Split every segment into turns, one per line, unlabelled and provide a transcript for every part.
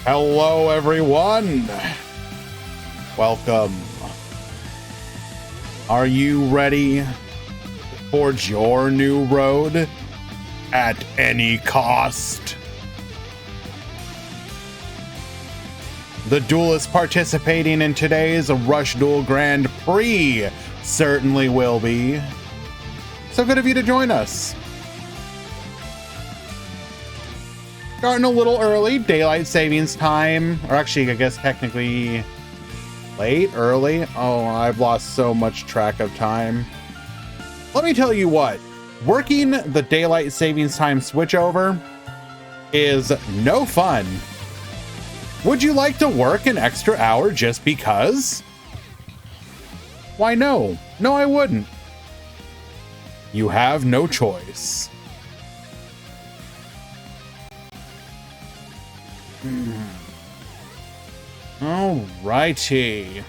Hello, everyone. Welcome. Are you ready to forge your new road at any cost? The duelists participating in today's Rush Duel Grand Prix certainly will be. So good of you to join us. Starting a little early, daylight savings time, or actually, I guess technically early. Oh, I've lost so much track of time. Let me tell you what, working the daylight savings time switchover is no fun. Would you like to work an extra hour just because? Why no? No, I wouldn't. You have no choice. Alrighty.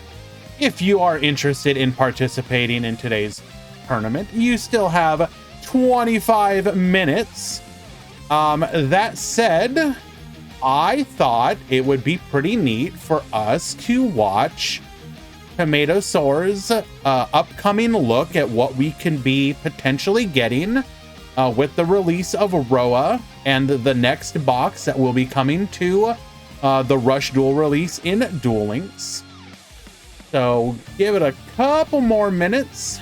If you are interested in participating in today's tournament, you still have 25 minutes. That said, I thought it would be pretty neat for us to watch Tomato Soar's upcoming look at what we can be potentially getting with the release of Roa and the next box that will be coming to the Rush Duel release in Duel Links. So give it a couple more minutes,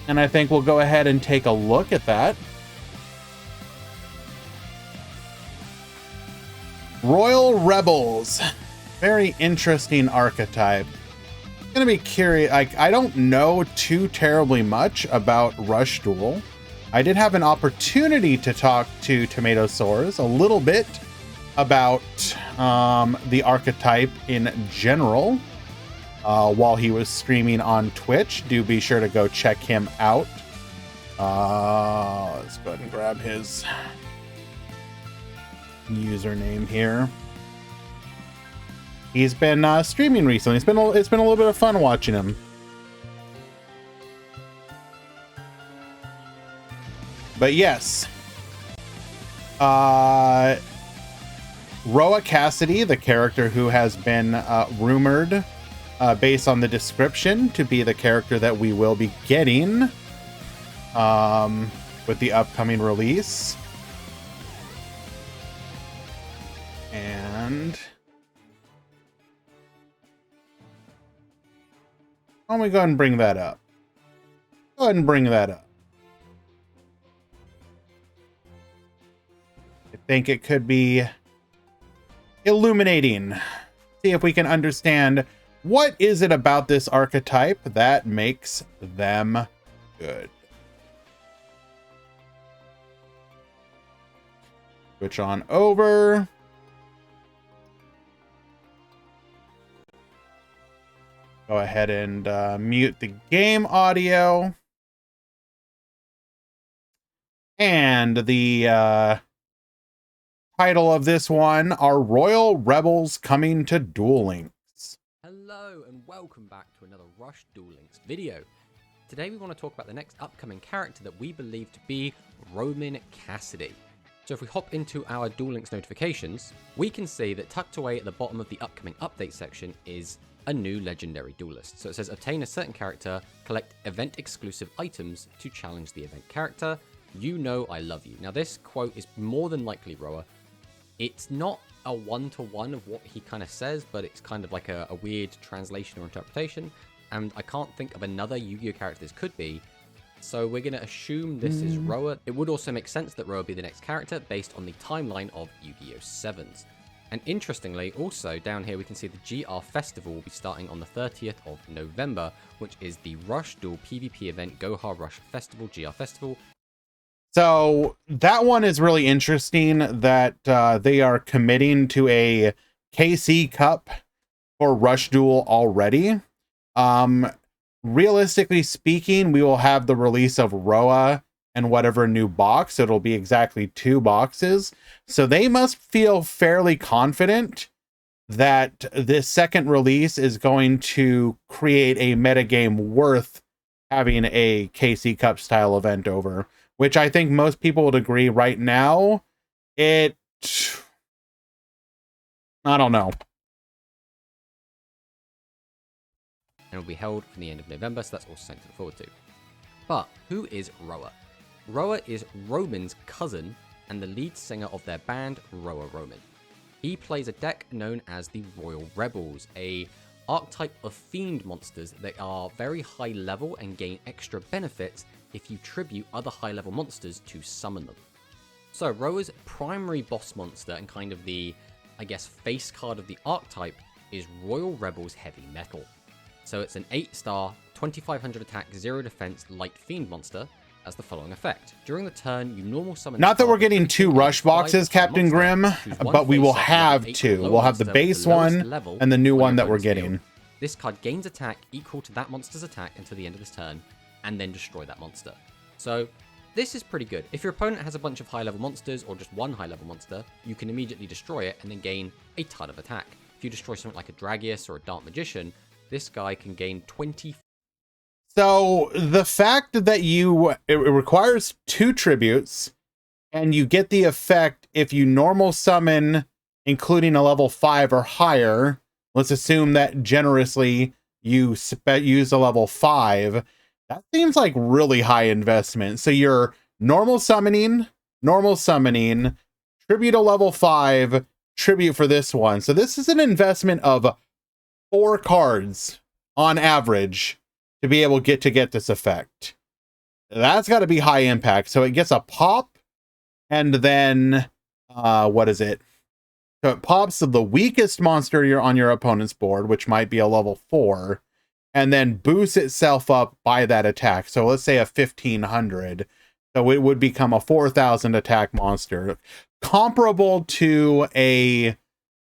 and I think we'll go ahead and take a look at that. Royal Rebels. Very interesting archetype. I'm gonna be curious. I don't know too terribly much about Rush Duel. I did have an opportunity to talk to Tomato Soars a little bit about the archetype in general while he was streaming on Twitch. Do be sure to go check him out. Let's go ahead and grab his username here. He's been streaming recently. It's been a little bit of fun watching him. But yes, Roa Cassidy, the character who has been rumored based on the description to be the character that we will be getting with the upcoming release. And why don't we go ahead and bring that up? Go ahead and bring that up. I think it could be illuminating. See if we can understand what is it about this archetype that makes them good. Switch on over. Go ahead and mute the game audio. And the title of this one are Royal Rebels coming to Duel Links.
Hello and welcome back to another Rush Duel Links video. Today we want to talk about the next upcoming character that we believe to be Roman Cassidy. So if we hop into our Duel Links notifications, we can see that tucked away at the bottom of the upcoming update section is a new legendary duelist. So it says obtain a certain character, collect event exclusive items to challenge the event character. You know I love you. Now this quote is more than likely Roa. It's not a one-to-one of what he kind of says, but it's kind of like a weird translation or interpretation. And I can't think of another Yu-Gi-Oh character this could be. So we're going to assume this is Roa. It would also make sense that Roa be the next character based on the timeline of Yu-Gi-Oh! 7s. And interestingly, also down here we can see the GR Festival will be starting on the 30th of November, which is the Rush Duel PvP event Goha Rush Festival, GR Festival.
So that one is really interesting that they are committing to a KC Cup for Rush Duel already. Realistically speaking, we will have the release of Roa and whatever new box. It'll be exactly 2 boxes. So they must feel fairly confident that this second release is going to create a metagame worth having a KC Cup style event over. which I think most people would agree right now, I don't know.
And will be held from the end of November, so that's also something to look forward to. But who is Roa? Roa is Roman's cousin and the lead singer of their band, Roa Roman. He plays a deck known as the Royal Rebels, a archetype of fiend monsters that are very high level and gain extra benefits if you tribute other high level monsters to summon them. So Roa's primary boss monster and kind of the, I guess, face card of the archetype is Royal Rebels Heavy Metal. So it's an 8-star, 2500 attack, 0 defense light fiend monster as the following effect. During the turn, you normal summon...
Not that we're getting 2 rush boxes, Captain Grim, but we will have 2. We'll have the base one and the new one that we're getting.
This card gains attack equal to that monster's attack until the end of this turn, and then destroy that monster. So this is pretty good. If your opponent has a bunch of high-level monsters, or just one high-level monster, you can immediately destroy it and then gain a ton of attack. If you destroy something like a Dragius or a Dark Magician, this guy can gain 20...
So the fact that it requires 2 tributes, and you get the effect if you normal summon, including a level 5 or higher. Let's assume that generously you use a level 5. That seems like really high investment. So you're normal summoning, tribute a level 5, tribute for this one. So this is an investment of 4 cards on average to be able to get this effect. That's got to be high impact. So it gets a pop, and then what is it? So it pops to the weakest monster you're on your opponent's board, which might be a level 4, and then boosts itself up by that attack. So let's say a 1500. So it would become a 4000 attack monster, comparable to a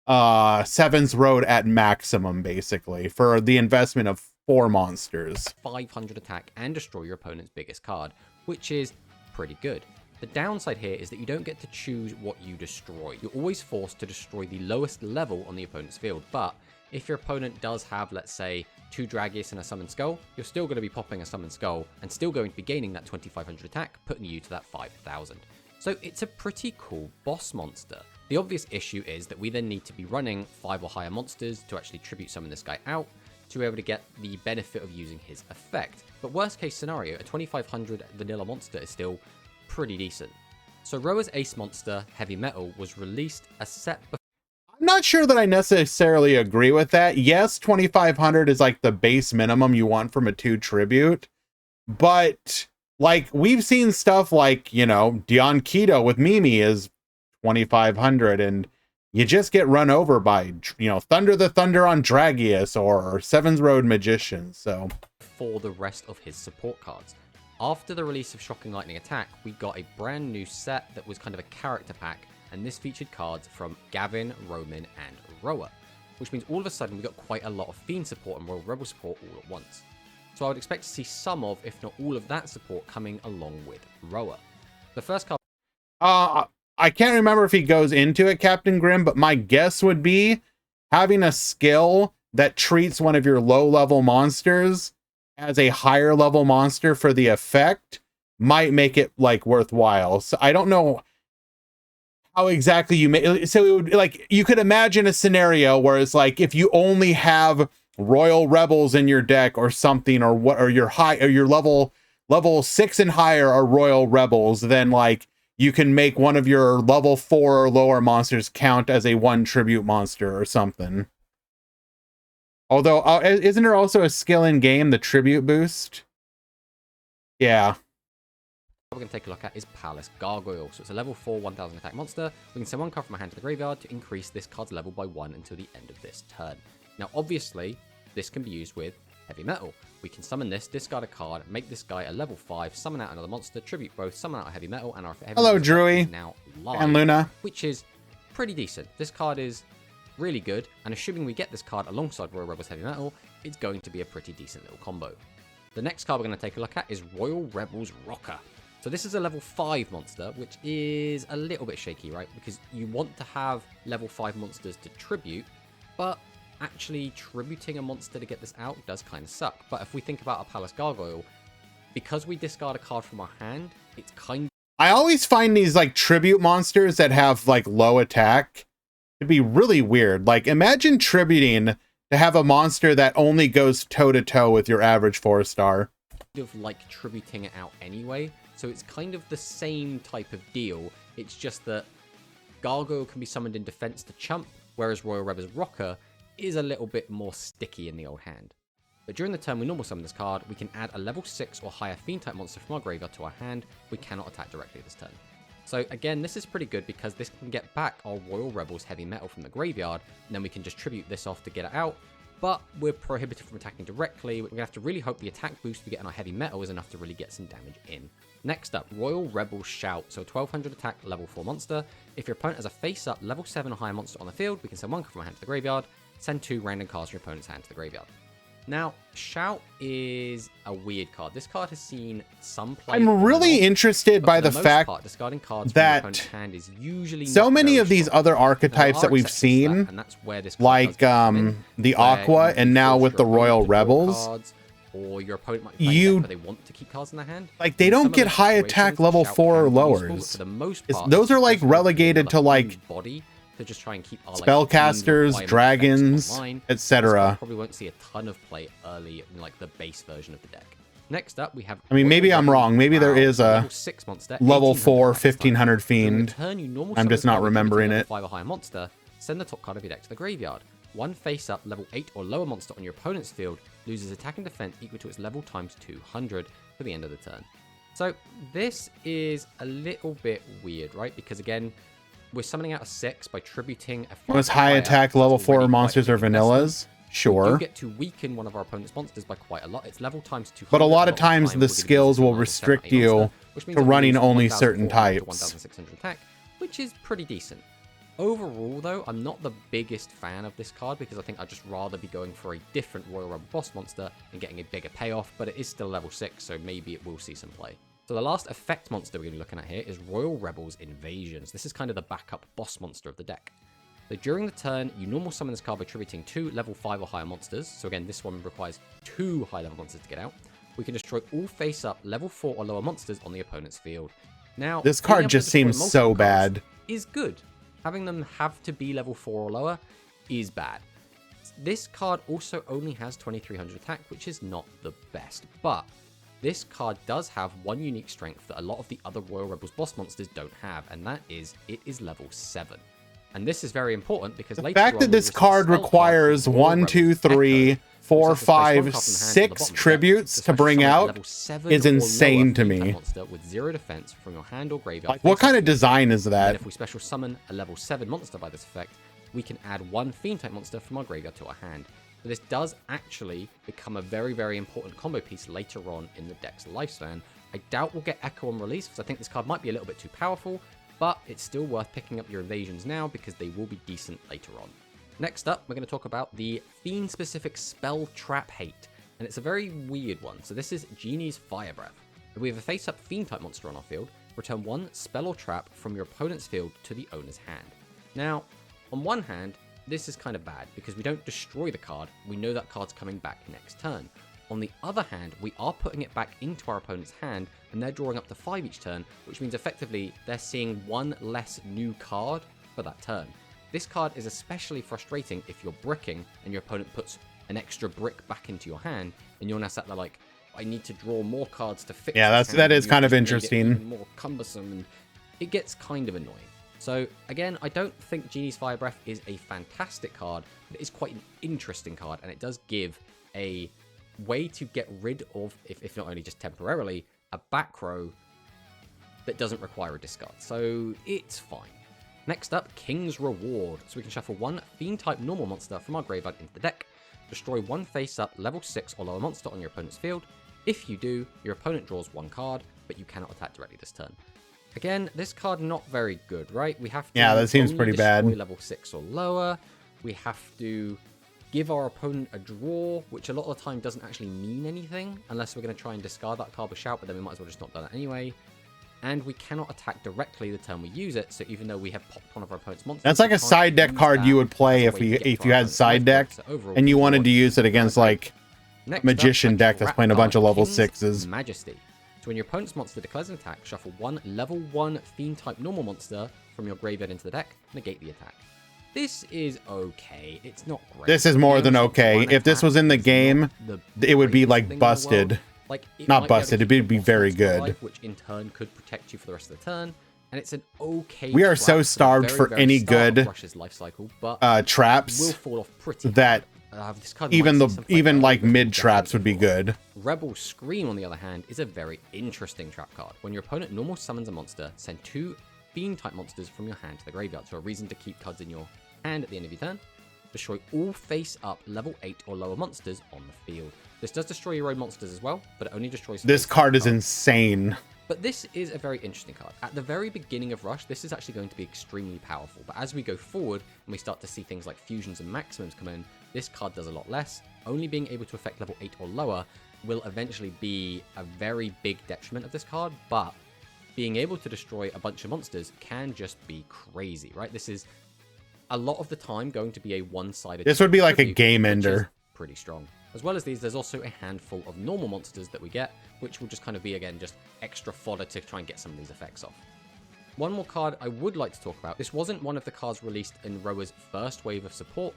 Seven's Road at maximum, basically, for the investment of 4 monsters.
500 attack and destroy your opponent's biggest card, which is pretty good. The downside here is that you don't get to choose what you destroy. You're always forced to destroy the lowest level on the opponent's field, but if your opponent does have, let's say, 2 Dragius and a Summoned Skull, you're still going to be popping a Summoned Skull and still going to be gaining that 2500 attack, putting you to that 5000. So it's a pretty cool boss monster. The obvious issue is that we then need to be running 5 or higher monsters to actually tribute summon this guy out, to be able to get the benefit of using his effect. But worst case scenario, a 2500 vanilla monster is still pretty decent. So Roa's Ace Monster, Heavy Metal, was released a set before...
I'm not sure that I necessarily agree with that. Yes, 2500 is like the base minimum you want from a 2 tribute, but like we've seen stuff like, you know, Dion Keto with Mimi is 2500, and you just get run over by, you know, Thunder the Thunder on Dragius or Seven's Road Magician. So
for the rest of his support cards. After the release of Shocking Lightning Attack, we got a brand new set that was kind of a character pack, and this featured cards from Gavin, Roman, and Roa, which means all of a sudden we got quite a lot of Fiend support and Royal Rebel support all at once. So I would expect to see some of, if not all of that support coming along with Roa. The first card...
I can't remember if he goes into it, Captain Grim, but my guess would be having a skill that treats one of your low-level monsters as a higher level monster for the effect might make it like worthwhile. So I don't know how exactly you make, so it would, like, you could imagine a scenario where it's like if you only have Royal Rebels in your deck or something, or what, or your high, or your level 6 and higher are Royal Rebels, then like you can make one of your level 4 or lower monsters count as a 1 tribute monster or something. Although, isn't there also a skill in game, the tribute boost? Yeah.
What we're going to take a look at is Palace Gargoyle. So it's a level 4 1000 attack monster. We can send 1 card from our hand to the graveyard to increase this card's level by 1 until the end of this turn. Now, obviously, this can be used with Heavy Metal. We can summon this, discard a card, make this guy a level 5, summon out another monster, tribute both, summon out a Heavy Metal, and our Heavy
Hello,
Metal
Drewy.
is now live.
And Luna.
Which is pretty decent. This card is really good, and assuming we get this card alongside Royal Rebels Heavy Metal, it's going to be a pretty decent little combo. The next card we're going to take a look at is Royal Rebels Rocker. So this is a level 5 monster, which is a little bit shaky, right? Because you want to have level 5 monsters to tribute, but actually tributing a monster to get this out does kind of suck. But if we think about a Palace Gargoyle, because we discard a card from our hand, it's kind
I always find these like tribute monsters that have like low attack to be really weird. Like imagine tributing to have a monster that only goes toe to toe with your average 4-star.
of like tributing it out anyway. So it's kind of the same type of deal. It's just that Gargoyle can be summoned in defense to chump, whereas Royal Rebel's Rocker is a little bit more sticky in the old hand. But during the turn we normal summon this card, we can add a level 6 or higher Fiend type monster from our graveyard to our hand. We cannot attack directly this turn. So again, this is pretty good because this can get back our Royal Rebel's Heavy Metal from the graveyard, and then we can just tribute this off to get it out. But we're prohibited from attacking directly. We're going to have to really hope the attack boost we get on our Heavy Metal is enough to really get some damage in. Next up, Royal Rebel Shout. So 1200 attack, level 4 monster. If your opponent has a face-up, level 7 or higher monster on the field, we can send 1 card from our hand to the graveyard, send 2 random cards from your opponent's hand to the graveyard. Now, Shout is a weird card. This card has seen some play.
I'm really interested by the fact
discarding cards
that
from your opponent's hand is usually
so many of these other archetypes that we've seen,
and that's where this
like the Aqua and now with the Royal Rebels,
or your opponent might play but they want to keep cards in their hand.
Like they don't get high attack level 4 or lowers.
For the most part,
those are like relegated to like
body to just try and keep our
spellcasters, dragons, etc.
Probably won't see a ton of play early in like the base version of the deck. Next up, we have.
I mean, maybe I'm wrong. Maybe there is a
level 6 monster,
level 4 1500 fiend. I'm just not remembering it.
5 or higher monster. Send the top card of your deck to the graveyard. 1 face-up level 8 or lower monster on your opponent's field loses attack and defense equal to its level times 200 for the end of the turn. So this is a little bit weird, right? Because again, we're summoning out a 6 by tributing a 5.
Most high attack level 4 monsters are vanillas. Sure.
You get to weaken one of our opponent's monsters by quite a lot. It's level times 200.
But a lot of times the skills will restrict you to running only certain types.
1600 attack, which is pretty decent. Overall, though, I'm not the biggest fan of this card because I think I'd just rather be going for a different Royal Rebel boss monster and getting a bigger payoff, but it is still level 6, so maybe it will see some play. So the last effect monster we're going to be looking at here is Royal Rebels Invasions. This is kind of the backup boss monster of the deck. So during the turn, you normal summon this card by tributing 2 level 5 or higher monsters. So again, this one requires 2 high level monsters to get out. We can destroy all face-up level 4 or lower monsters on the opponent's field. Now,
this card just seems so bad.
Is good. Having them have to be level 4 or lower is bad. This card also only has 2300 attack, which is not the best, but this card does have one unique strength that a lot of the other Royal Rebels boss monsters don't have, and that is it is level 7. And this is very important because
the fact that this card requires 1, 2, 3, 4, 5, 6 tributes to bring out is insane to me.
With 0 defense from your hand or graveyard.
Like, what kind of design is that?
And if we special summon a level 7 monster by this effect, we can add 1 Fiend type monster from our graveyard to our hand. So this does actually become a very, very important combo piece later on in the deck's lifespan. I doubt we'll get Echo on release because I think this card might be a little bit too powerful, but it's still worth picking up your invasions now because they will be decent later on. Next up, we're going to talk about the Fiend-specific Spell Trap Hate, and it's a very weird one. So this is Genie's Fire Breath. If we have a face-up Fiend-type monster on our field, return 1 spell or trap from your opponent's field to the owner's hand. Now, on one hand, this is kind of bad because we don't destroy the card, we know that card's coming back next turn. On the other hand, we are putting it back into our opponent's hand and they're drawing up to 5 each turn, which means effectively they're seeing 1 less new card for that turn. This card is especially frustrating if you're bricking and your opponent puts an extra brick back into your hand and you're now sat there like, I need to draw more cards to fix.
Yeah, that is kind of interesting.
Even more cumbersome, and it gets kind of annoying. So again, I don't think Genie's Fire Breath is a fantastic card, but it is quite an interesting card, and it does give a way to get rid of, if not only just temporarily, a back row that doesn't require a discard. So it's fine. Next up, King's Reward. So we can shuffle 1 Fiend-type normal monster from our graveyard into the deck, destroy 1 face-up level 6 or lower monster on your opponent's field. If you do, your opponent draws 1 card, but you cannot attack directly this turn. Again, this card not very good, right? We have to
that seems pretty bad.
Level 6 or lower. We have to give our opponent a draw, which a lot of the time doesn't actually mean anything, unless we're going to try and discard that card with Shout, but then we might as well just not do that anyway. And we cannot attack directly the turn we use it, so even though we have popped one of our opponent's monsters...
That's like a side deck card you would play if you had side deck, and you wanted to use it against, like, a Magician deck that's playing a bunch of level 6s.
Majesty. So when your opponent's monster declares an attack, shuffle one level 1 Fiend type normal monster from your graveyard into the deck, negate the attack. This is okay. It's not great.
This is more than okay. If this was in the game, it would be like busted.
Like,
not busted, it would be very good.
Life, which in turn could protect you for the rest of the turn. And it's an okay.
We are so starved for any good
life cycle, but
traps
will fall off pretty
that even like mid traps would be good.
Rebel Scream, on the other hand, is a very interesting trap card. When your opponent normal summons a monster, send 2 Fiend type monsters from your hand to the graveyard. So a reason to keep cards in your hand at the end of your turn. Destroy all face up level 8 or lower monsters on the field. This does destroy your own monsters as well, but it only destroys.
This card is insane.
But this is a very interesting card. At the very beginning of Rush, this is actually going to be extremely powerful. But as we go forward and we start to see things like fusions and maximums come in, this card does a lot less. Only being able to affect level 8 or lower will eventually be a very big detriment of this card. But being able to destroy a bunch of monsters can just be crazy, right? This is a lot of the time going to be a one-sided.
This would be like a game ender.
Pretty strong. As well as these, there's also a handful of normal monsters that we get, which will just kind of be, again, just extra fodder to try and get some of these effects off. One more card I would like to talk about. This wasn't one of the cards released in Roa's first wave of support,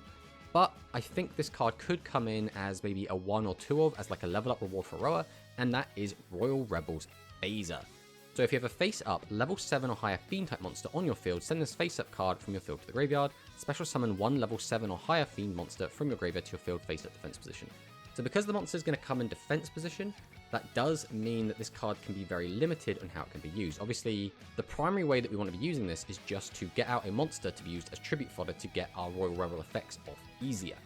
but I think this card could come in as maybe a 1 or 2 of, as like a level up reward for Roa, and that is Royal Rebels Phaser. So if you have a face-up, level 7 or higher Fiend-type monster on your field, send this face-up card from your field to the graveyard. Special summon 1 level 7 or higher Fiend monster from your graveyard to your field face-up defense position. So because the monster is going to come in defense position, that does mean that this card can be very limited on how it can be used. Obviously, the primary way that we want to be using this is just to get out a monster to be used as tribute fodder to get our Royal Rebel effects off easier.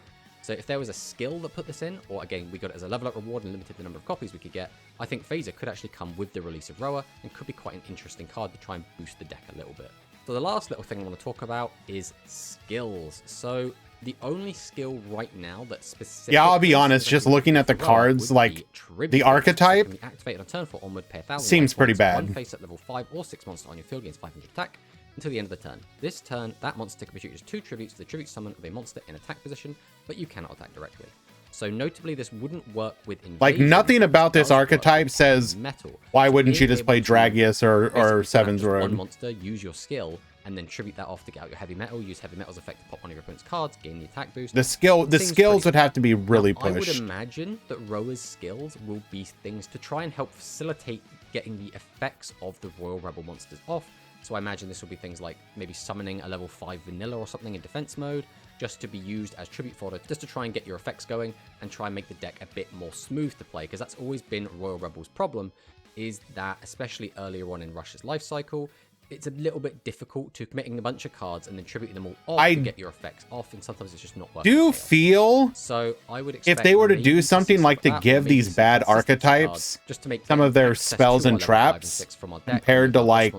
So if there was a skill that put this in, or again, we got it as a level up reward and limited the number of copies we could get, I think Phaser could actually come with the release of Roa and could be quite an interesting card to try and boost the deck a little bit. So the last little thing I want to talk about is skills. So the only skill right now that's specific.
Yeah, I'll be honest, just looking at the cards, like the archetype
activate on turn 4 onward, pay 1,000
seems pretty bad.
One face at level 5 or 6 monster on your field gains 500 attack until the end of the turn. This turn, that monster can be treated as 2 tributes to the tribute summon of a monster in attack position, but you cannot attack directly. So notably, this wouldn't work with invasion.
Like, nothing about this archetype says
metal.
Why wouldn't you just play Dragius or Seven's Road?
One monster, use your skill, and then tribute that off to get out your heavy metal. Use heavy metal's effect to pop one of your opponent's cards, gain the attack boost.
The skills would have to be really pushed.
I would imagine that Roa's skills will be things to try and help facilitate getting the effects of the Royal Rebel monsters off. So I imagine this will be things like maybe summoning a level 5 vanilla or something in defense mode, just to be used as tribute fodder, just to try and get your effects going and try and make the deck a bit more smooth to play, because that's always been Royal Rebel's problem, is that especially earlier on in Rush's life cycle, it's a little bit difficult to committing a bunch of cards and then tributing them all off to get your effects off, and sometimes it's just not working.
Do feel
so I would expect
if they were to do something like to give these bad archetypes
just to make
some of their spells and traps compared to like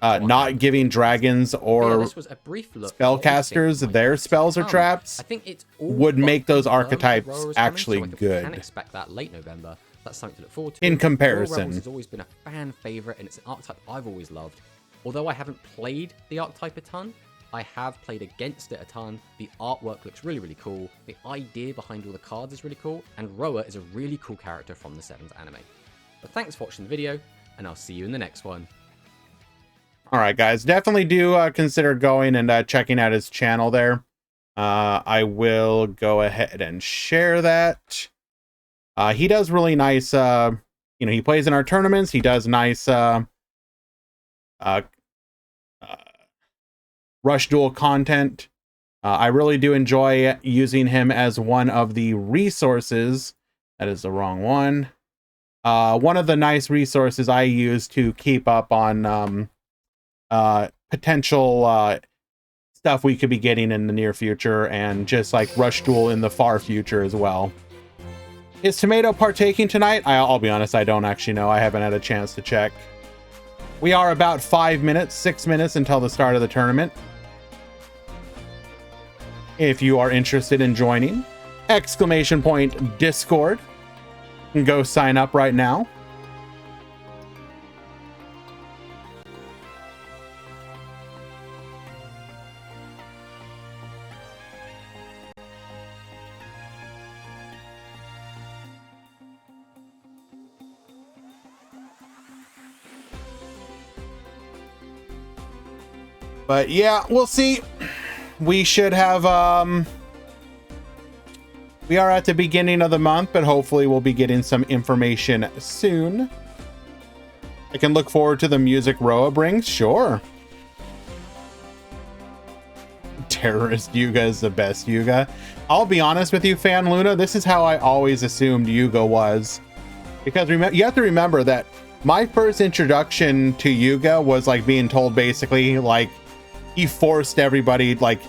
not giving dragons or spellcasters their spells or traps,
I think it's
would make those archetypes actually good.
Can expect that late November. That's something to look forward to.
In comparison,
Royal Rebels has always been a fan favorite, and it's an archetype I've always loved. Although I haven't played the archetype a ton, I have played against it a ton. The artwork looks really, really cool. The idea behind all the cards is really cool, and Roa is a really cool character from the Sevens anime. But thanks for watching the video, and I'll see you in the next one.
All right, guys, definitely do consider going and checking out his channel there. I will go ahead and share that. He does really nice, he plays in our tournaments. He does nice Rush Duel content. I really do enjoy using him as one of the resources. That is the wrong one. One of the nice resources I use to keep up on potential stuff we could be getting in the near future, and just like Rush Duel in the far future as well. Is Tomato partaking tonight? I'll be honest, I don't actually know. I haven't had a chance to check. We are about 6 minutes until the start of the tournament. If you are interested in joining, !Discord. You can go sign up right now. But yeah, we'll see. We should have, we are at the beginning of the month, but hopefully we'll be getting some information soon. I can look forward to the music Roa brings, sure. Terrorist Yuga is the best Yuga. I'll be honest with you, Fan Luna, this is how I always assumed Yuga was. Because you have to remember that my first introduction to Yuga was like being told basically like he forced everybody, like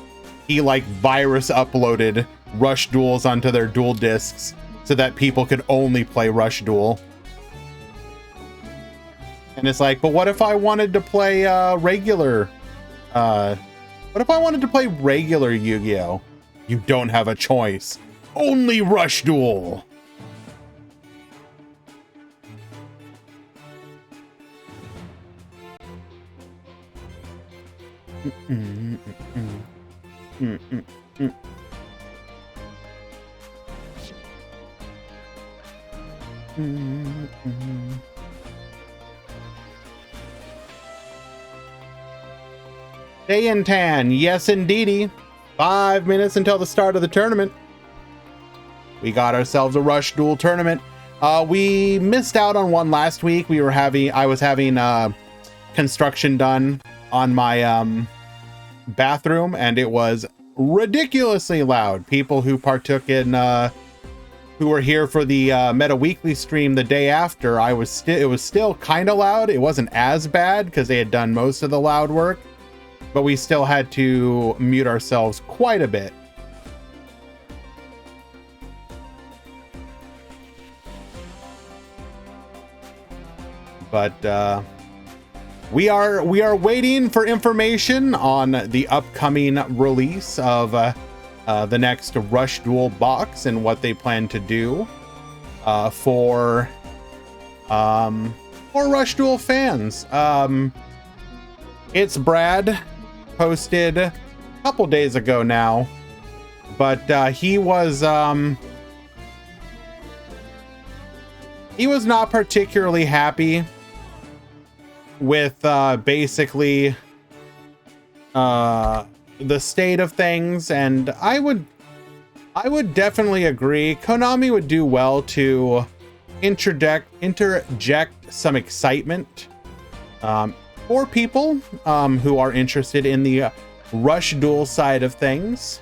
he like virus uploaded Rush Duels onto their dual discs so that people could only play Rush Duel. And it's like, but what if I wanted to play regular Yu-Gi-Oh? You don't have a choice. Only Rush Duel. Day and Tan, yes indeedy. 5 minutes until the start of the tournament. We got ourselves a Rush Duel tournament. We missed out on one last week. I was having construction done on my bathroom, and it was ridiculously loud. People who partook in who were here for the Meta Weekly stream the day after, it was still kind of loud. It wasn't as bad because they had done most of the loud work, but we still had to mute ourselves quite a bit. But we are waiting for information on the upcoming release of the next Rush Duel box and what they plan to do for Rush Duel fans. It's Brad posted a couple days ago now, but he was not particularly happy with basically the state of things, and I would definitely agree. Konami would do well to interject some excitement for people who are interested in the Rush Duel side of things.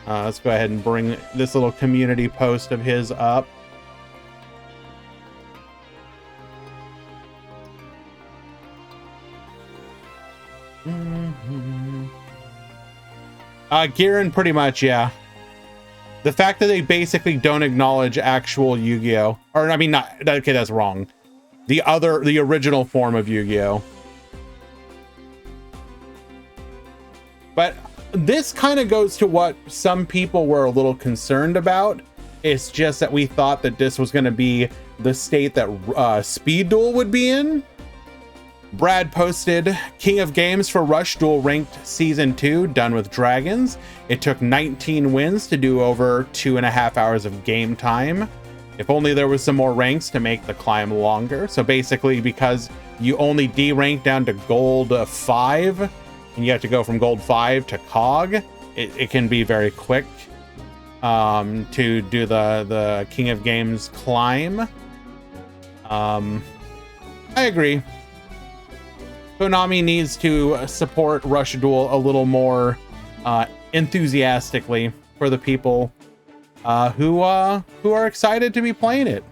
Let's go ahead and bring this little community post of his up. Giran, pretty much, yeah. The fact that they basically don't acknowledge actual Yu-Gi-Oh, or I mean, not okay, that's wrong. The original form of Yu-Gi-Oh. But this kind of goes to what some people were a little concerned about. It's just that we thought that this was going to be the state that Speed Duel would be in. Brad posted King of Games for Rush Duel ranked season 2 done with dragons. It took 19 wins to do over 2.5 hours of game time. If only there was some more ranks to make the climb longer. So basically, because you only D-rank down to gold 5 and you have to go from gold 5 to cog, it can be very quick to do the King of Games climb. I agree. Konami needs to support Rush Duel a little more enthusiastically for the people who are excited to be playing it.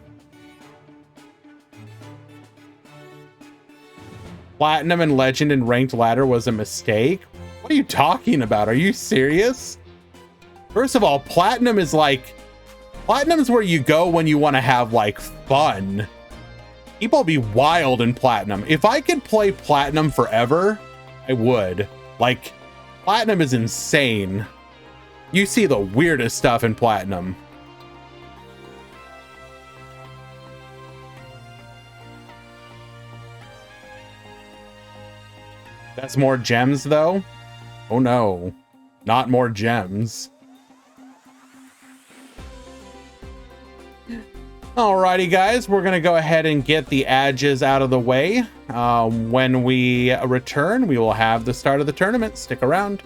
Platinum and Legend and Ranked Ladder was a mistake? What are you talking about? Are you serious? First of all, Platinum is where you go when you want to have like fun. People be wild in Platinum. If I could play Platinum forever, I would. Like, Platinum is insane. You see the weirdest stuff in Platinum. That's more gems, though? Oh no, not more gems. Alrighty, guys, we're going to go ahead and get the edges out of the way. When we return, we will have the start of the tournament. Stick around.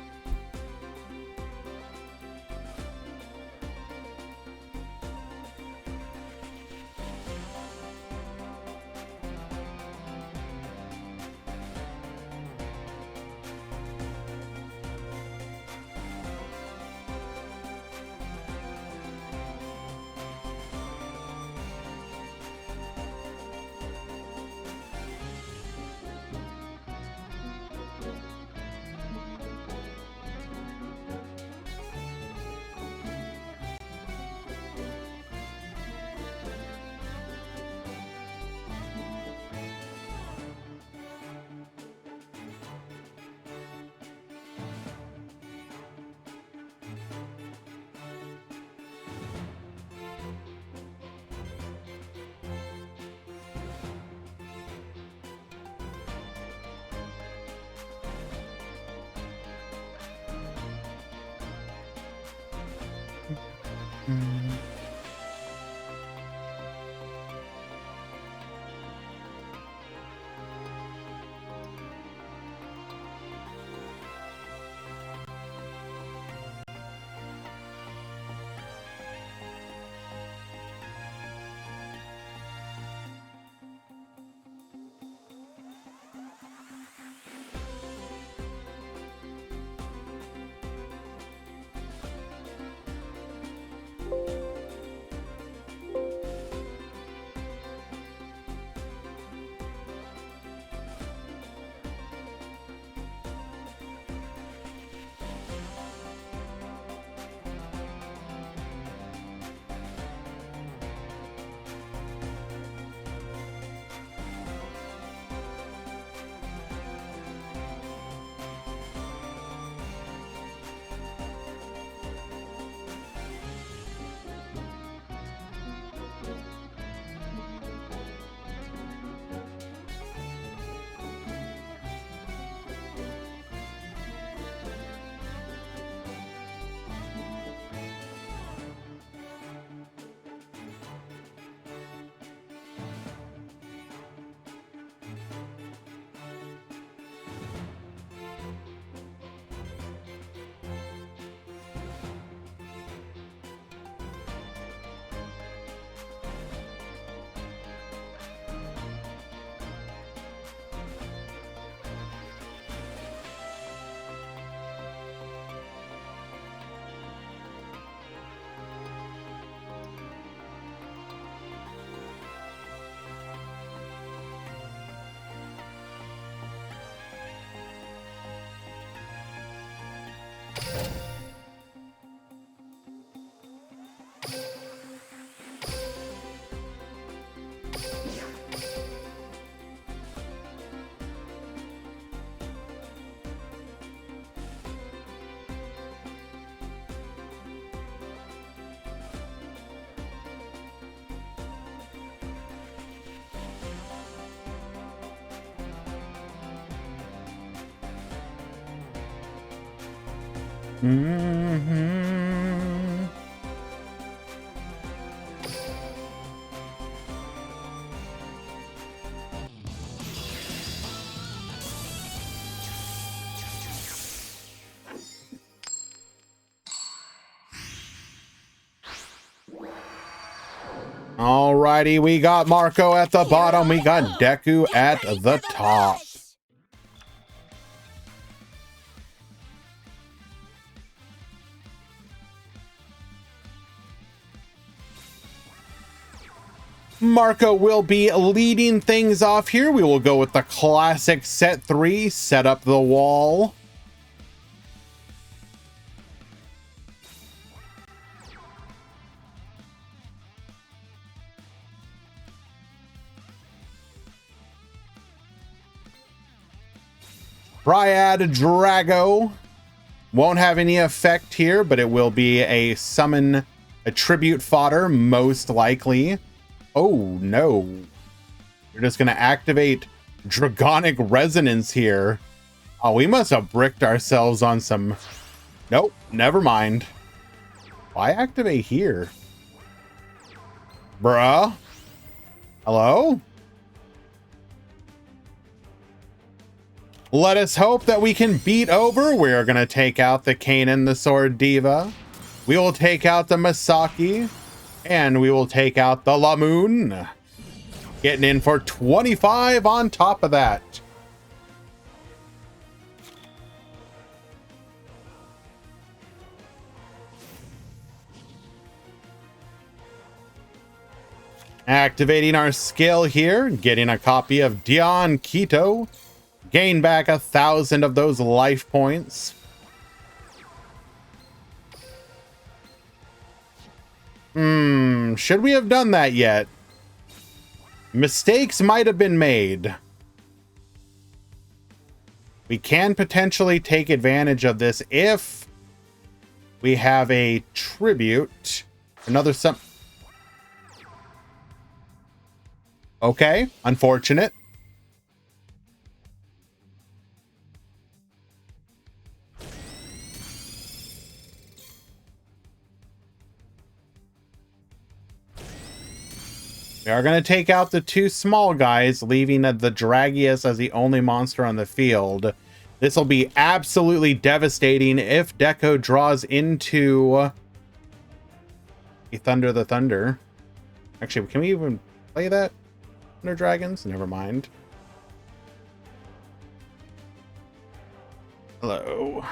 Mm-hmm. Alrighty, we got Marco at the bottom. We got Deku at the top. Marco will be leading things off here. We will go with the classic set 3, set up the wall. Triad Drago won't have any effect here, but it will be a summon, a tribute fodder, most likely. Oh no, you're just gonna activate Dragonic Resonance here. Oh, we must have bricked ourselves on some... Nope, never mind. Why activate here? Bruh. Hello? Let us hope that we can beat over. We're going to take out the Kanan, the Sword Diva. We will take out the Masaki. And we will take out the Lamoon. Getting in for 25 on top of that. Activating our skill here, getting a copy of Dion Keto. Gain back 1,000 of those life points. Should we have done that yet? Mistakes might have been made. We can potentially take advantage of this if we have a tribute. Another Okay, unfortunate. We are going to take out the two small guys, leaving the Dragius as the only monster on the field. This will be absolutely devastating if Deco draws into a Thunder the Thunder. Actually, can we even play that? Thunder Dragons? Never mind. Hello.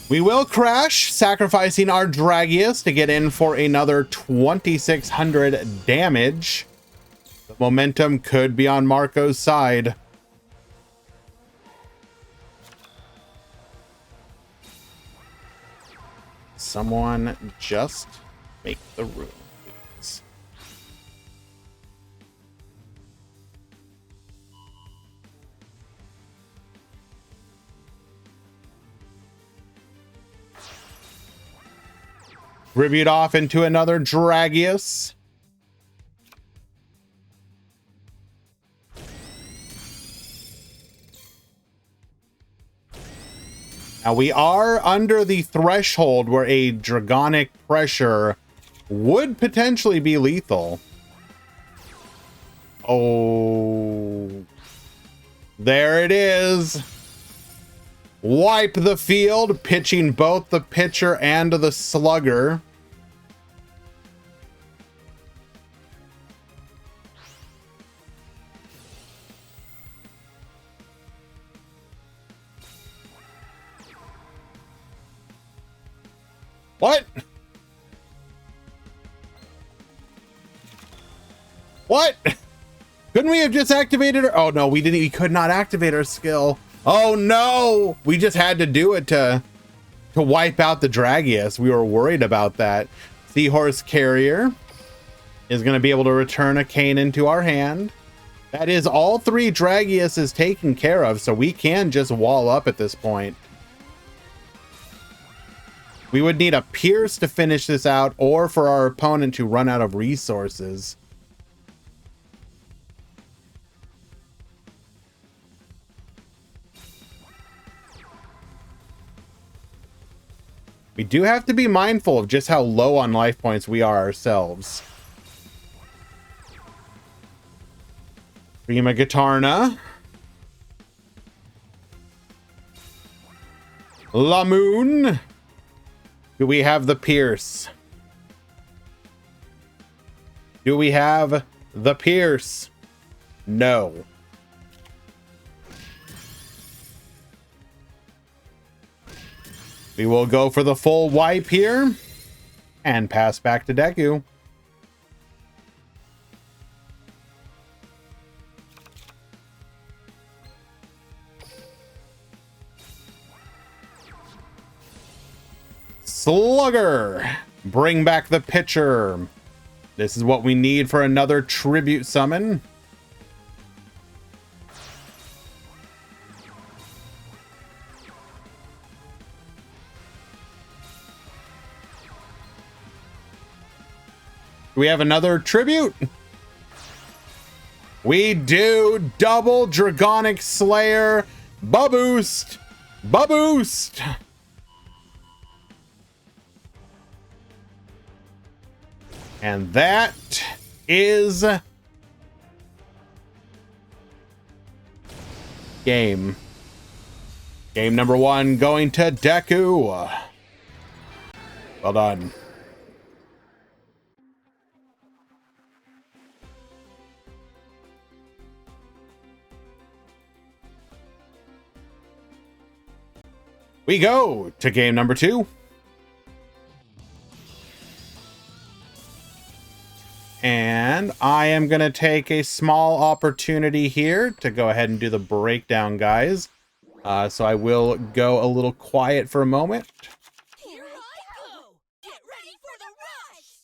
We will crash, sacrificing our Dragius to get in for another 2,600 damage. The momentum could be on Marco's side. Someone just make the room, please. Tribute off into another Dragius. Now we are under the threshold where a dragonic pressure would potentially be lethal. Oh, there it is. Wipe the field, pitching both the pitcher and the slugger. What? What? Couldn't we have just activated her? Oh no, we didn't. We could not activate our skill. Oh no! We just had to do it to wipe out the Dragius. We were worried about that. Seahorse Carrier is going to be able to return a Kanan to our hand. That is all three Dragius is taken care of, so we can just wall up at this point. We would need a Pierce to finish this out, or for our opponent to run out of resources. We do have to be mindful of just how low on life points we are ourselves. Prima Gitarna. Lamoon. Do we have the Pierce? Do we have the Pierce? No. We will go for the full wipe here and pass back to Deku. Slugger, bring back the pitcher. This is what we need for another tribute summon. We have another tribute. We do double Dragonic Slayer. Ba-boost. Ba-boost. And that is game. Game number 1 going to Deku. Well done. We go to game number 2. And I am going to take a small opportunity here to go ahead and do the breakdown, guys. So I will go a little quiet for a moment.
Here I go! Get ready for the rush!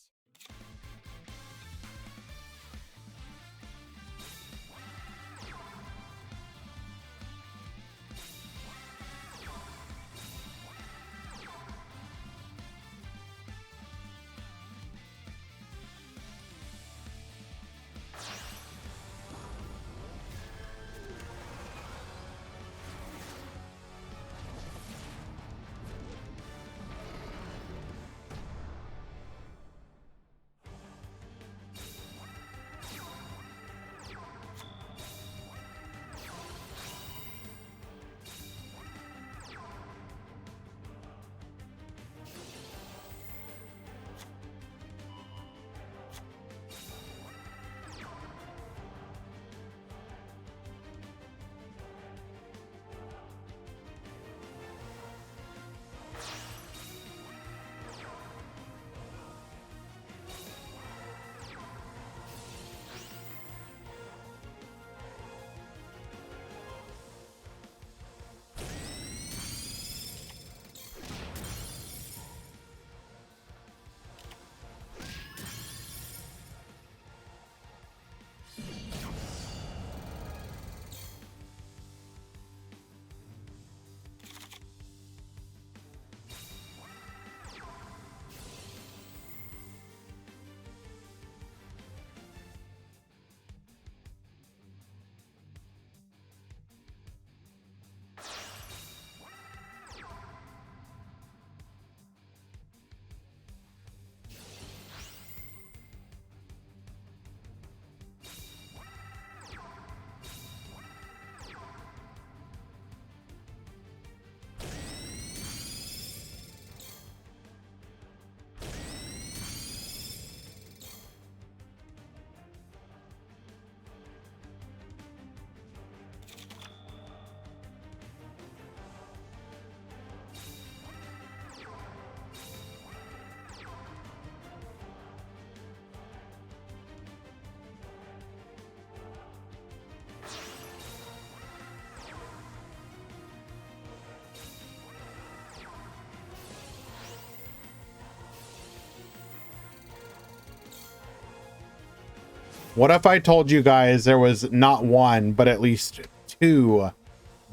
What if I told you guys there was not one, but at least 2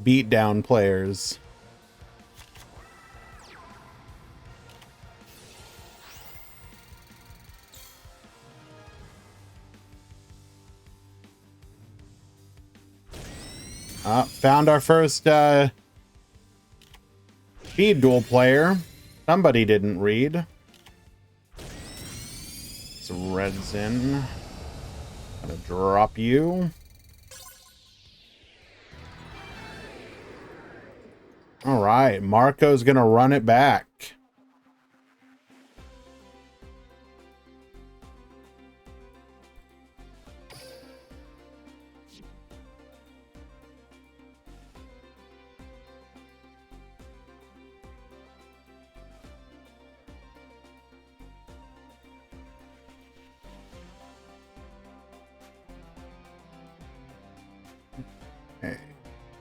beatdown players? Found our first speed duel player. Somebody didn't read. Some reds in. Gonna drop you. All right, Marco's gonna run it back.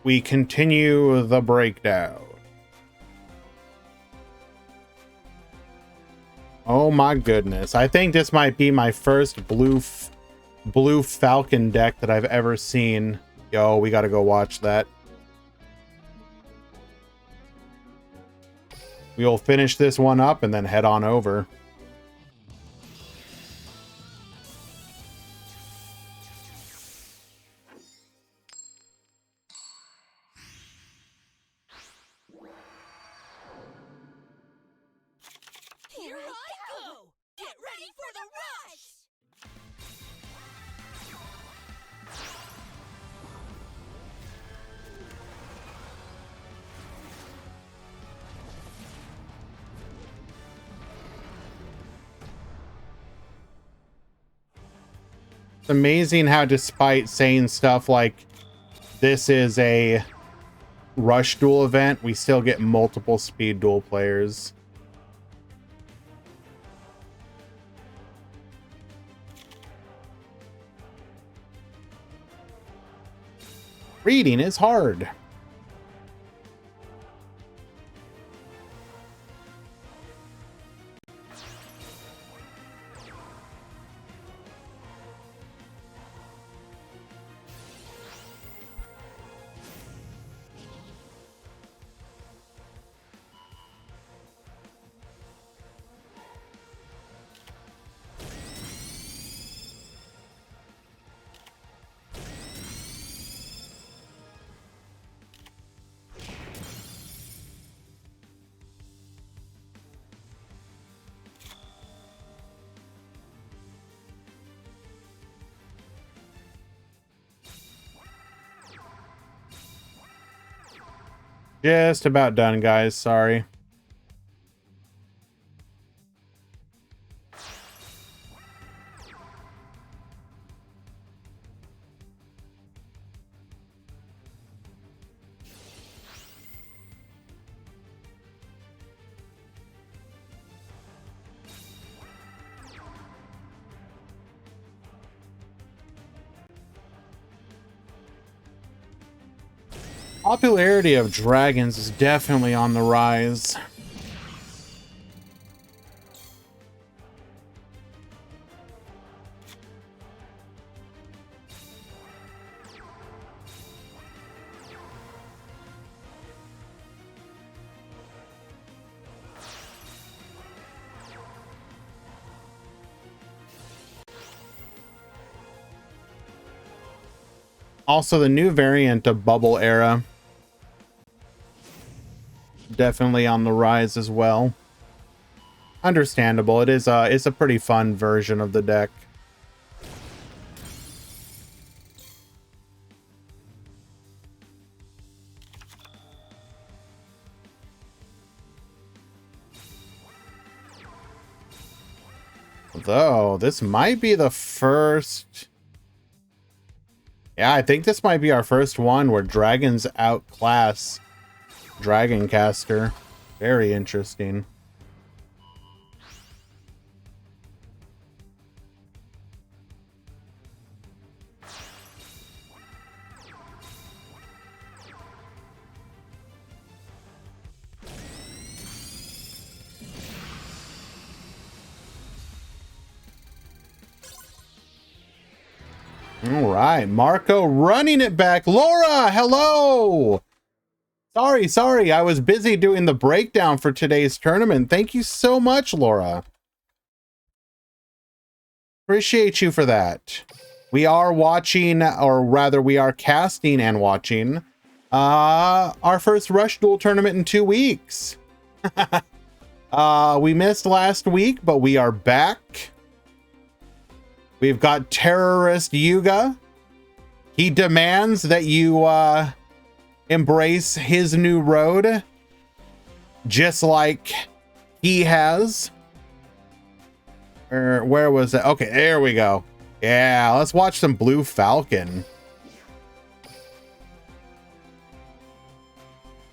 We continue the breakdown. Oh my goodness. I think this might be my first blue Falcon deck that I've ever seen. Yo, we gotta go watch that. We'll finish this one up and then head on over.
Get ready for the rush!
It's amazing how, despite saying stuff like this is a rush duel event, we still get multiple speed duel players. Reading is hard. Just about done, guys. Sorry. Popularity of dragons is definitely on the rise. Also, the new variant of Bubble Era definitely on the rise as well. Understandable. It's a pretty fun version of the deck. Though this might be the first. Yeah, I think this might be our first one where dragons outclass Dragoncaster. Very interesting. All right, Marco running it back. Laura, hello. Sorry. I was busy doing the breakdown for today's tournament. Thank you so much, Laura. Appreciate you for that. We are watching, or rather we are casting and watching our first Rush Duel tournament in 2 weeks. We missed last week, but we are back. We've got Terrorist Yuga. He demands that you embrace his new road, just like he has. Where was it? Okay, there we go. Yeah, let's watch some Blue Falcon.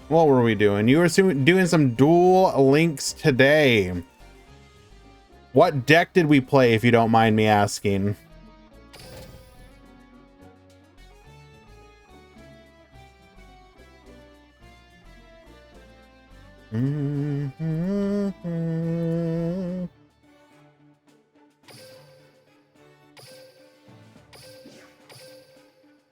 What were we doing? You were doing some Duel Links today. What deck did we play, if you don't mind me asking?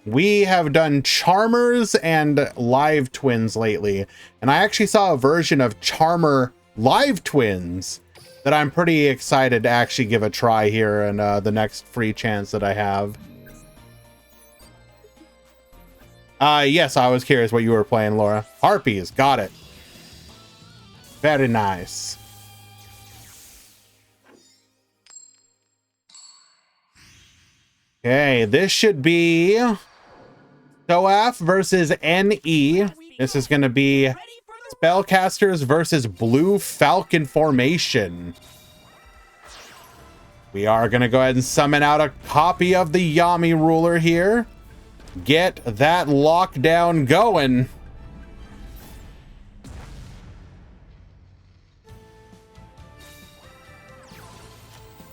We have done Charmers and Live Twins lately, and I actually saw a version of Charmer Live Twins that I'm pretty excited to actually give a try here in the next free chance that I have. Yes, I was curious what you were playing, Laura. Harpies, got it. Very nice. Okay, this should be Soaf versus NE. This is going to be Spellcasters versus Blue Falcon formation. We are going to go ahead and summon out a copy of the Yami ruler here. Get that lockdown going.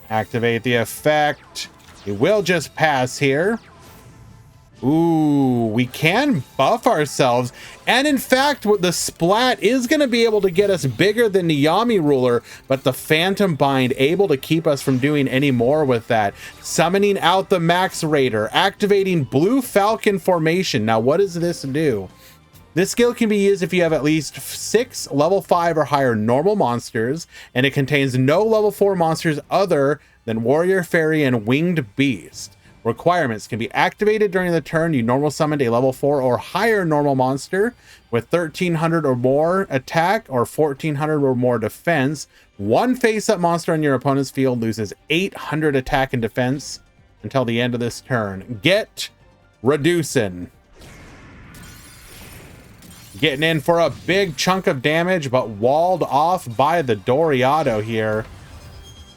Activate the effect. It will just pass here. Ooh, we can buff ourselves. And in fact, the splat is going to be able to get us bigger than the Yami ruler, but the Phantom Bind able to keep us from doing any more with that. Summoning out the Max Raider, activating Blue Falcon formation. Now, what does this do? This skill can be used if you have at least 6 level 5 or higher normal monsters, and it contains no level 4 monsters other than Warrior Fairy and Winged Beast. Requirements can be activated during the turn you normal summoned a level 4 or higher normal monster with 1300 or more attack or 1400 or more defense. One face-up monster on your opponent's field loses 800 attack and defense until the end of this turn. Get reducing. Getting in for a big chunk of damage, but walled off by the Doriado here.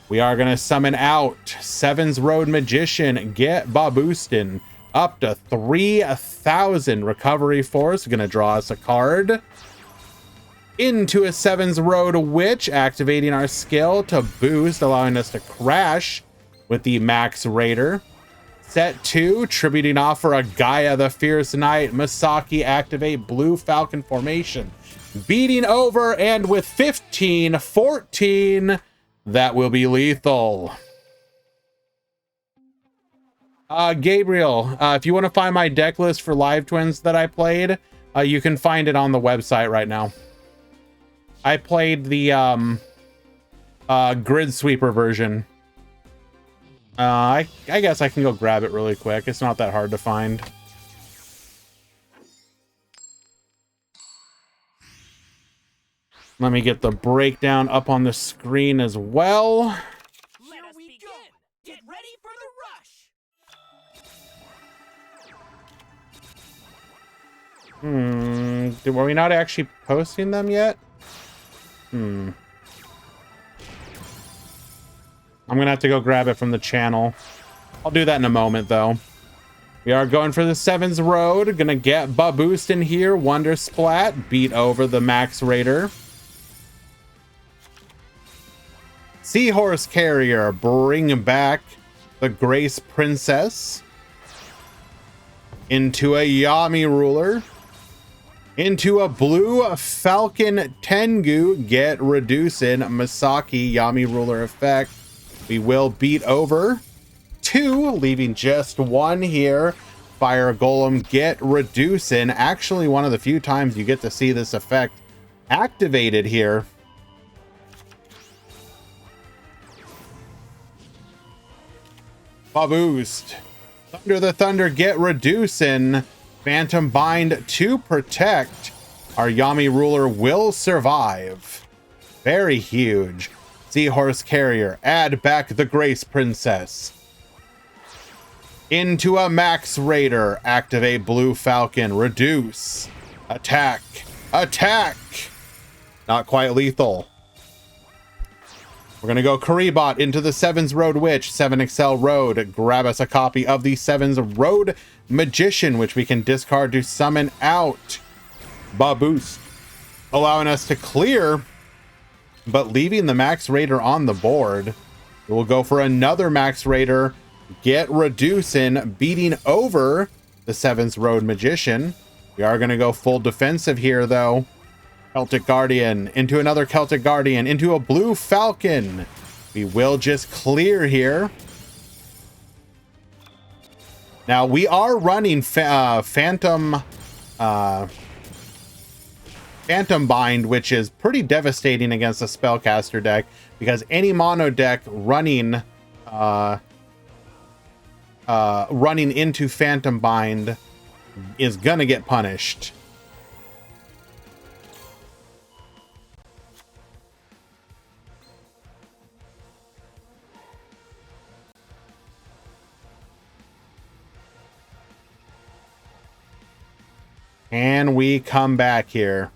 We are going to summon out Seven's Road Magician, get Baboostin, up to 3,000 recovery force. Going to draw us a card. Into a Seven's Road Witch, activating our skill to boost, allowing us to crash with the Max Raider. Set 2, tributing off for a Gaia the Fierce Knight. Misaki, activate Blue Falcon formation. Beating over, and with 15, 14, that will be lethal. Gabriel, if you want to find my deck list for Live Twins that I played, you can find it on the website right now. I played the Grid Sweeper version. I guess I can go grab it really quick. It's not that hard to find. Let me get the breakdown up on the screen as well.
Let us begin. Get ready for the rush.
Were we not actually posting them yet? I'm gonna have to go grab it from the channel. I'll do that in a moment, though. We are going for the Seven's Road. Gonna get Baboost in here. Wonder Splat. Beat over the Max Raider. Seahorse Carrier. Bring back the Grace Princess. Into a Yami Ruler. Into a Blue Falcon Tengu. Get Reducing Misaki Yami Ruler effect. We will beat over 2, leaving just 1 here. Fire Golem, get Reducing. Actually, one of the few times you get to see this effect activated here. Baboost. Thunder the Thunder, get Reducing. Phantom Bind to protect. Our Yami Ruler will survive. Very huge. Seahorse Carrier, add back the Grace Princess. Into a Max Raider, activate Blue Falcon, reduce. Attack. Attack! Not quite lethal. We're gonna go Karibot into the Seven's Road Witch, 7XL Road. Grab us a copy of the Seven's Road Magician, which we can discard to summon out Baboost, allowing us to clear, but leaving the Max Raider on the board. We'll go for another Max Raider, get Reducing, beating over the Seven's Road Magician. We are going to go full defensive here, though. Celtic Guardian, into another Celtic Guardian, into a Blue Falcon. We will just clear here. Now, we are running Phantom Bind, which is pretty devastating against a spellcaster deck, because any mono deck running into Phantom Bind is gonna get punished. Can we come back here?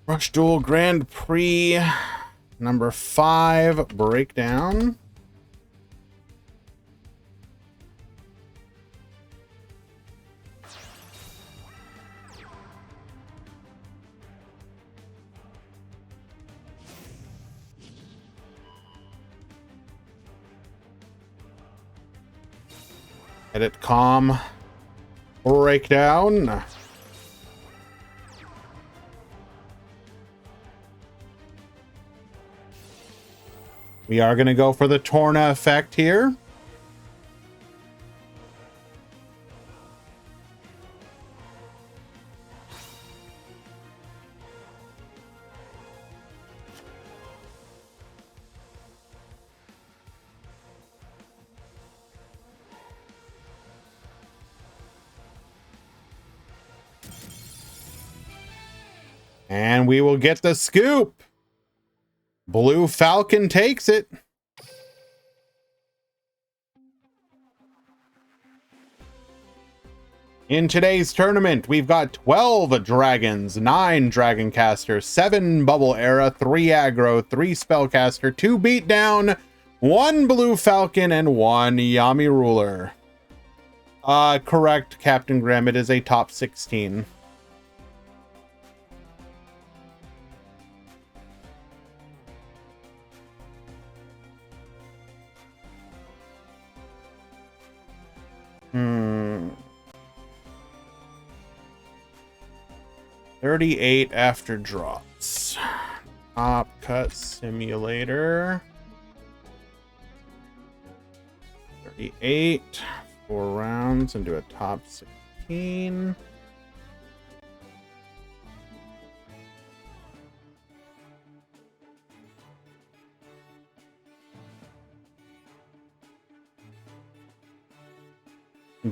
Rush Duel Grand Prix number 5 breakdown. Edit com breakdown. We are going to go for the Torna effect here. And we will get the scoop. Blue Falcon takes it. In today's tournament, we've got 12 dragons, 9 dragon casters, 7 bubble era, 3 aggro, 3 spellcaster, 2 beatdown, 1 blue falcon, and 1 Yami ruler. Correct, Captain Graham. It is a top 16. Hmm. 38 after drops. Top cut simulator. 38. 4 rounds into a top 16.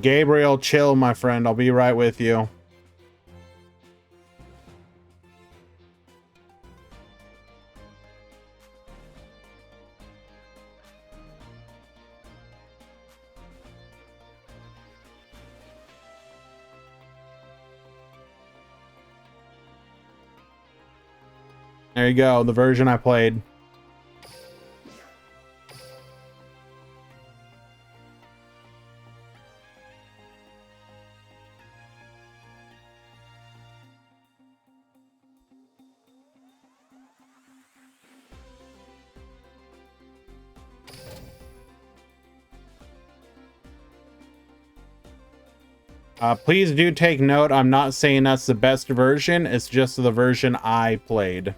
Gabriel, chill, my friend. I'll be right with you. There you go, the version I played. Please do take note, I'm not saying that's the best version, it's just the version I played.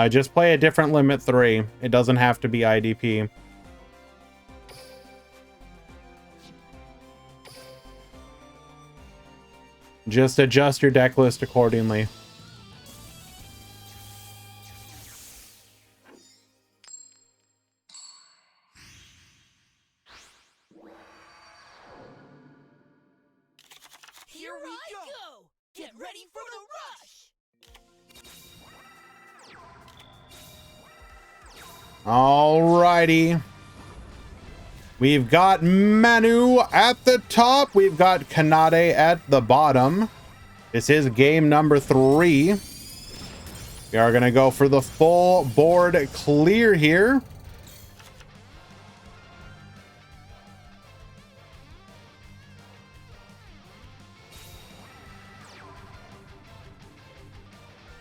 Just play a different limit 3. It doesn't have to be IDP. Just adjust your deck list accordingly.
Here we go! Get ready for the rush!
Alrighty. We've got Manu at the top. We've got Kanade at the bottom. This is game number 3. We are going to go for the full board clear here.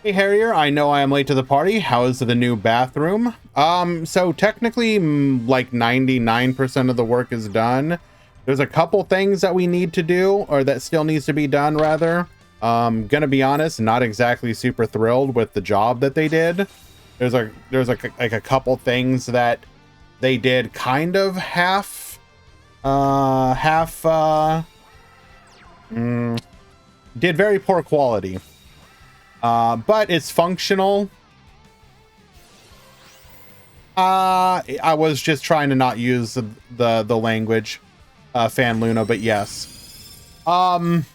Hey Harrier, I know I am late to the party. How is the new bathroom? So technically, like 99% of the work is done. There's a couple things that we need to do, or that still needs to be done rather. Gonna be honest, not exactly super thrilled with the job that they did. There's like a couple things that they did kind of half Did very poor quality. But it's functional. I was just trying to not use the language, Fan Luna, but yes. And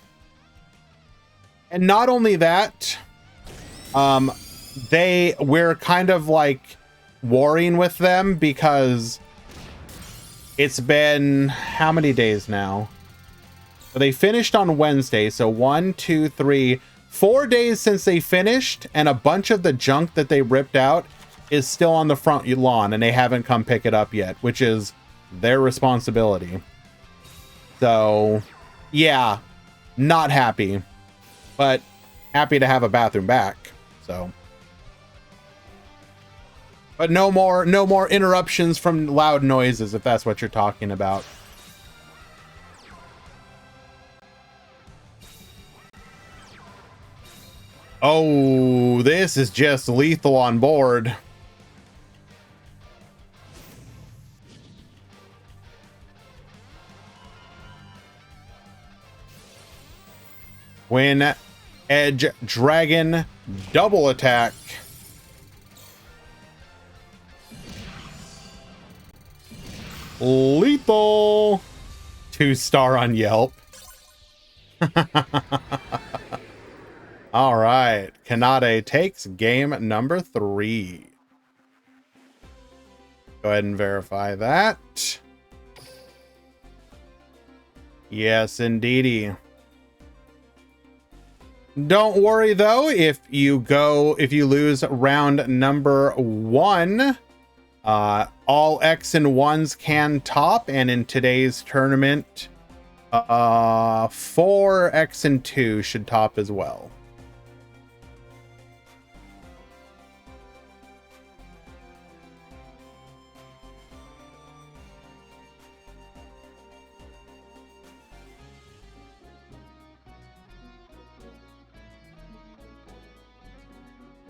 not only that, we're kind of like warring with them because it's been how many days now? So they finished on Wednesday, so 1, 2, 3, 4 days since they finished, and a bunch of the junk that they ripped out is still on the front lawn, and they haven't come pick it up yet, which is their responsibility. So, yeah, not happy, but happy to have a bathroom back. So, but no more interruptions from loud noises, if that's what you're talking about. Oh, this is just lethal on board. When Edge Dragon double attack. Lethal. 2-star on Yelp. All right. Kanade takes game number 3. Go ahead and verify that. Yes, indeedy. Don't worry though, if you lose round number 1, all X and 1s can top, and in today's tournament, 4 X and 2 should top as well.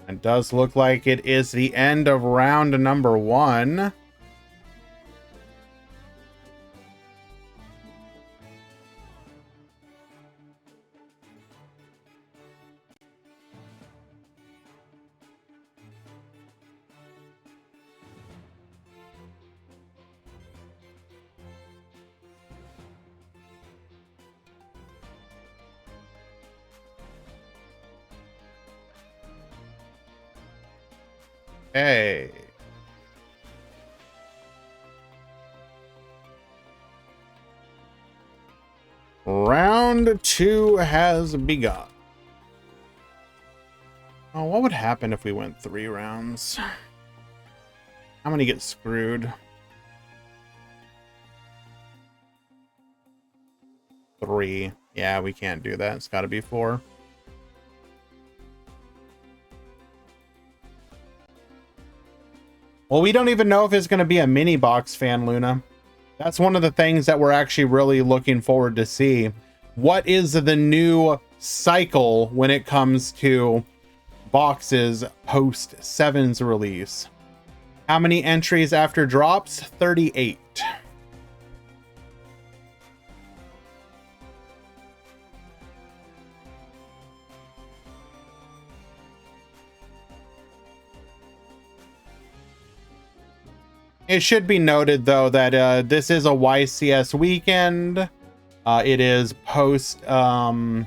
It does look like it is the end of round number 1. Hey. Round 2 has begun. Oh, what would happen if we went 3 rounds? I'm gonna get screwed. 3. Yeah, we can't do that. It's gotta be 4. Well, we don't even know if it's going to be a mini box, Fan Luna. That's one of the things that we're actually really looking forward to see. What is the new cycle when it comes to boxes post 7's release? How many entries after drops? 38. It should be noted, though, that this is a YCS weekend. It is post time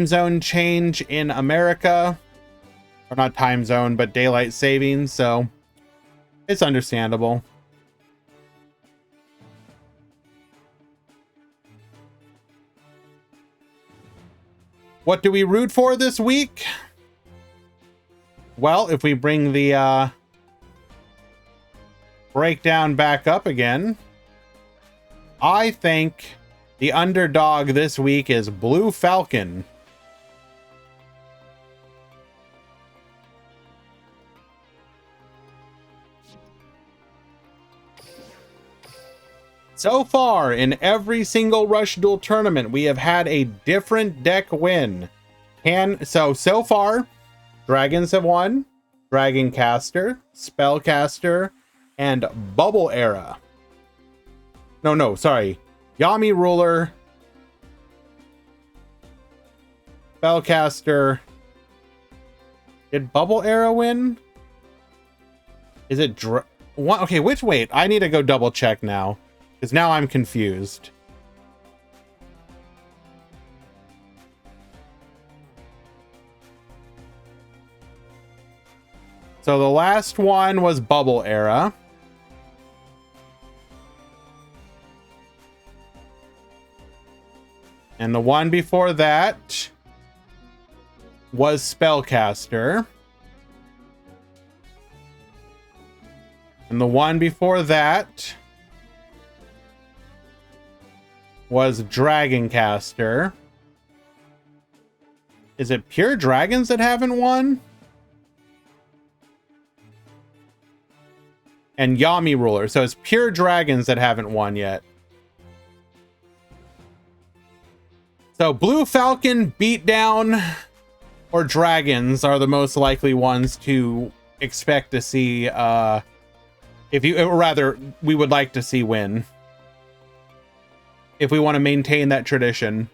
zone change in America. Or not time zone, but daylight savings, so it's understandable. What do we root for this week? Well, if we bring the breakdown back up again, I think the underdog this week is Blue Falcon. So far, in every single Rush Duel tournament, we have had a different deck win. So far, Dragons have won, Dragoncaster, Spellcaster, and Bubble Era. No, sorry. Yami Ruler, Spellcaster. Did Bubble Arrow win? Is it one? Okay, wait. I need to go double check now. Because now I'm confused. So the last one was Bubble Era. And the one before that was Spellcaster. And the one before that was Dragoncaster. Is it pure dragons that haven't won? And Yami Ruler. So it's pure dragons that haven't won yet. So Blue Falcon, Beatdown, or Dragons are the most likely ones to expect to see, we would like to see win. If we want to maintain that tradition.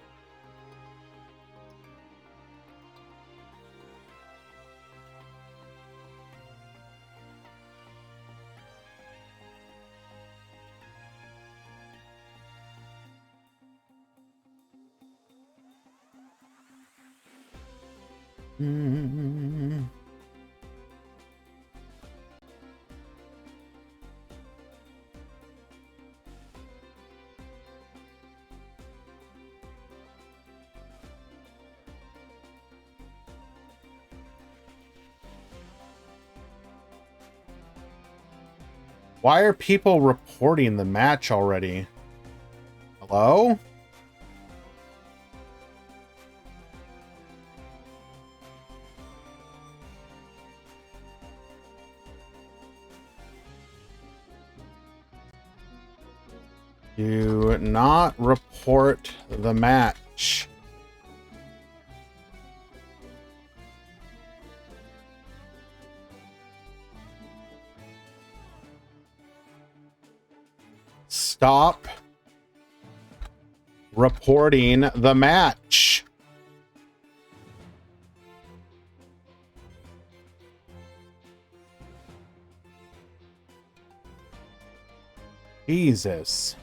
Why are people reporting the match already? Hello? Do not report the match. Stop reporting the match. Jesus.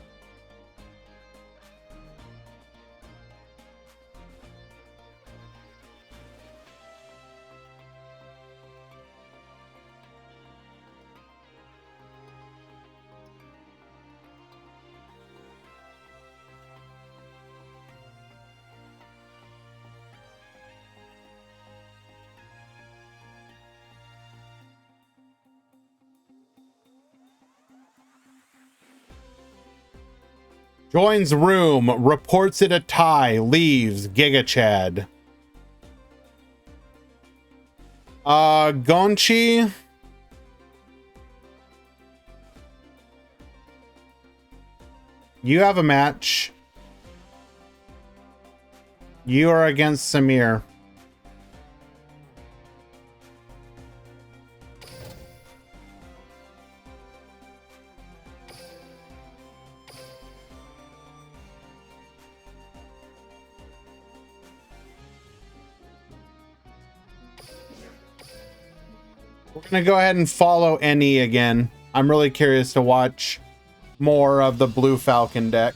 Joins room, reports it a tie, leaves, Giga Chad. Gonchi. You have a match. You are against Samir. We're gonna go ahead and follow NE again. I'm really curious to watch more of the Blue Falcon deck.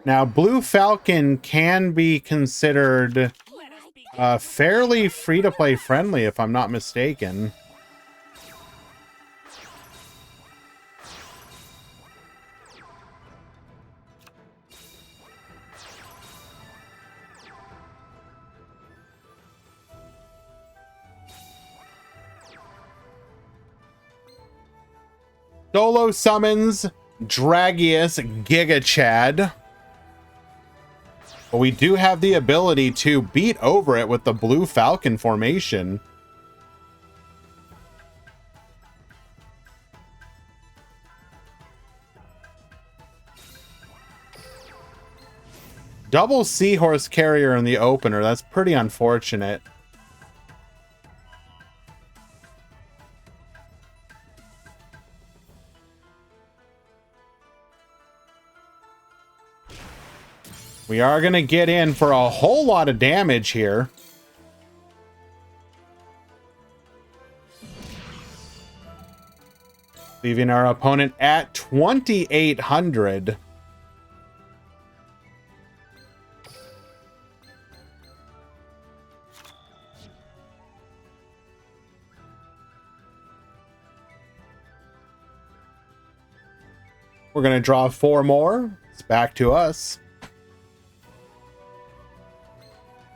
Now, Blue Falcon can be considered fairly free-to-play friendly, if I'm not mistaken. Solo summons Dragius Giga Chad. But we do have the ability to beat over it with the Blue Falcon formation. Double Seahorse Carrier in the opener. That's pretty unfortunate. We are going to get in for a whole lot of damage here. Leaving our opponent at 2,800. We're going to draw 4 more. It's back to us.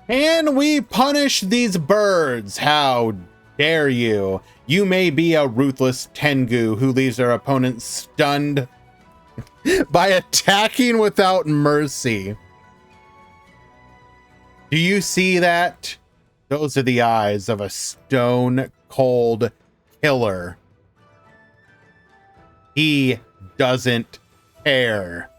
And we punish these birds. How dare you? You may be a ruthless Tengu who leaves their opponent stunned by attacking without mercy. Do you see that? Those are the eyes of a stone cold killer. He doesn't care.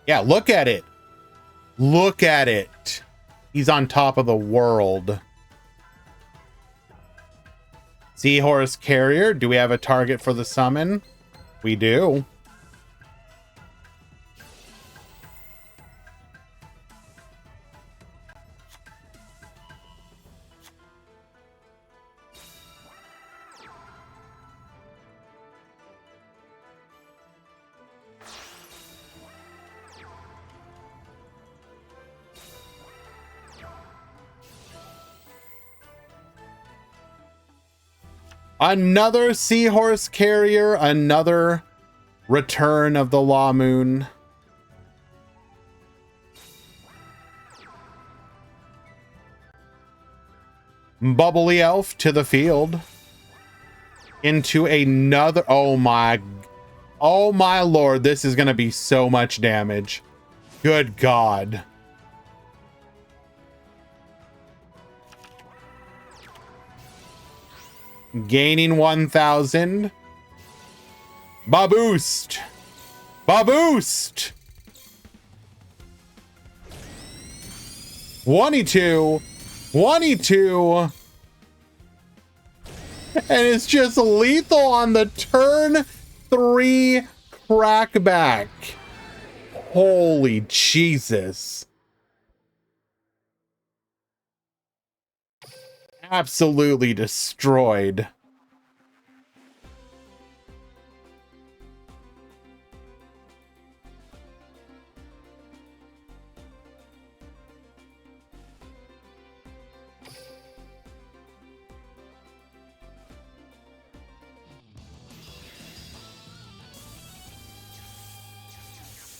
Yeah, look at it. Look at it. He's on top of the world. Seahorse Carrier. Do we have a target for the summon? We do. Another Seahorse Carrier, another return of the Law Moon. Bubbly Elf to the field. Into another, oh my lord, this is going to be so much damage. Good God. Gaining 1,000. Baboost. Baboost. 22. 22. And it's just lethal on the turn 3 crackback. Holy Jesus. Absolutely destroyed.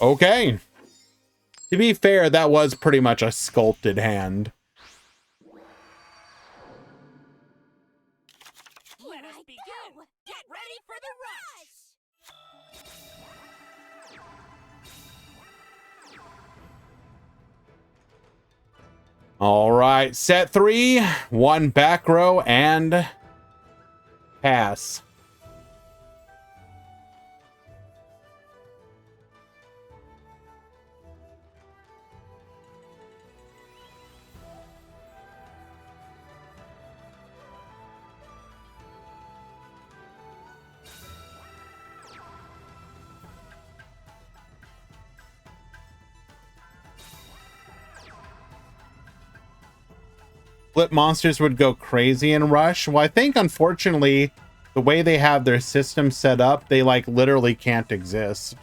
Okay. To be fair, that was pretty much a sculpted hand.
Let us begin. Get ready for the rush.
All right, set 3, 1 back row and pass. Flip monsters would go crazy in Rush. Well, I think unfortunately the way they have their system set up, they like literally can't exist.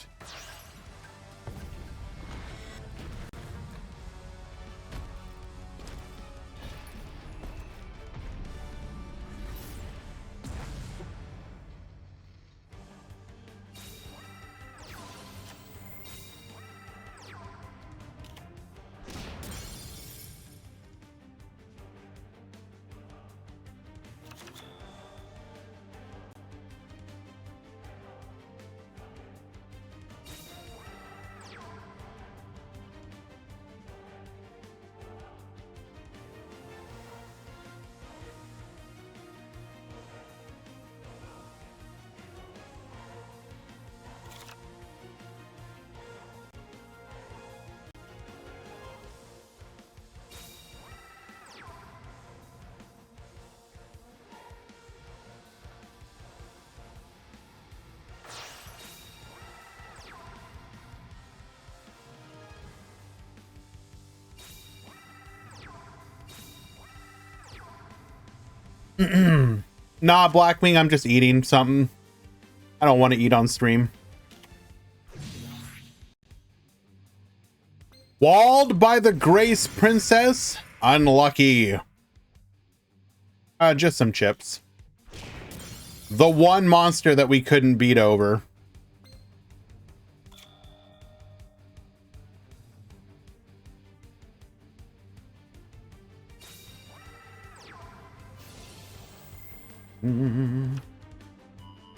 Nah, Blackwing, I'm just eating something. I don't want to eat on stream. Walled by the Grace Princess? Unlucky. Just some chips. The one monster that we couldn't beat over.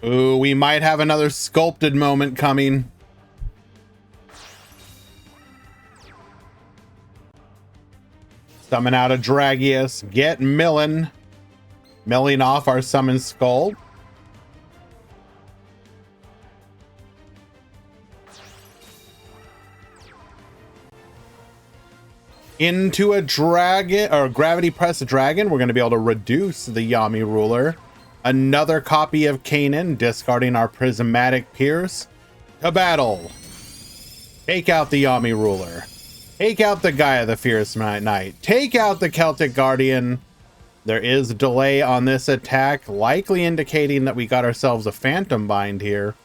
Ooh, we might have another sculpted moment coming. Summon out a Dragius. Get milling. Milling off our summon skull. Into a dragon, or gravity press dragon. We're going to be able to reduce the Yami ruler. Another copy of Kanan, discarding our prismatic pierce. To battle. Take out the Yami ruler. Take out the Gaia the Fierce Knight. Take out the Celtic Guardian. There is a delay on this attack, likely indicating that we got ourselves a Phantom Bind here.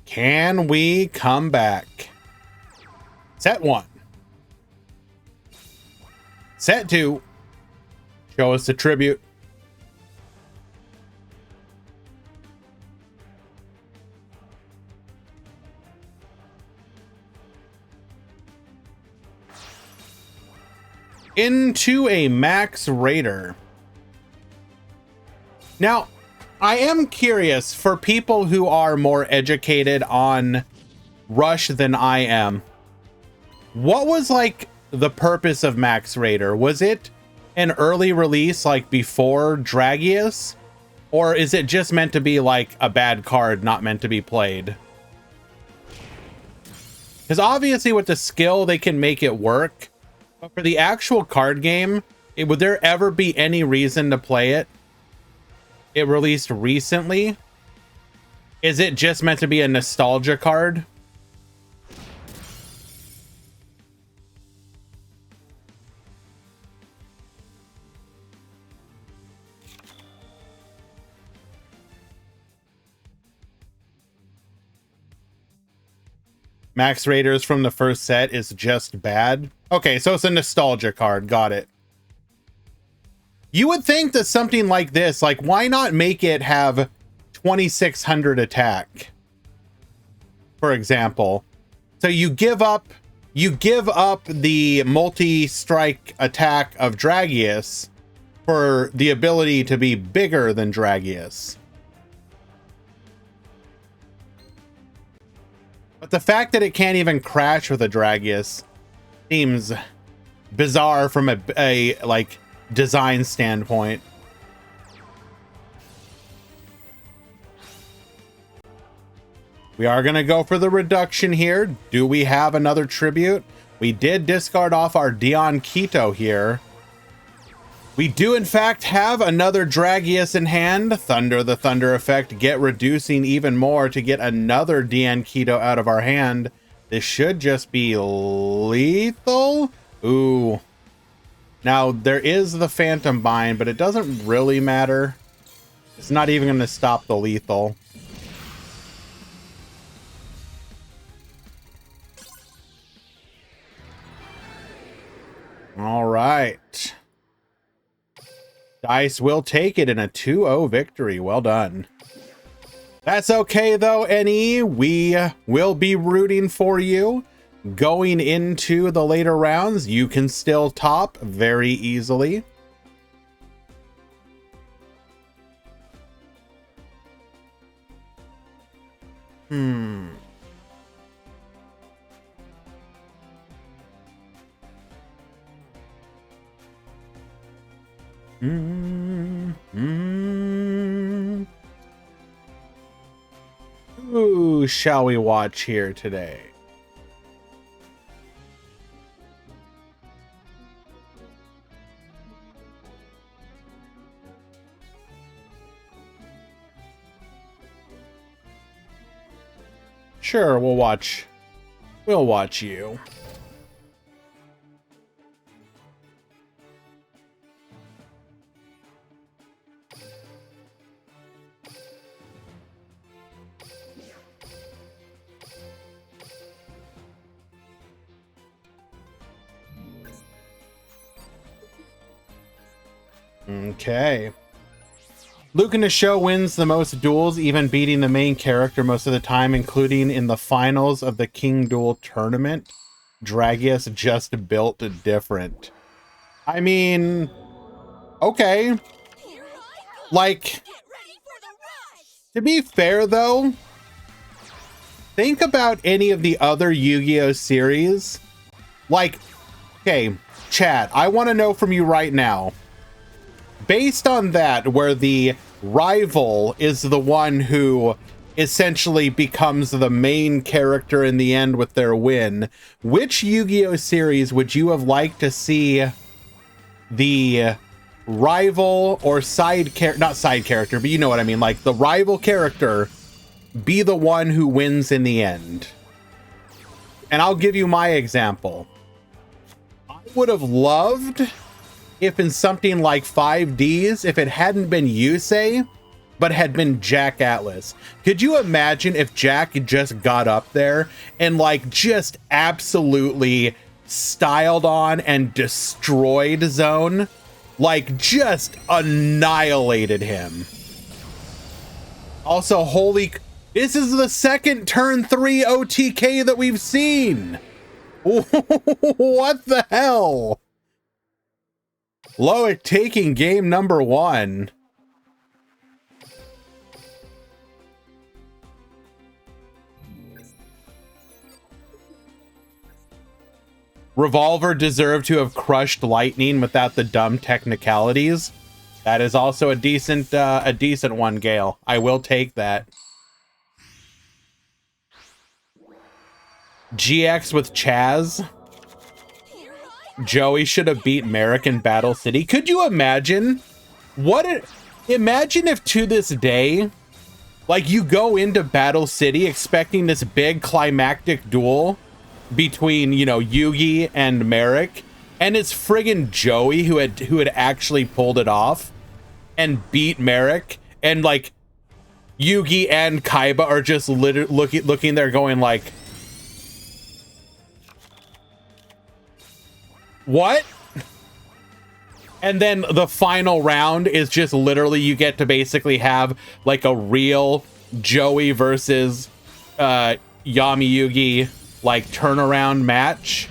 Can we come back? Set 1. Set 2. Show us the tribute. Into a Max Raider. Now, I am curious, for people who are more educated on Rush than I am, what was like the purpose of Max Raider? Was it an early release like before Dragius? Or is it just meant to be like a bad card, not meant to be played? Because obviously with the skill, they can make it work. But for the actual card game, would there ever be any reason to play it? It released recently. Is it just meant to be a nostalgia card? Max Raiders from the first set is just bad. Okay, so it's a nostalgia card. Got it. You would think that something like this, like, why not make it have 2600 attack, for example? So you give up the multi-strike attack of Dragius for the ability to be bigger than Dragius. But the fact that it can't even crash with a Dragius seems bizarre from a like design standpoint. We are going to go for the reduction here. Do we have another tribute? We did discard off our Dion Quito here. We do in fact have another Dragius in hand. Thunder the Thunder effect, get reducing even more to get another Dion Quito out of our hand. This should just be lethal. Ooh. Now, there is the Phantom Bind, but it doesn't really matter. It's not even going to stop the lethal. All right. Dice will take it in a 2-0 victory. Well done. That's okay, though, NE. We will be rooting for you. Going into the later rounds, you can still top very easily. who shall we watch here today? Sure, we'll watch you. Okay. Luke in the show wins the most duels, even beating the main character most of the time, including in the finals of the King Duel tournament. Dragius just built different. I mean, okay.
Here I go.
Like,
Get ready for the rush.
to be fair though, think about any of the other Yu-Gi-Oh series. Like, okay, chat, I want to know from you right now. Based on that, where the rival is the one who essentially becomes the main character in the end with their win, which Yu-Gi-Oh series would you have liked to see the rival or not side character, but you know what I mean, like the rival character be the one who wins in the end? And I'll give you my example. I would have loved if in something like 5Ds, if it hadn't been Yusei, but had been Jack Atlas. Could you imagine if Jack just got up there and like just absolutely styled on and destroyed Zone? Like just annihilated him. Also, this is the second turn 3 OTK that we've seen. What the hell? Loic taking game number 1. Revolver deserved to have crushed Lightning without the dumb technicalities. That is also a decent one, Gale. I will take that. GX with Chaz. Joey should have beat Merrick in Battle City. Could you imagine? Imagine if to this day, like you go into Battle City expecting this big climactic duel between, you know, Yugi and Merrick, and it's friggin' Joey who had actually pulled it off and beat Merrick, and like Yugi and Kaiba are just looking there going like, what? And then the final round is just literally you get to basically have like a real Joey versus Yami Yugi like turnaround match.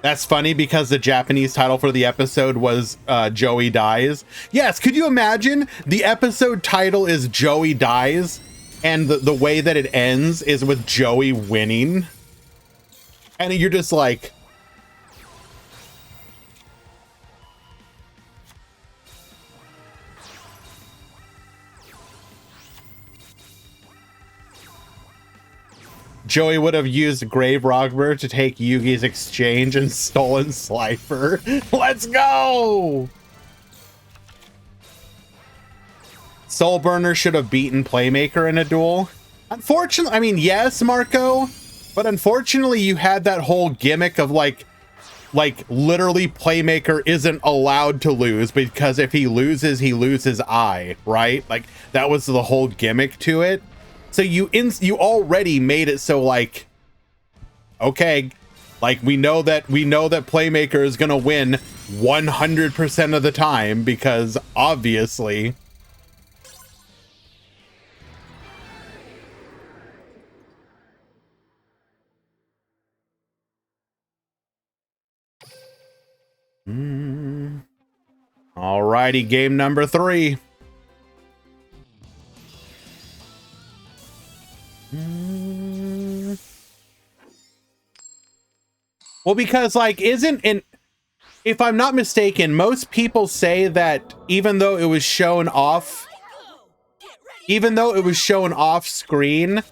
That's funny because the Japanese title for the episode was Joey Dies. Yes, could you imagine? The episode title is Joey Dies, and the way that it ends is with Joey winning. And you're just like, Joey would have used Grave Robber to take Yugi's exchange and stolen Slifer. Let's go! Soulburner should have beaten Playmaker in a duel. Unfortunately, I mean, yes, Marco, but unfortunately you had that whole gimmick of like literally Playmaker isn't allowed to lose because if he loses Eye, right? Like that was the whole gimmick to it. So you already made it so like, okay, like we know that Playmaker is gonna win 100% of the time because obviously. Alrighty, game number 3. Well, because like if I'm not mistaken, most people say that even though it was shown off, screen,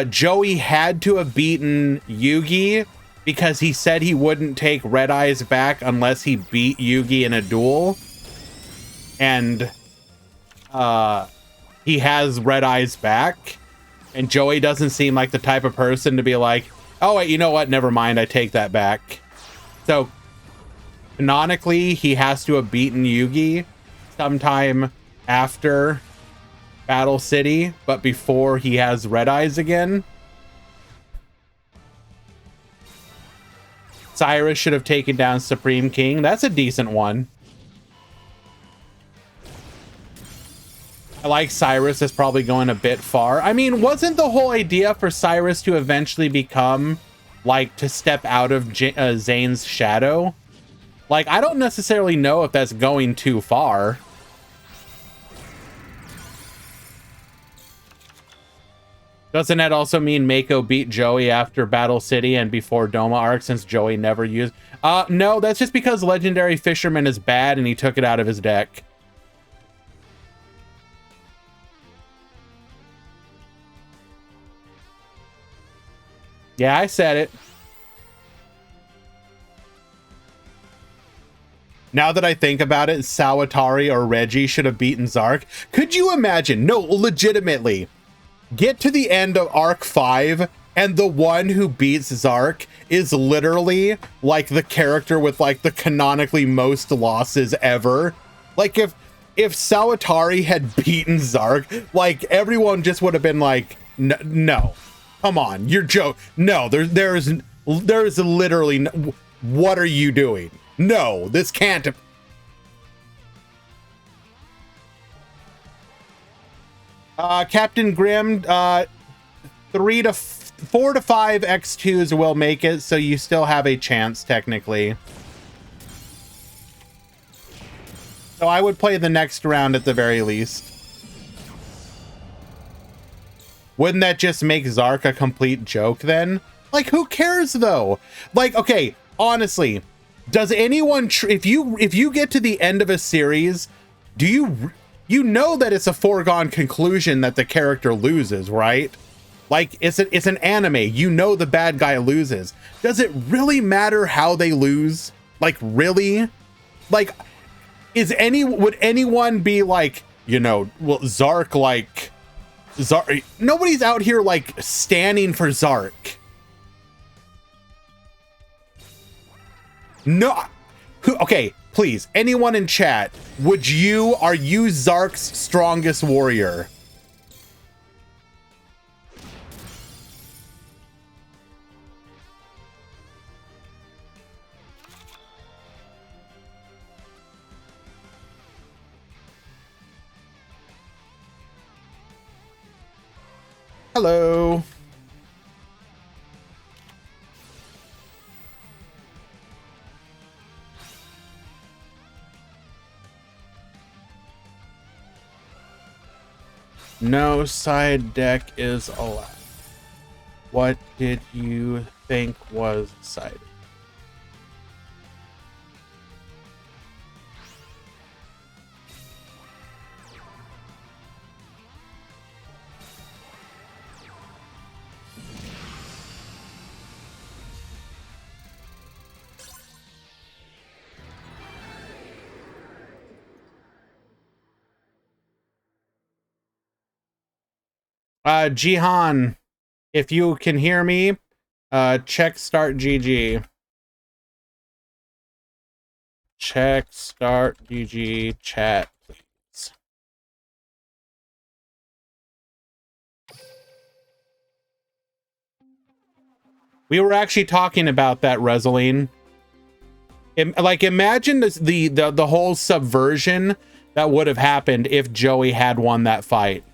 Joey had to have beaten Yugi because he said he wouldn't take Red Eyes back unless he beat Yugi in a duel. And he has Red Eyes back. And Joey doesn't seem like the type of person to be like, oh, wait, you know what? Never mind. I take that back. So canonically, he has to have beaten Yugi sometime after Battle City, but before he has Red Eyes again. Cyrus should have taken down Supreme King. That's a decent one. I like Cyrus is probably going a bit far. I mean, wasn't the whole idea for Cyrus to eventually become, like, to step out of Zane's shadow? Like, I don't necessarily know if that's going too far. Doesn't that also mean Mako beat Joey after Battle City and before Doma arc, since Joey never used... no, that's just because Legendary Fisherman is bad and he took it out of his deck. Yeah, I said it. Now that I think about it, Sawatari or Reggie should have beaten Zark. Could you imagine? No, legitimately. Get to the end of Arc 5, and the one who beats Zark is literally, like, the character with, like, the canonically most losses ever. Like, if Sawatari had beaten Zark, like, everyone just would have been like, no. Come on, you're joking. No, there's literally no, what are you doing? No, this can't. Captain Grimm, 4 to 5 X2s will make it, so you still have a chance technically. So I would play the next round at the very least. Wouldn't that just make Zark a complete joke then? Like, who cares though? Like, okay, honestly, does anyone if you get to the end of a series, do you know that it's a foregone conclusion that the character loses, right? Like, it's an anime. You know the bad guy loses. Does it really matter how they lose? Like, really? Like, would anyone be like, you know, well, Zark, like, Zark, nobody's out here like standing for Zark. No. Okay, please, anyone in chat, are you Zark's strongest warrior? Hello. No side deck is allowed. What did you think was side? Jihan, if you can hear me, check start GG. Check start GG chat, please. We were actually talking about that, Reseline. Like, imagine the whole subversion that would have happened if Joey had won that fight.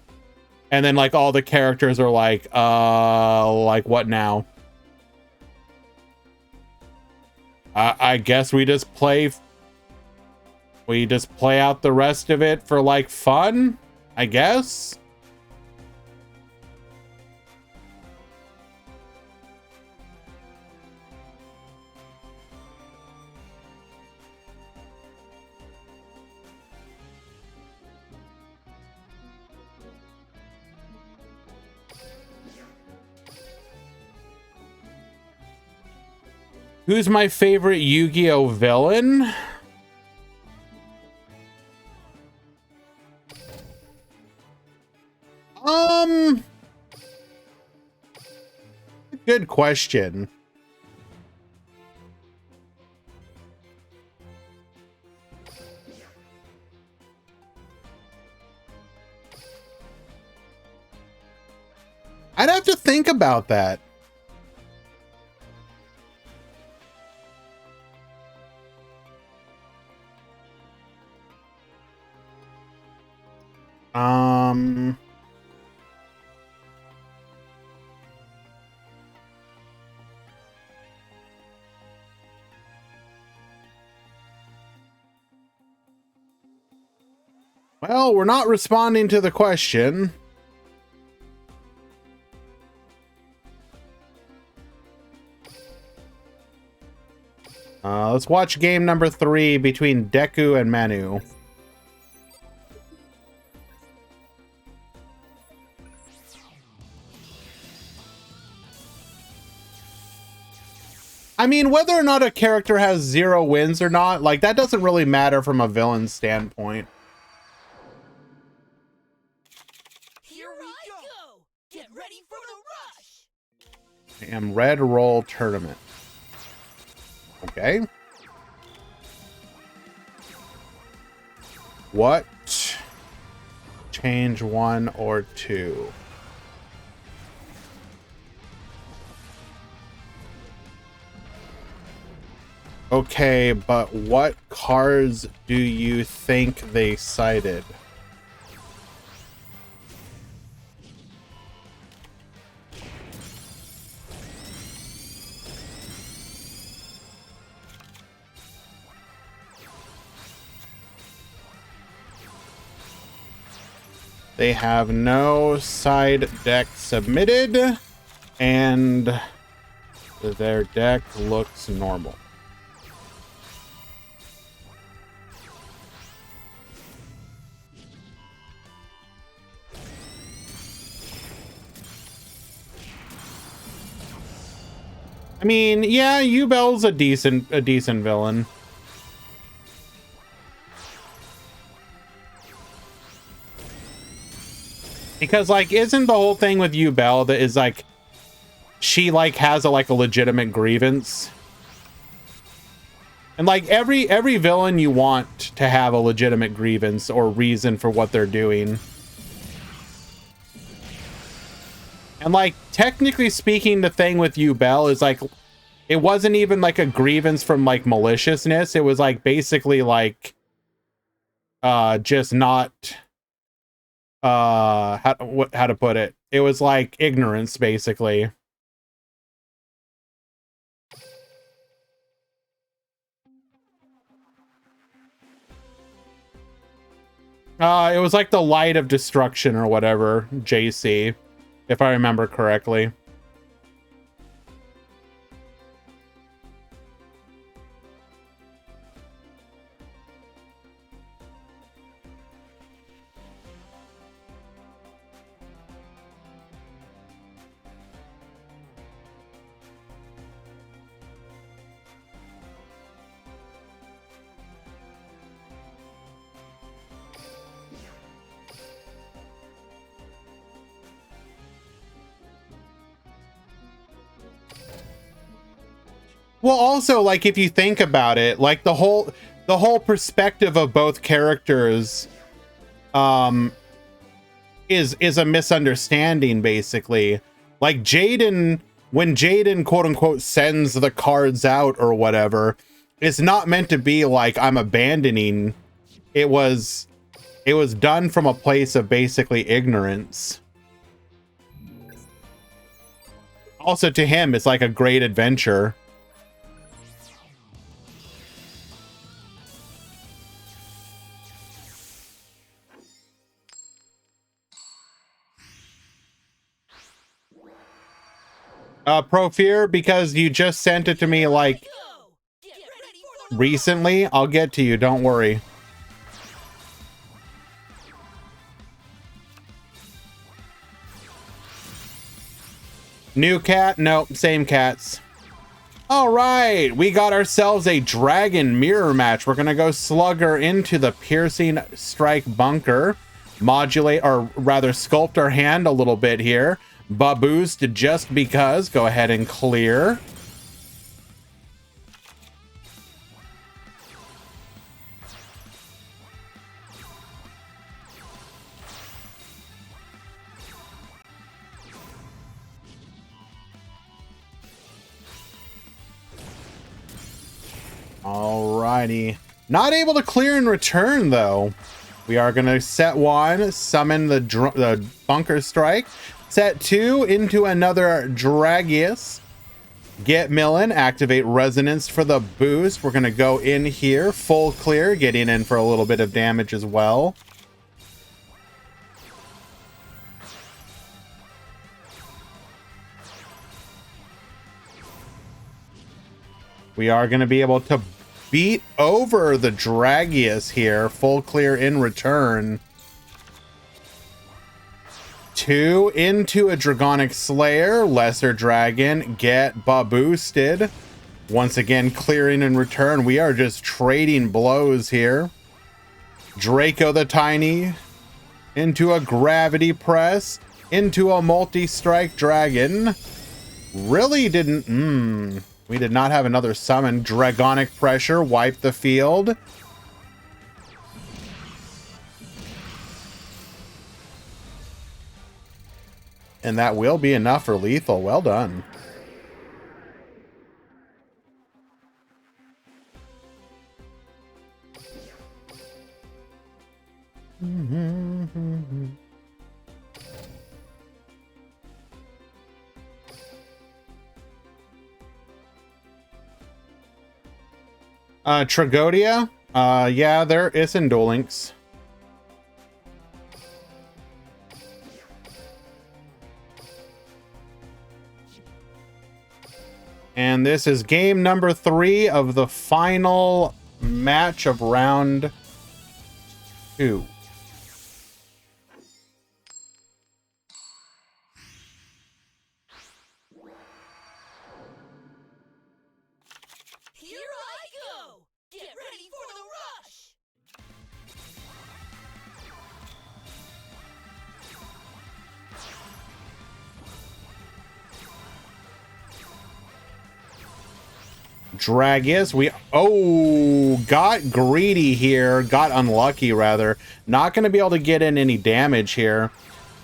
And then, like, all the characters are like what now? I guess we just play out the rest of it for, like, fun, I guess. Who's my favorite Yu-Gi-Oh villain? Good question. I'd have to think about that. Well, we're not responding to the question. Let's watch game number 3 between Deku and Manu. I mean, whether or not a character has 0 wins or not, like, that doesn't really matter from a villain standpoint.
Here we go! Get ready for the rush!
I am Red Roll Tournament. Okay. What? Change 1 or 2. Okay, but what cards do you think they cited? They have no side deck submitted, and their deck looks normal. I mean, yeah, Yubel's a decent villain. Because, like, isn't the whole thing with Yubel that is, like, she, like, has a legitimate grievance? And, like, every villain you want to have a legitimate grievance or reason for what they're doing. And, like, technically speaking, the thing with Yubel is, like, it wasn't even, like, a grievance from, like, maliciousness. It was, like, basically, like, just not... how to put it? It was like ignorance, basically. It was like the light of destruction or whatever, JC, if I remember correctly. Well, also, like, if you think about it, like, the whole perspective of both characters is a misunderstanding, basically. Like, Jaden, when Jaden quote unquote sends the cards out or whatever, it's not meant to be like I'm abandoning. It was done from a place of basically ignorance. Also, to him, it's like a great adventure. Profear, because you just sent it to me, like, recently. I'll get to you, don't worry. New cat? Nope, same cats. All right, we got ourselves a dragon mirror match. We're gonna go Slugger into the piercing strike bunker, modulate, or rather sculpt our hand a little bit here. Boost just because. Go ahead and clear. Alrighty. Not able to clear in return, though. We are going to set one, summon the bunker strike. Set two into another Dragius. Get Millen, activate resonance for the boost. We're going to go in here, full clear, getting in for a little bit of damage as well. We are going to be able to beat over the Dragius here. Full clear in return. Two into a Dragonic Slayer. Lesser Dragon. Get boosted. Once again, clearing in return. We are just trading blows here. Draco the Tiny. Into a Gravity Press. Into a Multi-Strike Dragon. Really didn't... We did not have another summon. Dragonic Pressure, wipe the field. And that will be enough for lethal. Well done. Tragodia? Yeah, there is in Duel Links. And this is game number 3 of the final match of round 2.
Here I go! Get ready for the rush!
Dragius, we got greedy here, got unlucky rather. Not going to be able to get in any damage here.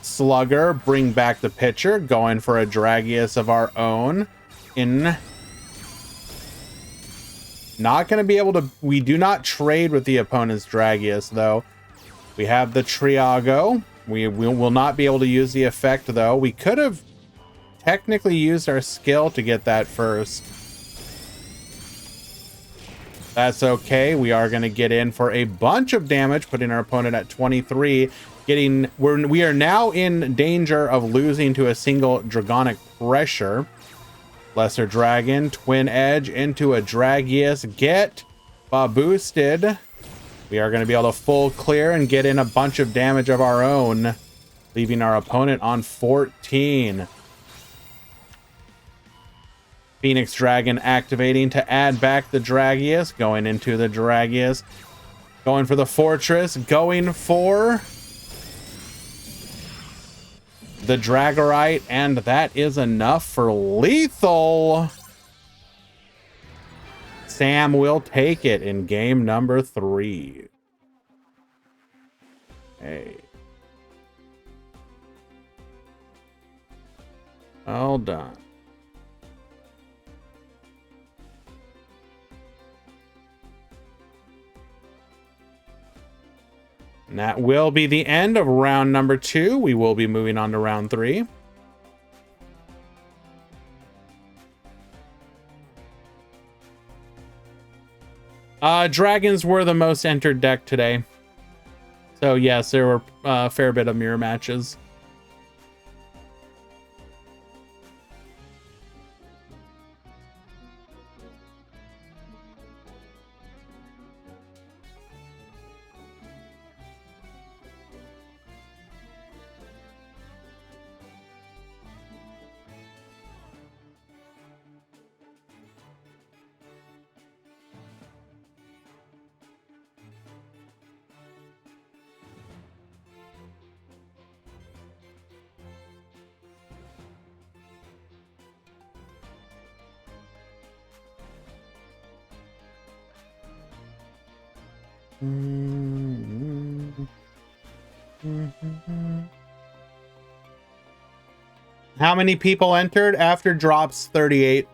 Slugger, bring back the pitcher, going for a Dragius of our own. Not going to be able to, we do not trade with the opponent's Dragius though. We have the Triago. We will not be able to use the effect though. We could have technically used our skill to get that first. That's okay. We are going to get in for a bunch of damage, putting our opponent at 23. We are now in danger of losing to a single Dragonic Pressure. Lesser Dragon, Twin Edge into a Dragius. Get boosted. We are going to be able to full clear and get in a bunch of damage of our own, leaving our opponent on 14. Phoenix Dragon activating to add back the Dragius. Going into the Dragius. Going for the Fortress. Going for the Dragorite. And that is enough for lethal. Sam will take it in game number 3. Hey. Well done. And that will be the end of round number 2. We will be moving on to round 3. Dragons were the most entered deck today. So yes, there were a fair bit of mirror matches. How many people entered after drops 38?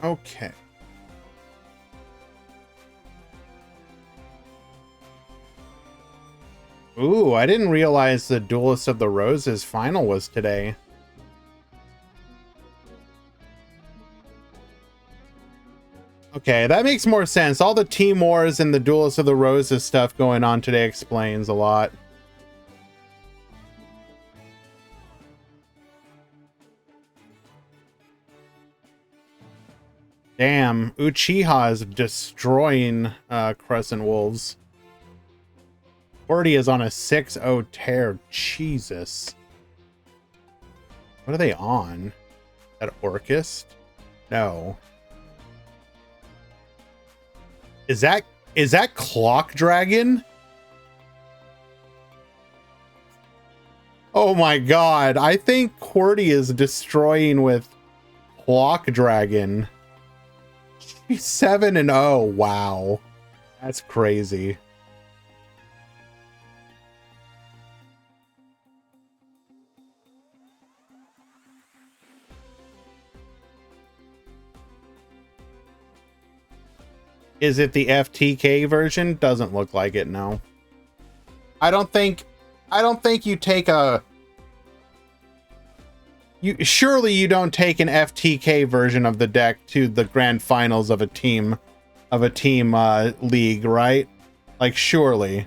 Okay. Ooh, I didn't realize the Duelist of the Roses final was today. Okay, that makes more sense. All the Team Wars and the Duelist of the Roses stuff going on today explains a lot. Damn, Uchiha is destroying Crescent Wolves. 40 is on a 6-0 tear. Jesus. What are they on? That Orchist? No. Is that Clock Dragon? Oh my god. I think QWERTY is destroying with Clock Dragon. She's 7-0. Wow. That's crazy. Is it the FTK version? Doesn't look like it, no. I don't think you take a... surely you don't take an FTK version of the deck to the grand finals of a team league, right? Like, surely.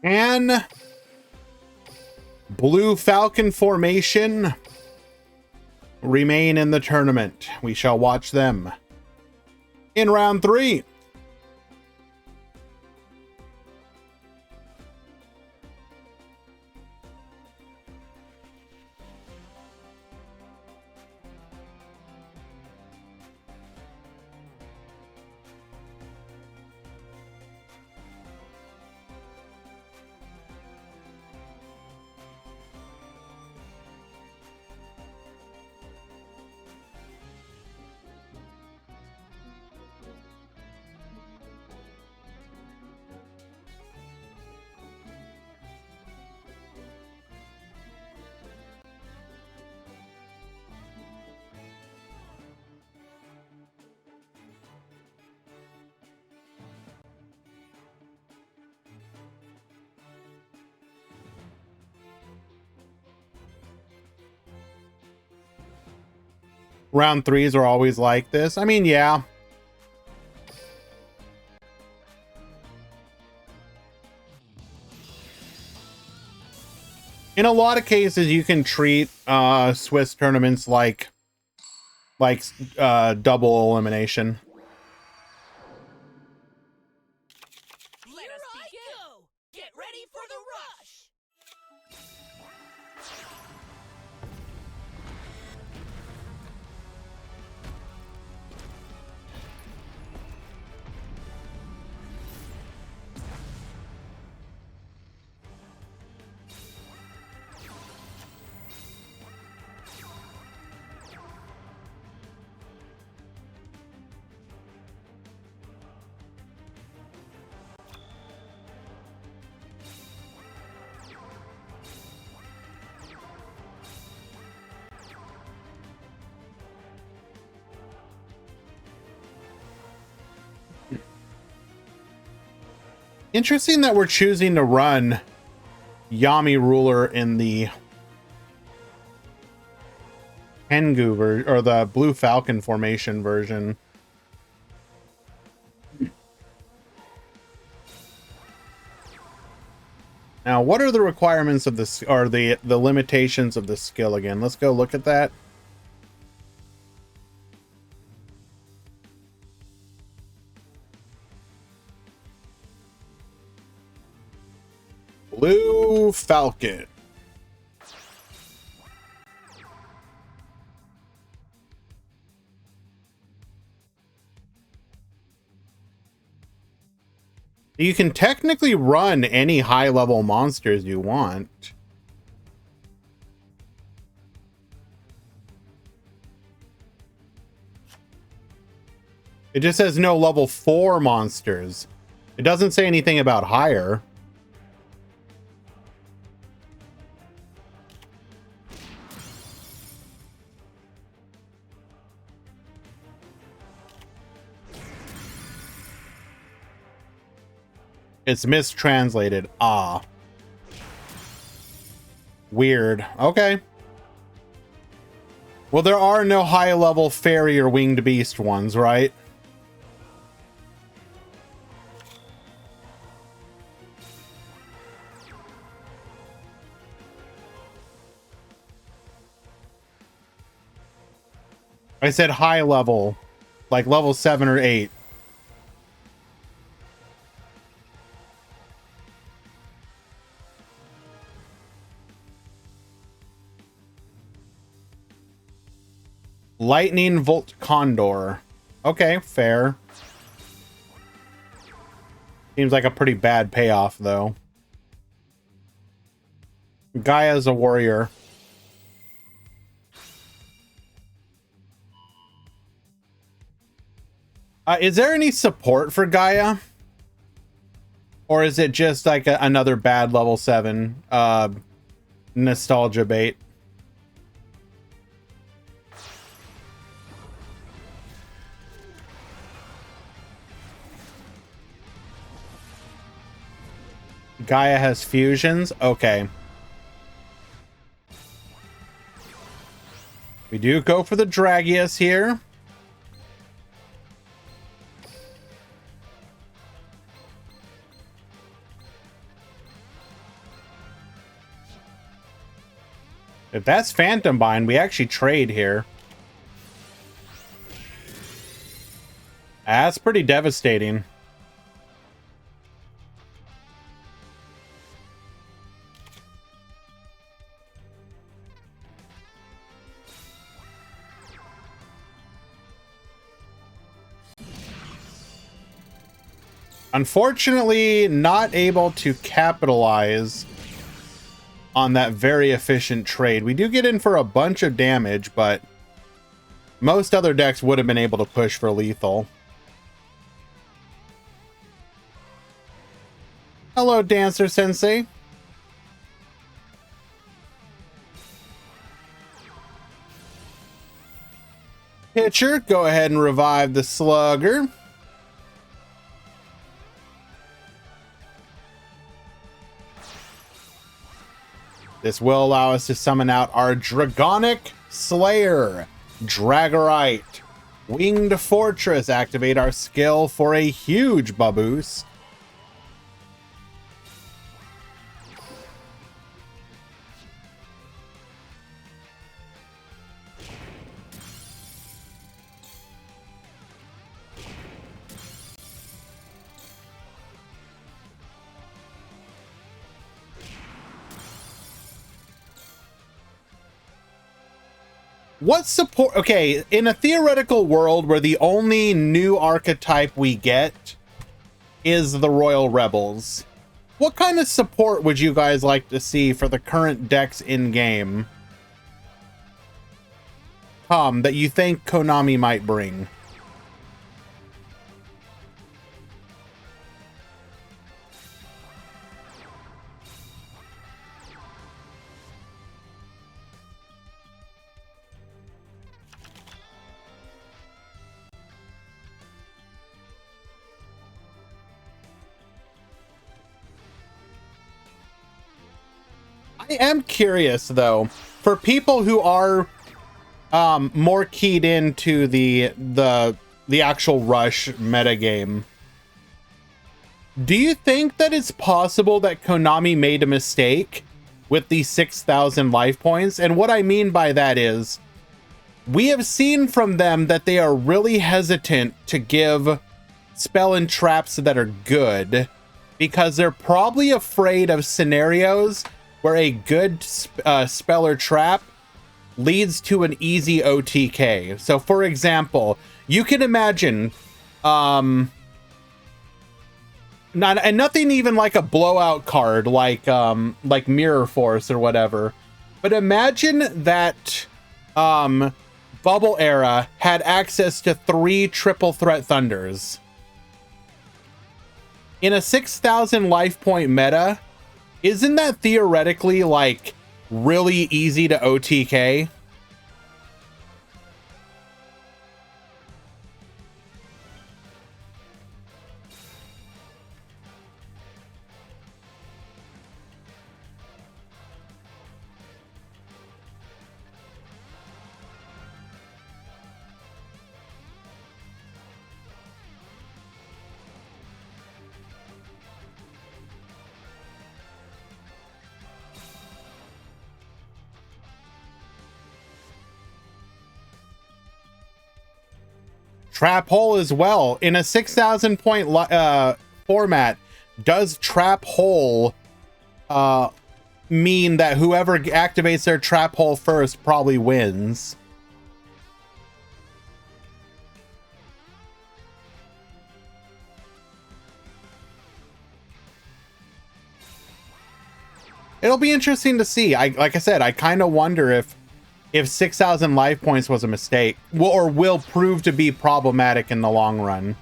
And Blue Falcon formation remain in the tournament. We shall watch them in round 3. Round 3s are always like this. I mean, yeah. In a lot of cases, you can treat Swiss tournaments like double elimination.
Let us begin. Get ready for the rush.
Interesting that we're choosing to run Yami Ruler in the Tengu or the Blue Falcon formation version. Now, what are the requirements of this, or the limitations of the skill again? Let's go look at that. Blue Falcon. You can technically run any high-level monsters you want. It just says no level 4 monsters. It doesn't say anything about higher. It's mistranslated. Ah. Weird. Okay. Well, there are no high-level fairy or winged beast ones, right? I said high level, like level 7 or 8. Lightning Volt Condor. Okay, fair. Seems like a pretty bad payoff, though. Gaia's a warrior. Is there any support for Gaia? Or is it just like another bad level 7 nostalgia bait? Gaia has fusions? Okay. We do go for the Dragius here. If that's Phantom Bind, we actually trade here. That's pretty devastating. Unfortunately, not able to capitalize on that very efficient trade. We do get in for a bunch of damage, but most other decks would have been able to push for lethal. Hello, Dancer Sensei. Pitcher, go ahead and revive the Slugger. This will allow us to summon out our Dragonic Slayer, Dragorite, Winged Fortress, activate our skill for a huge boost. What support? Okay, in a theoretical world where the only new archetype we get is the Royal Rebels, what kind of support would you guys like to see for the current decks in game? That you think Konami might bring? I am curious though, for people who are more keyed into the actual Rush metagame, do you think that it's possible that Konami made a mistake with the 6,000 life points? And what I mean by that is, we have seen from them that they are really hesitant to give spell and traps that are good, because they're probably afraid of scenarios where a good spell or trap leads to an easy OTK. So for example, you can imagine nothing even like a blowout card like Mirror Force or whatever, but imagine that Bubble Era had access to 3 triple threat thunders. In a 6,000 life point meta, isn't that theoretically like really easy to OTK? Trap hole as well in a 6,000 point format. Does trap hole mean that whoever activates their trap hole first probably wins? It'll be interesting to see. Like I said, I kind of wonder if 6,000 life points was a mistake, or will prove to be problematic in the long run.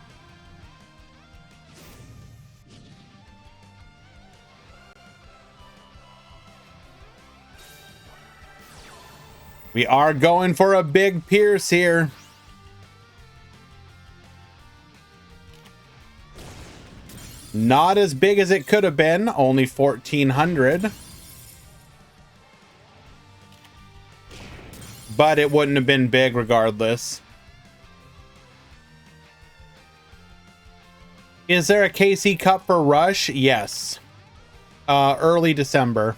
We are going for a big Pierce here. Not as big as it could have been, only 1,400. But it wouldn't have been big regardless. Is there a KC Cup for Rush? Yes. Early December.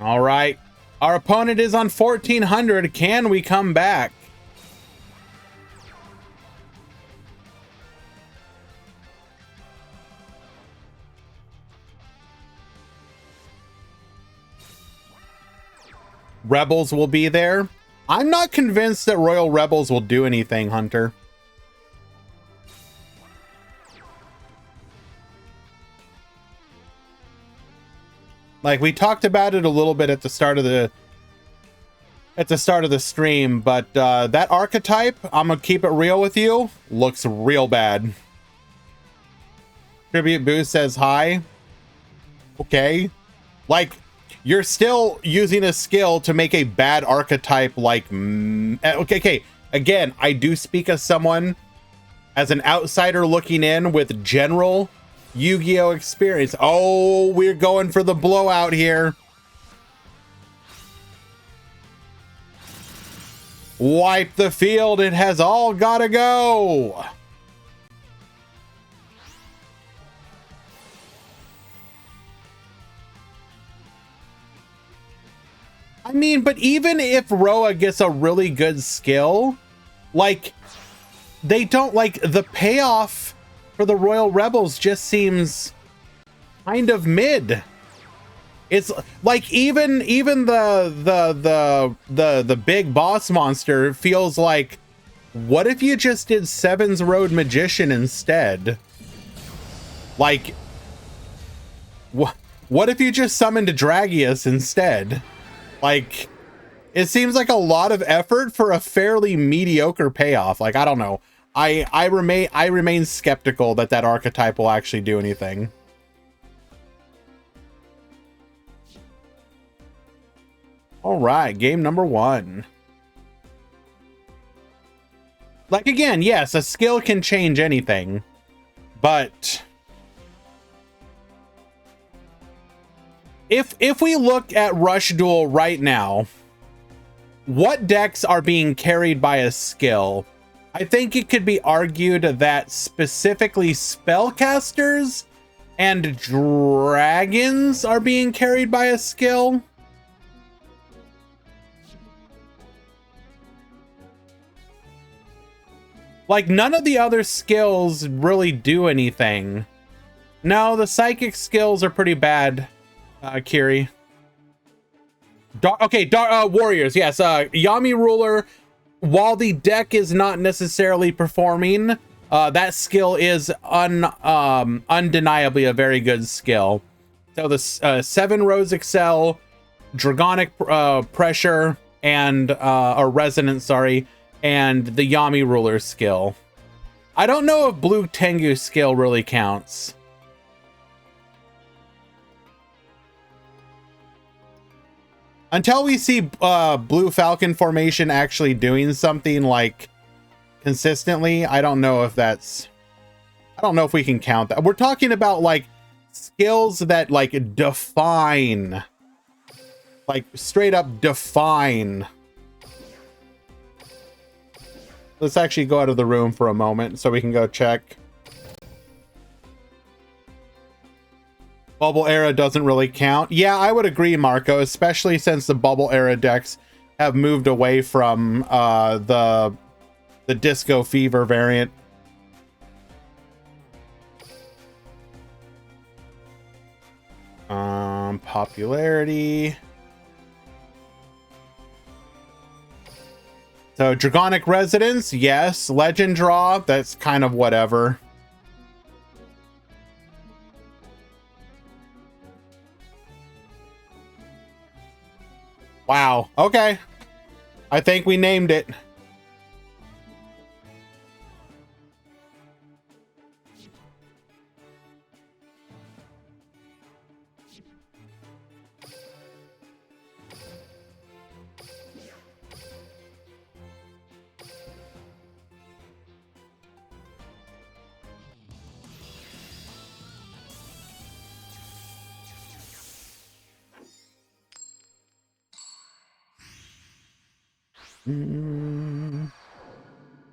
All right. Our opponent is on 1,400. Can we come back? Rebels will be there. I'm not convinced that Royal Rebels will do anything, Hunter. Like, we talked about it a little bit at the start of the stream, but that archetype, I'm gonna keep it real with you, looks real bad. Tribute Boost says hi. Okay. Like, you're still using a skill to make a bad archetype like... Okay. Again, I do speak as someone, as an outsider looking in with general Yu-Gi-Oh experience. Oh, we're going for the blowout here. Wipe the field. It has all gotta go. I mean, but even if Roa gets a really good skill, like, they don't, like, the payoff for the Royal Rebels just seems kind of mid. It's like even the big boss monster feels like, what if you just did Seven's Road Magician instead? Like, what if you just summoned Dragius instead? Like, it seems like a lot of effort for a fairly mediocre payoff. Like, I don't know. I remain skeptical that archetype will actually do anything. All right, game number 1. Like, again, yes, a skill can change anything, but if we look at Rush Duel right now, what decks are being carried by a skill? I think it could be argued that specifically spellcasters and dragons are being carried by a skill. Like, none of the other skills really do anything. No, the psychic skills are pretty bad, Kiri. Warriors, yes. Yami Ruler, while the deck is not necessarily performing, that skill is undeniably a very good skill. So the 7 Rose Excel, Dragonic Pressure, and or Resonance, sorry, and the Yami Ruler skill. I don't know if Blue Tengu skill really counts. Until we see Blue Falcon formation actually doing something like consistently, I don't know if we can count that. We're talking about like skills that like define, like straight up define. Let's actually go out of the room for a moment so we can go check. Bubble era doesn't really count. Yeah, I would agree, Marco, especially since the bubble era decks have moved away from the Disco Fever variant. Popularity. So Dragonic Resonance, yes. Legend Draw, that's kind of whatever. Wow, okay. I think we named it.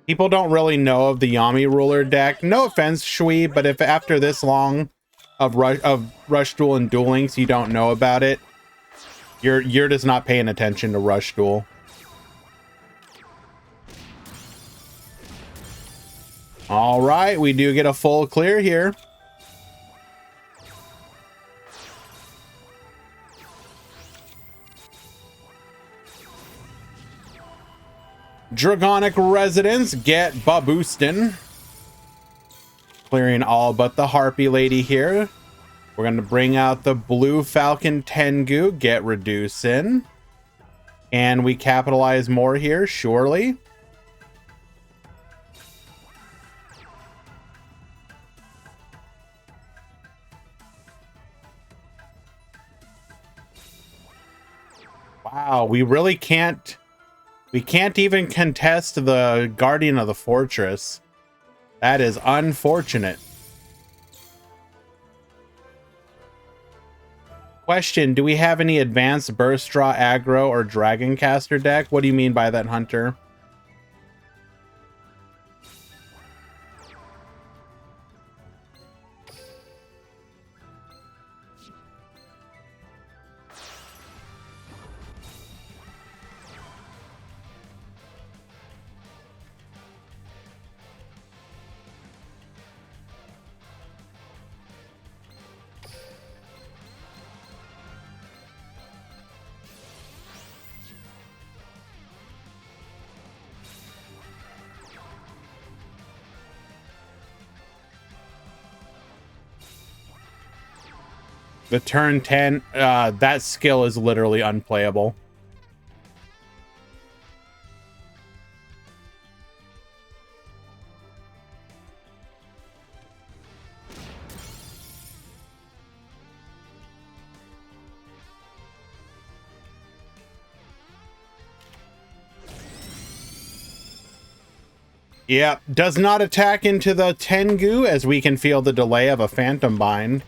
People don't really know of the Yami Ruler deck. No offense, Shui, but if after this long of Rush Duel and Duel Links you don't know about it, you're just not paying attention to Rush Duel. All right, we do get a full clear here. Dragonic Residence, get Baboostin. Clearing all but the Harpy Lady here. We're going to bring out the Blue Falcon Tengu, get Reducin. And we capitalize more here, surely. Wow, we really can't... We can't even contest the Guardian of the Fortress. That is unfortunate. Question, do we have any advanced Burst Draw aggro or Dragoncaster deck? What do you mean by that, Hunter? The turn 10, that skill is literally unplayable. Yep, does not attack into the Tengu as we can feel the delay of a Phantom Bind.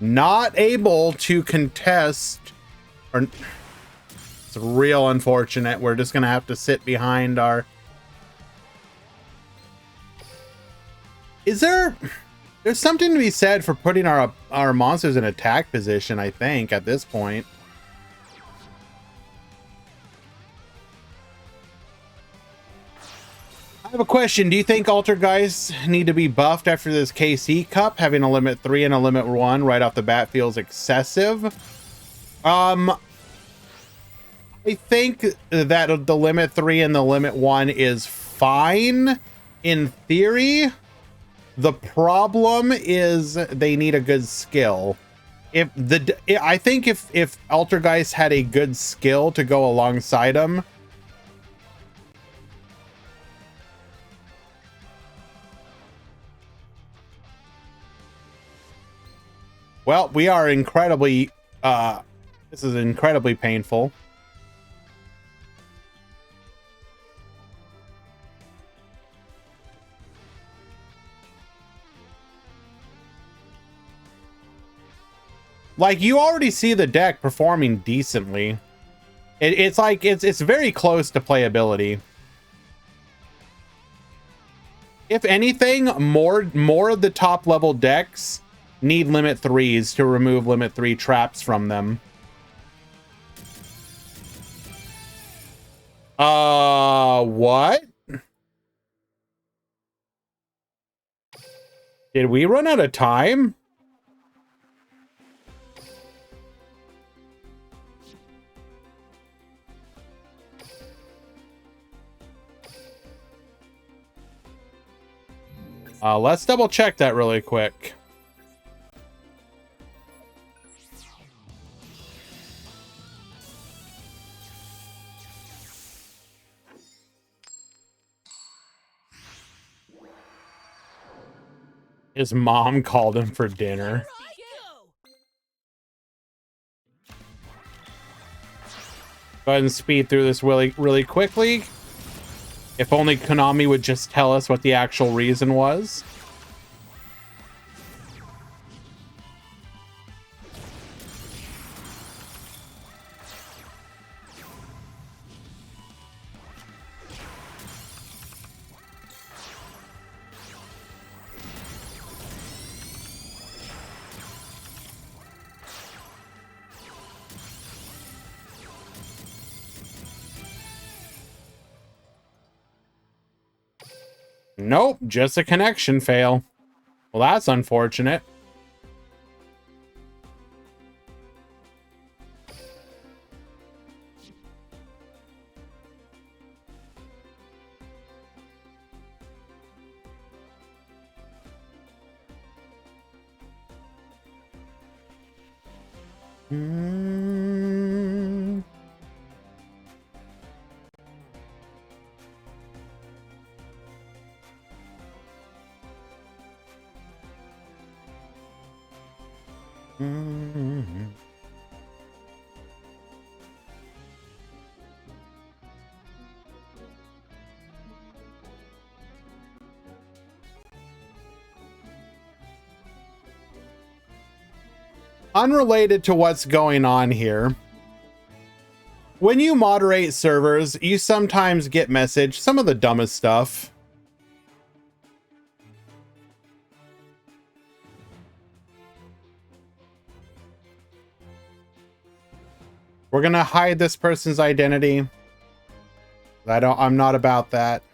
Not able to contest, or it's real unfortunate. We're just gonna have to sit behind our. There's something to be said for putting our monsters in attack position, I think, at this point. I have a question. Do you think Altergeist need to be buffed after this KC Cup? Having a limit 3 and a limit 1 right off the bat feels excessive. I think that the limit 3 and the limit 1 is fine in theory. The problem is they need a good skill. I think if Altergeist had a good skill to go alongside him. Well, we are incredibly, this is incredibly painful. Like, you already see the deck performing decently. It's like, it's very close to playability. If anything, more of the top level decks need limit 3s to remove limit 3 traps from them. What? Did we run out of time? Let's double check that really quick. His mom called him for dinner. Go ahead and speed through this really quickly. If only Konami would just tell us what the actual reason was. Nope, just a connection fail. Well, that's unfortunate. Unrelated to what's going on here, when you moderate servers, you sometimes get messaged some of the dumbest stuff. We're gonna hide this person's identity. I'm not about that.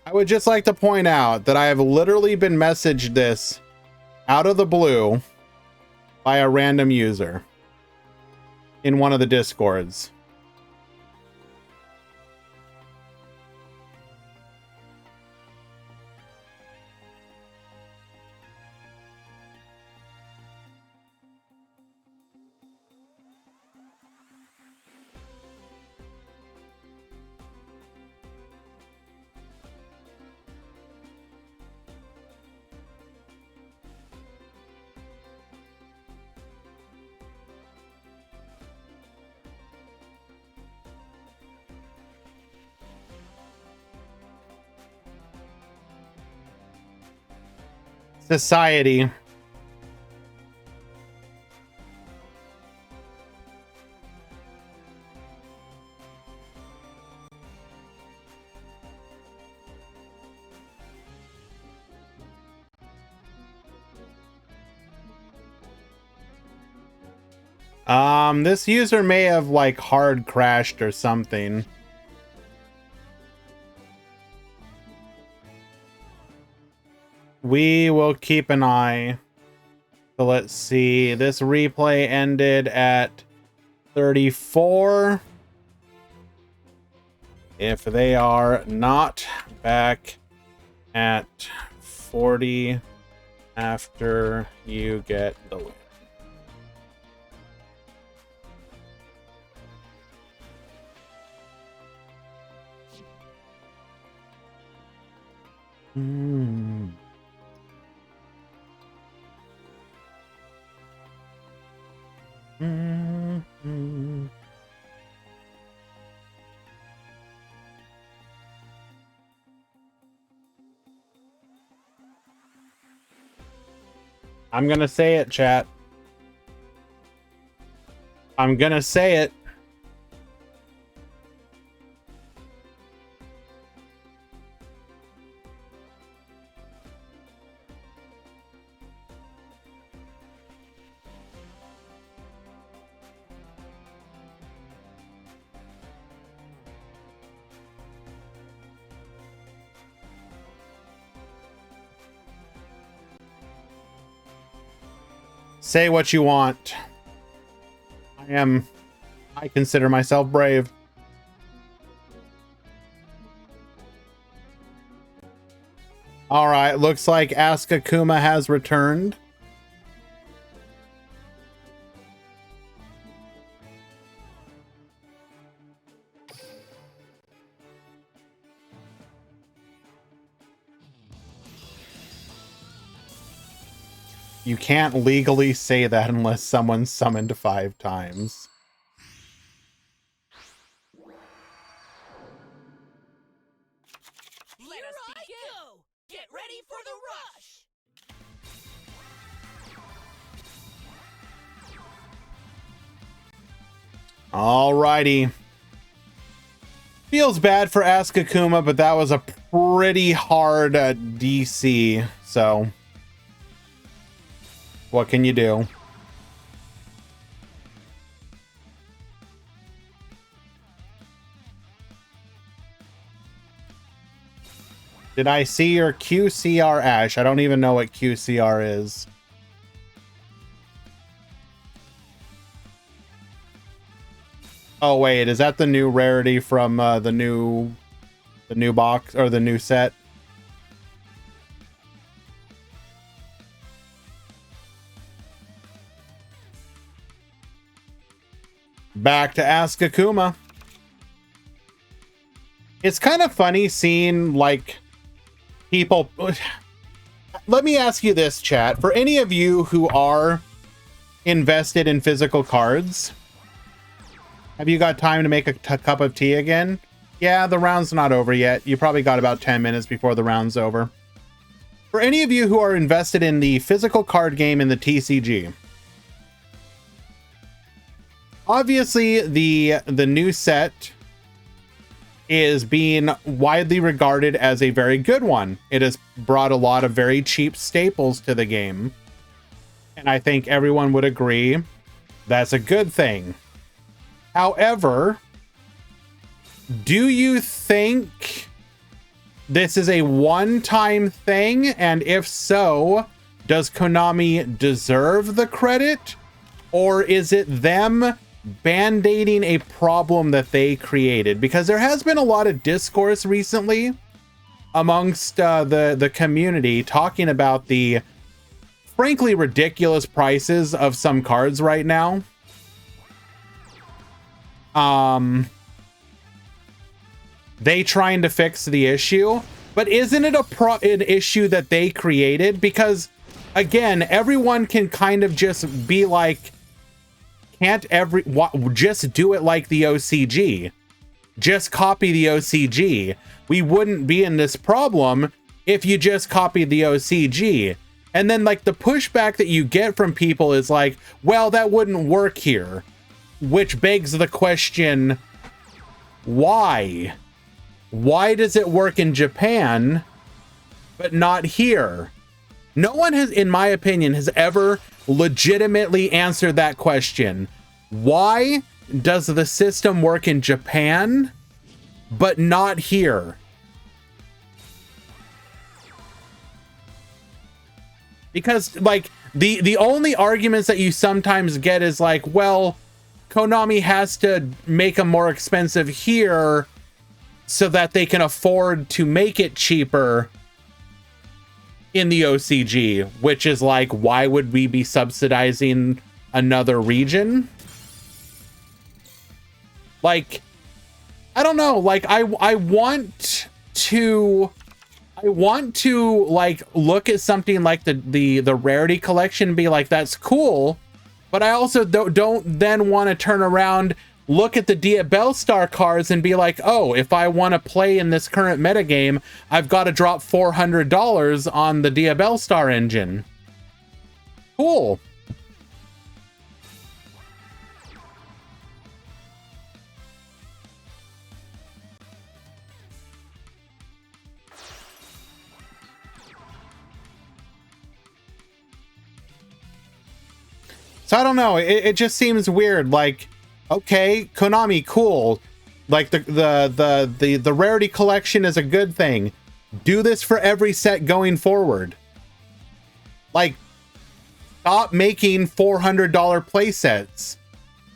I would just like to point out that I have literally been messaged this out of the blue by a random user in one of the Discords. Society. This user may have like hard crashed or something. We will keep an eye. So let's see. This replay ended at 34. If they are not back at 40 after you get the win. I'm gonna say it, chat. I'm gonna say it. Say what you want. I consider myself brave. All right, looks like Askakuma has returned. You can't legally say that unless someone's summoned 5 times.
Let us begin. Get ready for the rush.
Alrighty. Feels bad for Askakuma, but that was a pretty hard DC, so what can you do? Did I see your QCR, Ash? I don't even know what QCR is. Oh wait, is that the new rarity from the new box or the new set? Back to Askakuma. It's kind of funny seeing like people. Let me ask you this, chat. For any of you who are invested in physical cards, have you got time to make a cup of tea again? Yeah, the round's not over yet. You probably got about 10 minutes before the round's over. For any of you who are invested in the physical card game in the TCG, obviously the new set is being widely regarded as a very good one. It has brought a lot of very cheap staples to the game, and I think everyone would agree that's a good thing. However, do you think this is a one-time thing, and if so, does Konami deserve the credit, or is it them band-aiding a problem that they created? Because there has been a lot of discourse recently amongst the community talking about the frankly ridiculous prices of some cards right now. They trying to fix the issue, but isn't it an issue that they created? Because again, everyone can kind of just be like, just do it like the OCG. Just copy the OCG. We wouldn't be in this problem if you just copied the OCG. And then like the pushback that you get from people is like, well, that wouldn't work here. Which begs the question, why? Why does it work in Japan, but not here? No one has, in my opinion, has ever legitimately answered that question. Why does the system work in Japan, but not here? Because like the only arguments that you sometimes get is like, well, Konami has to make them more expensive here so that they can afford to make it cheaper in the OCG, which is like, why would we be subsidizing another region? Like, I don't know, like I want to like look at something like the rarity collection and be like, that's cool, but I also don't then want to turn around, look at the Duel Star cards and be like, oh, if I want to play in this current metagame, I've got to drop $400 on the Duel Star engine. Cool. So I don't know, it just seems weird. Like, okay, Konami, cool. Like the rarity collection is a good thing. Do this for every set going forward. Like, stop making $400 play sets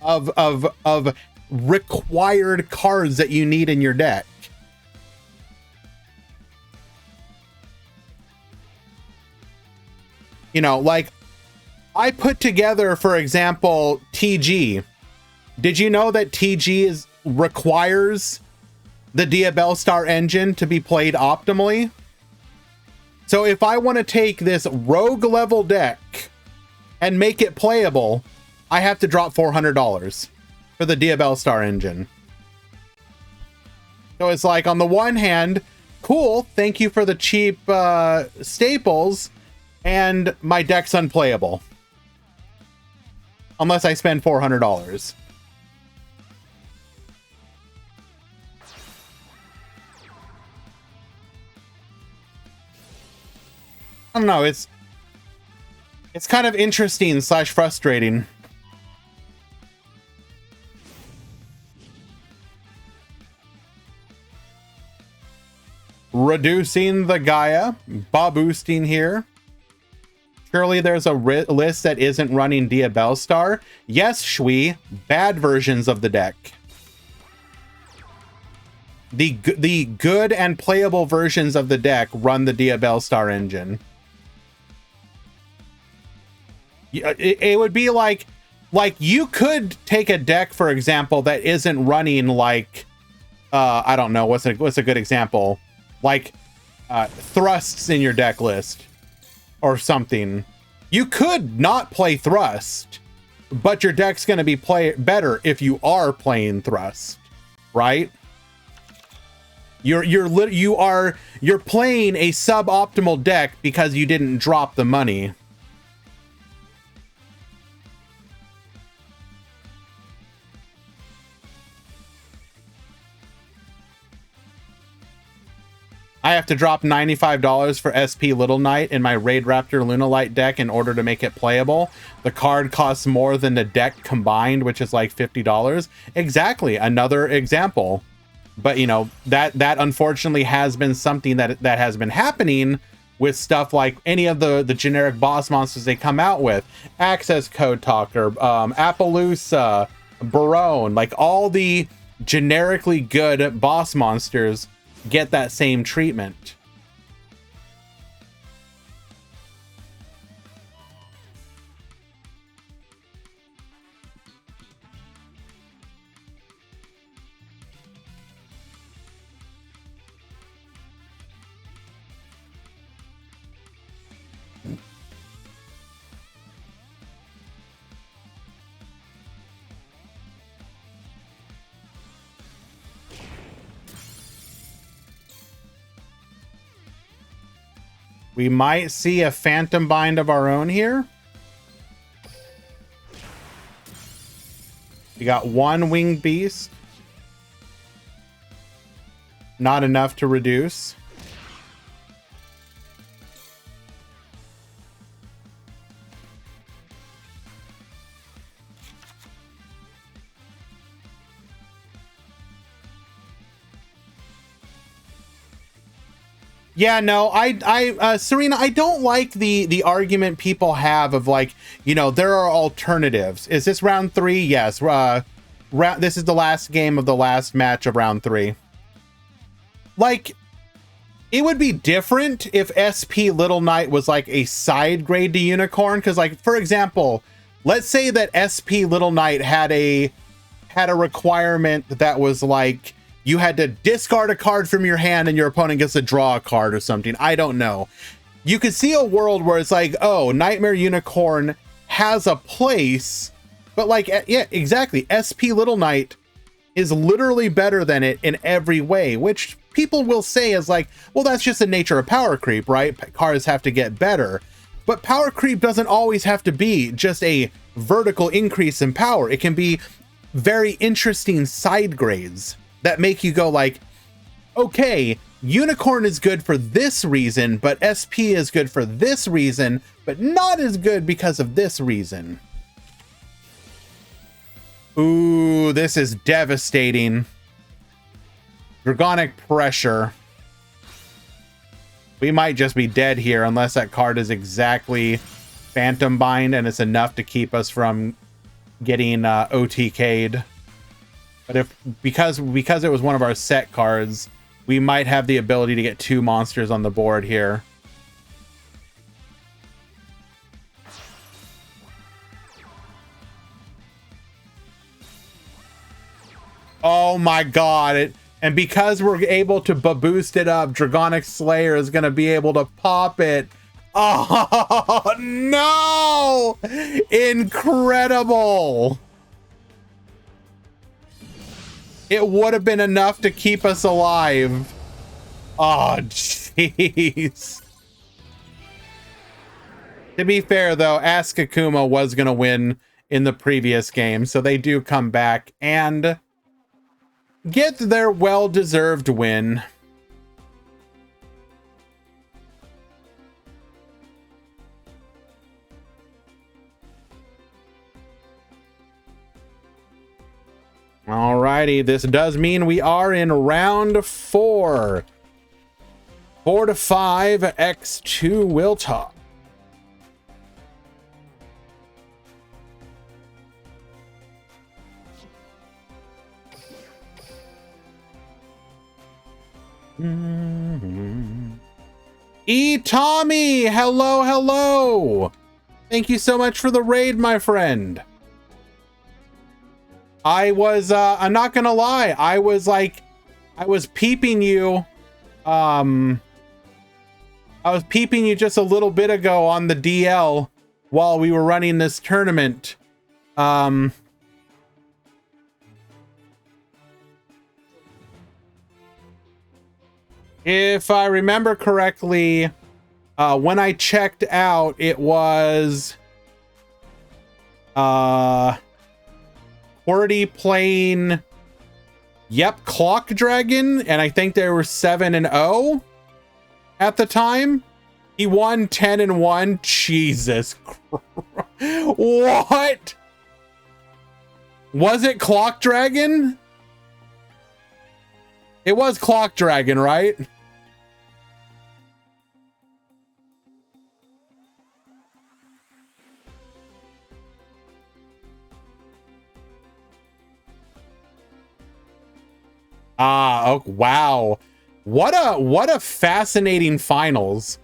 of required cards that you need in your deck. You know, like, I put together, for example, TG. Did you know that TG requires the Duel Star engine to be played optimally? So if I want to take this rogue level deck and make it playable, I have to drop $400 for the Duel Star engine. So it's like, on the one hand, cool, thank you for the cheap staples, and my deck's unplayable. Unless I spend $400. I don't know, it's kind of interesting / frustrating. Reducing the Gaia, boosting here. Surely there's a list that isn't running Duel Star. Yes, Shui, bad versions of the deck. The good and playable versions of the deck run the Duel Star engine. It would be like you could take a deck, for example, that isn't running like, I don't know, what's a good example? Like thrusts in your deck list. Or something. You could not play thrust, but your deck's going to be better if you are playing thrust, right? You're playing a suboptimal deck because you didn't drop the money. I have to drop $95 for SP Little Knight in my Raid Raptor Lunalight deck in order to make it playable. The card costs more than the deck combined, which is like $50. Exactly. Another example. But you know, that unfortunately has been something that has been happening with stuff like any of the generic boss monsters they come out with. Access Code Talker, Appaloosa, Barone, like all the generically good boss monsters get that same treatment. We might see a Phantom Bind of our own here. We got one Winged Beast. Not enough to reduce. Yeah, no, Serena, I don't like the argument people have of like, you know, there are alternatives. Is this round 3? Yes. This is the last game of the last match of round 3. Like, it would be different if SP Little Knight was like a side grade to Unicorn. Because, like, for example, let's say that SP Little Knight had a requirement that was like, you had to discard a card from your hand and your opponent gets to draw a card or something. I don't know. You could see a world where it's like, oh, Nightmare Unicorn has a place, but like, yeah, exactly. SP Little Knight is literally better than it in every way, which people will say is like, well, that's just the nature of power creep, right? Cards have to get better. But power creep doesn't always have to be just a vertical increase in power. It can be very interesting side grades that make you go like, okay, Unicorn is good for this reason, but SP is good for this reason, but not as good because of this reason. Ooh, this is devastating. Dragonic Pressure. We might just be dead here unless that card is exactly Phantom Bind and it's enough to keep us from getting OTK'd. But because it was one of our set cards, we might have the ability to get 2 monsters on the board here. Oh my god. And because we're able to boost it up, Dragonic Slayer is going to be able to pop it. Oh no! Incredible! It would have been enough to keep us alive. Oh, jeez. To be fair, though, Askakuma was going to win in the previous game, so they do come back and get their well-deserved win. Alrighty, this does mean we are in round 4. 4 to 5, X2 will talk. E. Tommy, hello, hello. Thank you so much for the raid, my friend. I was, I'm not gonna lie. I was peeping you. I was peeping you just a little bit ago on the DL while we were running this tournament. If I remember correctly, when I checked out, it was, QWERTY playing, yep, Clock Dragon, and I think they were 7-0 at the time. He won 10-1. Jesus Christ. What? Was it Clock Dragon? It was Clock Dragon, right? Ah, oh, wow. What a fascinating finals.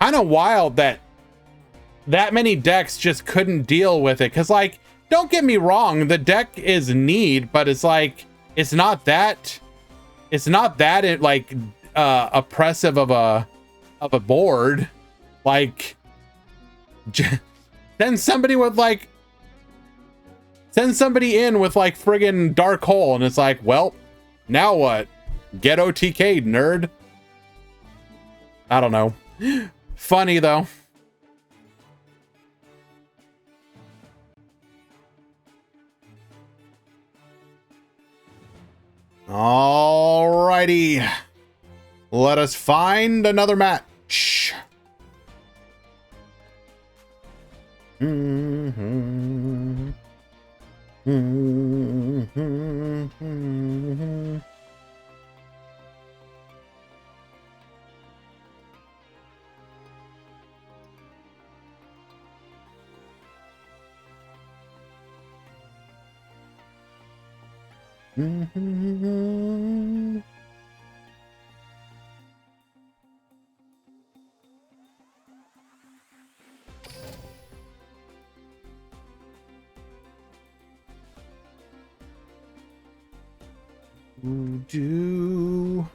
Kind of wild that many decks just couldn't deal with it. Cause like, don't get me wrong, the deck is neat, but it's like, it's not that oppressive of a board. Like, send somebody in with like friggin' Dark Hole, and it's like, well, now what? Get OTK'd, nerd. I don't know. Funny though. Alrighty. Let us find another match. Do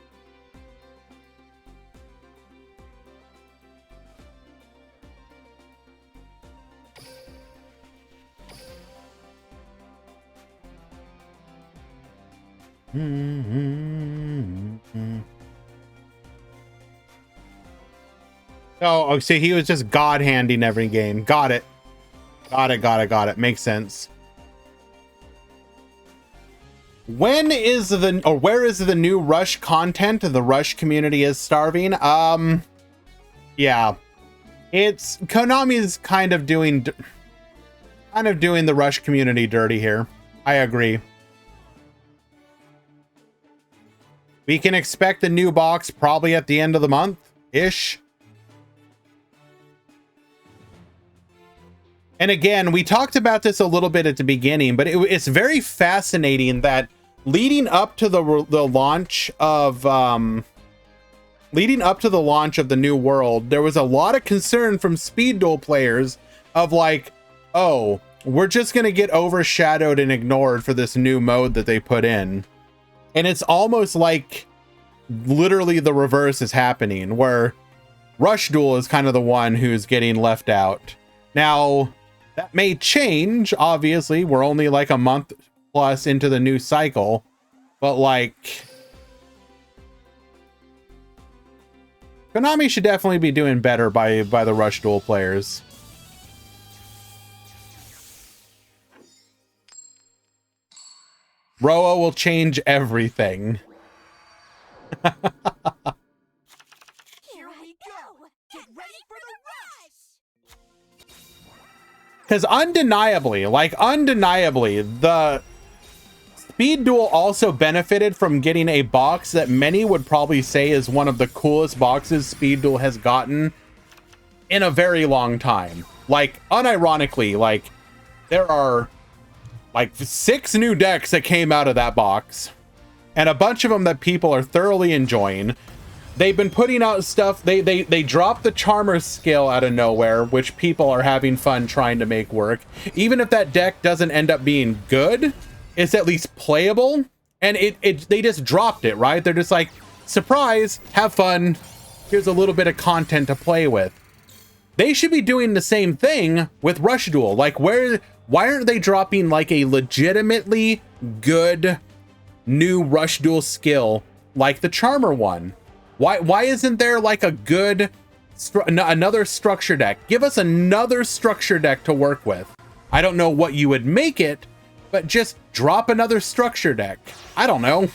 Oh, see, he was just God handing every game. Got it. Got it. Makes sense. When is where is the new Rush content? The Rush community is starving. Yeah. It's Konami's kind of doing the Rush community dirty here. I agree. We can expect a new box probably at the end of the month-ish. And again, we talked about this a little bit at the beginning, but it's very fascinating that leading up to the launch of the new world, there was a lot of concern from Speed Duel players of like, oh, we're just gonna get overshadowed and ignored for this new mode that they put in. And it's almost like literally the reverse is happening, where Rush Duel is kind of the one who's getting left out. Now, that may change, obviously. We're only like a month plus into the new cycle, but like, Konami should definitely be doing better by the Rush Duel players. Roa will change everything.
Here we go. Get ready for the rush.
Because undeniably, the Speed Duel also benefited from getting a box that many would probably say is one of the coolest boxes Speed Duel has gotten in a very long time. Like, unironically, like, there are like 6 new decks that came out of that box, and a bunch of them that people are thoroughly enjoying. They've been putting out stuff. They dropped the Charmer skill out of nowhere, which people are having fun trying to make work. Even if that deck doesn't end up being good, it's at least playable. And they just dropped it, right? They're just like, surprise, have fun. Here's a little bit of content to play with. They should be doing the same thing with Rush Duel. Like, why aren't they dropping like a legitimately good new Rush Duel skill like the Charmer one? Why isn't there like a good another structure deck? Give us another structure deck to work with. I don't know what you would make it, but just drop another structure deck. I don't know.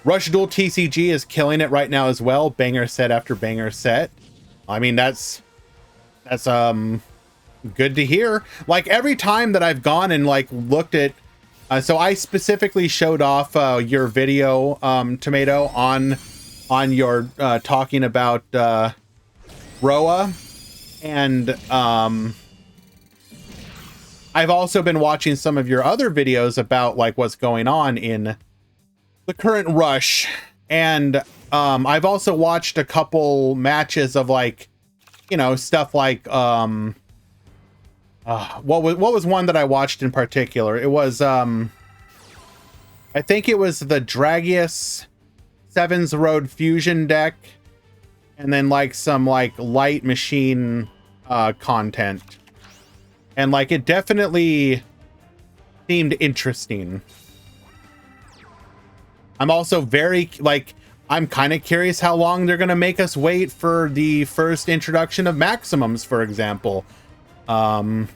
Rush Duel TCG is killing it right now as well. Banger set after banger set. I mean, that's good to hear. Like every time that I've gone and like looked at, so I specifically showed off your video, Tomato, on your talking about Roa, and I've also been watching some of your other videos about like what's going on in the current rush, and I've also watched a couple matches of like, you know, stuff like what was one that I watched in particular? It was I think it was the Dragius Sevens Road Fusion deck, and then like some like light machine content, and like it definitely seemed interesting. I'm also very like, I'm kind of curious how long they're gonna make us wait for the first introduction of maximums, for example. Like,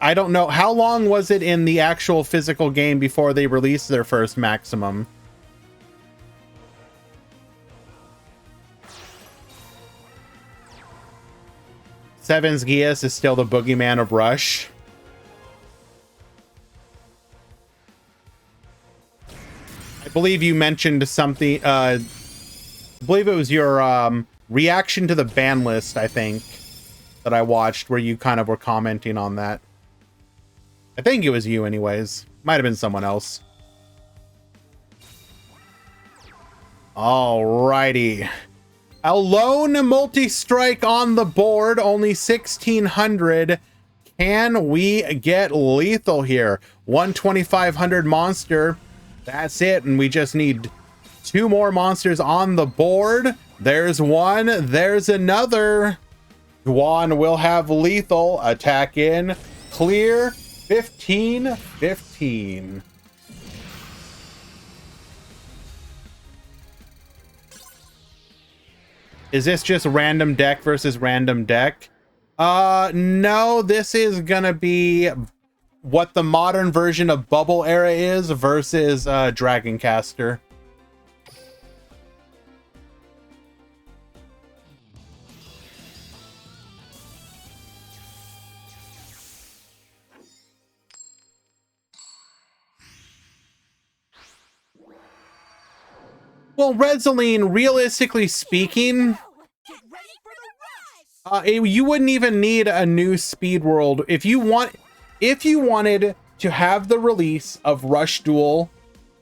I don't know, how long was it in the actual physical game before they released their first maximum? Sevens Gias is still the boogeyman of Rush. I believe you mentioned something, I believe it was your reaction to the ban list, I think, that I watched, where you kind of were commenting on that. I think it was you anyways. Might have been someone else. Alrighty. A lone multi-strike on the board, only 1,600. Can we get lethal here? 1,2500 monster. That's it, and we just need 2 more monsters on the board. There's one, there's another. Juan will have lethal. Attack in. Clear. 15-15. Is this just random deck versus random deck? No, this is gonna be what the modern version of Bubble Era is versus Dragoncaster. Well, Redzoline, realistically speaking,
Get ready for the rush!
you wouldn't even need a new Speed World. If you wanted to have the release of Rush Duel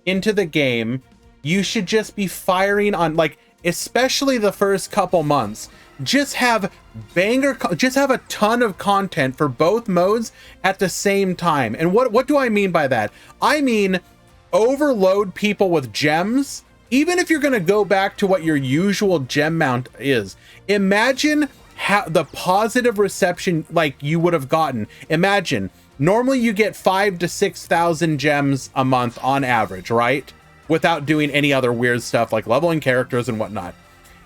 into the game, you should just be firing on, like, especially the first couple months. Just have a ton of content for both modes at the same time. And what do I mean by that? I mean, overload people with gems. Even if you're going to go back to what your usual gem mount is, imagine how the positive reception like you would have gotten. Imagine normally you get 5,000 to 6,000 gems a month on average, right? Without doing any other weird stuff like leveling characters and whatnot.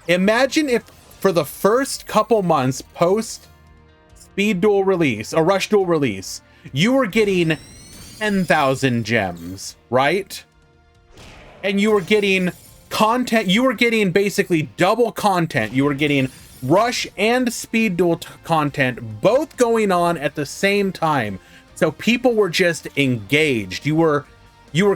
Imagine if for the first couple months post Speed Duel release or Rush Duel release, you were getting 10,000 gems, right? And you were getting content, you were getting basically double content. You were getting Rush and Speed Duel content both going on at the same time. So people were just engaged. You were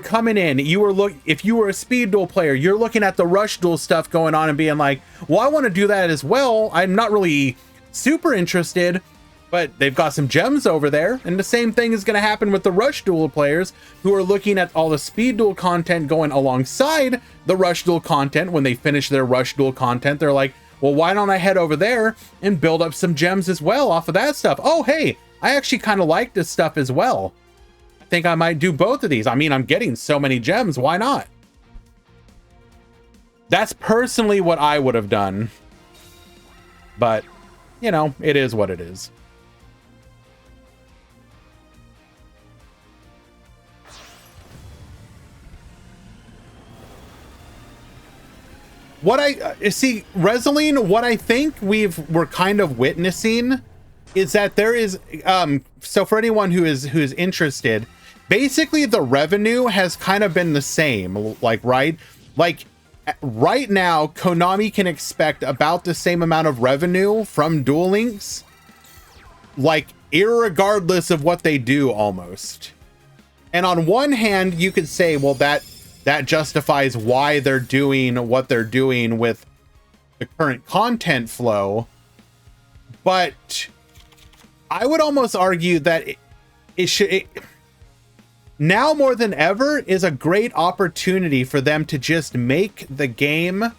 coming in, if you were a Speed Duel player, you're looking at the Rush Duel stuff going on and being like, well, I want to do that as well. I'm not really super interested, but they've got some gems over there. And the same thing is going to happen with the Rush Duel players who are looking at all the Speed Duel content going alongside the Rush Duel content. When they finish their Rush Duel content, they're like, well, why don't I head over there and build up some gems as well off of that stuff? Oh, hey, I actually kind of like this stuff as well. I think I might do both of these. I mean, I'm getting so many gems. Why not? That's personally what I would have done. But, you know, it is what it is. What I see, Redzoline, what I think we're kind of witnessing is that there is so for anyone who is interested, basically the revenue has kind of been the same, like, right? Like, right now, Konami can expect about the same amount of revenue from Duel Links, like, irregardless of what they do, almost. And on one hand, you could say, well, that justifies why they're doing what they're doing with the current content flow. But I would almost argue that now more than ever is a great opportunity for them to just make the game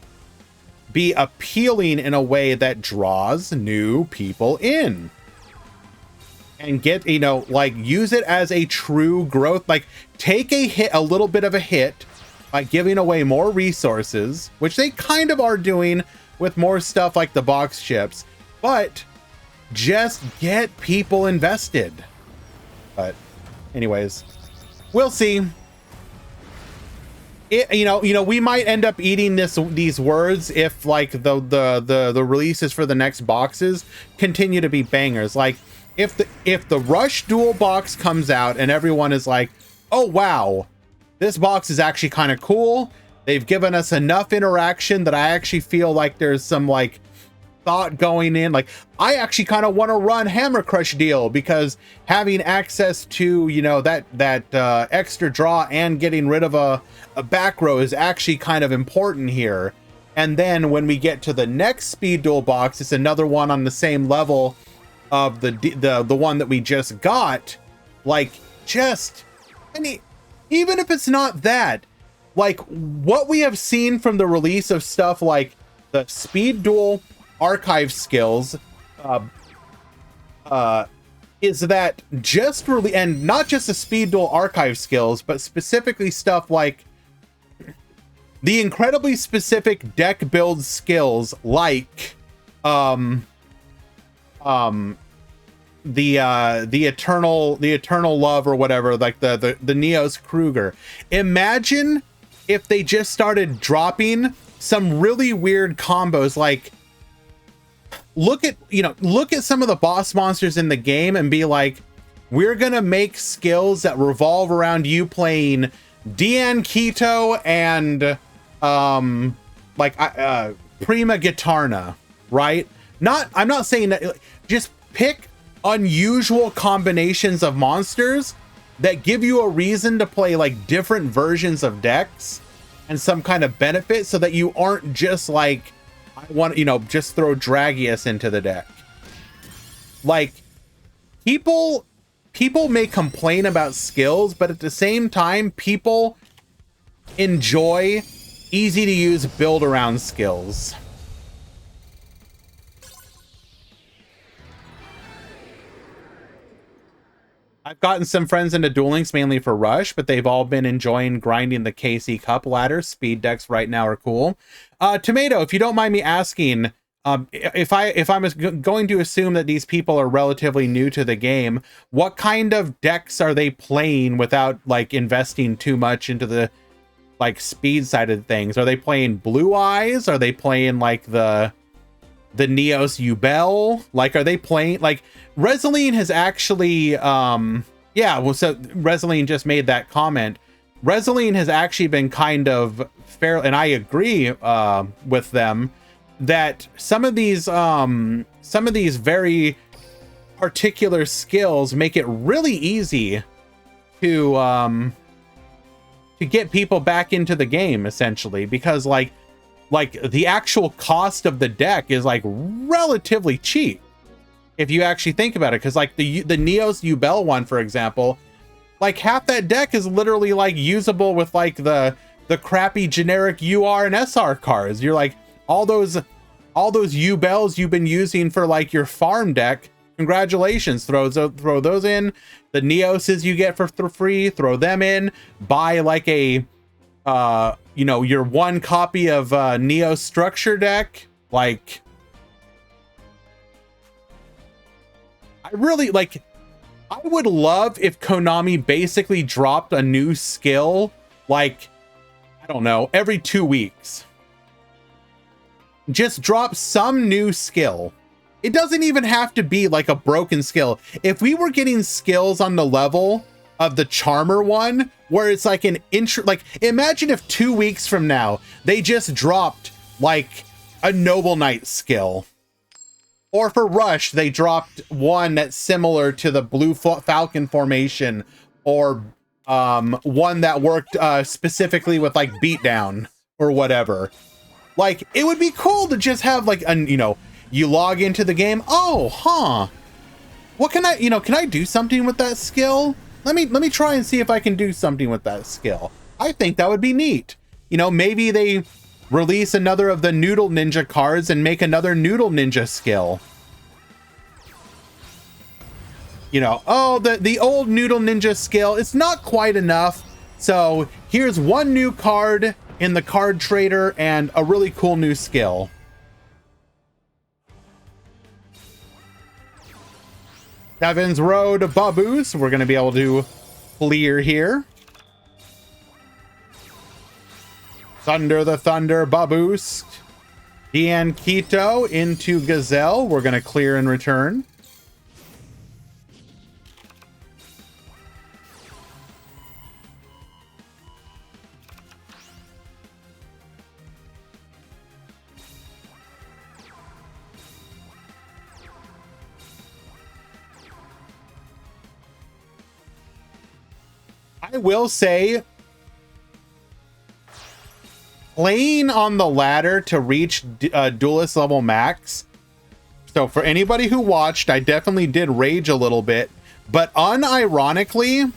be appealing in a way that draws new people in. And get, you know, like, use it as a true growth, like, take a little bit of a hit by giving away more resources, which they kind of are doing with more stuff like the box chips, but just get people invested. But anyways, we'll see. You know, we might end up eating these words if, like, the releases for the next boxes continue to be bangers. Like, if the Rush Duel box comes out and everyone is like, oh wow, this box is actually kind of cool. They've given us enough interaction that I actually feel like there's some, like, thought going in. Like, I actually kind of want to run Hammer Crush Deal because having access to, you know, that extra draw and getting rid of a back row is actually kind of important here. And then when we get to the next Speed Duel box, it's another one on the same level of the one that we just got. Like, just, I mean, even if it's not that, like, what we have seen from the release of stuff like the Speed Duel archive skills is that just really, and not just the Speed Duel archive skills, but specifically stuff like the incredibly specific deck build skills, like the eternal love or whatever, like the Neos Kruger. Imagine if they just started dropping some really weird combos, like, look at some of the boss monsters in the game and be like, we're gonna make skills that revolve around you playing Dian Keto and Prima Gitarna, right? I'm not saying that, just pick unusual combinations of monsters that give you a reason to play, like, different versions of decks and some kind of benefit, so that you aren't just like, I want, you know, just throw Dragius into the deck. Like, people may complain about skills, but at the same time, people enjoy easy to use build around skills. I've gotten some friends into Duel Links mainly for Rush, but they've all been enjoying grinding the KC Cup ladder. Speed decks right now are cool. Tomato, if you don't mind me asking, if I'm going to assume that these people are relatively new to the game, what kind of decks are they playing without, like, investing too much into the, like, speed side of things? Are they playing Blue Eyes? Are they playing, like, the Neos Ubel? Like, are they playing, like, Reseline has actually yeah, well, so Reseline just made that comment. Reseline has actually been kind of fair, and I agree with them that some of these very particular skills make it really easy to get people back into the game, essentially, because like the actual cost of the deck is, like, relatively cheap if you actually think about it, because, like, the Neos Ubel one, for example, like, half that deck is literally, like, usable with, like, the crappy generic UR and SR cards. You're like, all those Ubels you've been using for, like, your farm deck, congratulations, throw those in. The Neoses you get for free, throw them in. Buy, like, a you know, your one copy of Neo Structure deck. Like, I really, like, I would love if Konami basically dropped a new skill, like, I don't know, every 2 weeks. Just drop some new skill. It doesn't even have to be like a broken skill. If we were getting skills on the level of the Charmer one, where it's like an intro. Like, imagine if 2 weeks from now they just dropped like a Noble Knight skill, or for Rush they dropped one that's similar to the Blue Falcon formation, or one that worked specifically with like beatdown or whatever. Like, it would be cool to just have like you know, you log into the game. Oh, huh. What can I, you know, can I do something with that skill? Let me try and see if I can do something with that skill. I think that would be neat. You know, maybe they release another of the Noodle Ninja cards and make another Noodle Ninja skill. You know, oh, the old Noodle Ninja skill, it's not quite enough. So here's one new card in the card trader and a really cool new skill. Devin's Road Baboos. We're going to be able to clear here. Thunder the Thunder Baboos. Dian Quito into Gazelle. We're going to clear in return. I will say, playing on the ladder to reach duelist level max. So for anybody who watched, I definitely did rage a little bit, but unironically,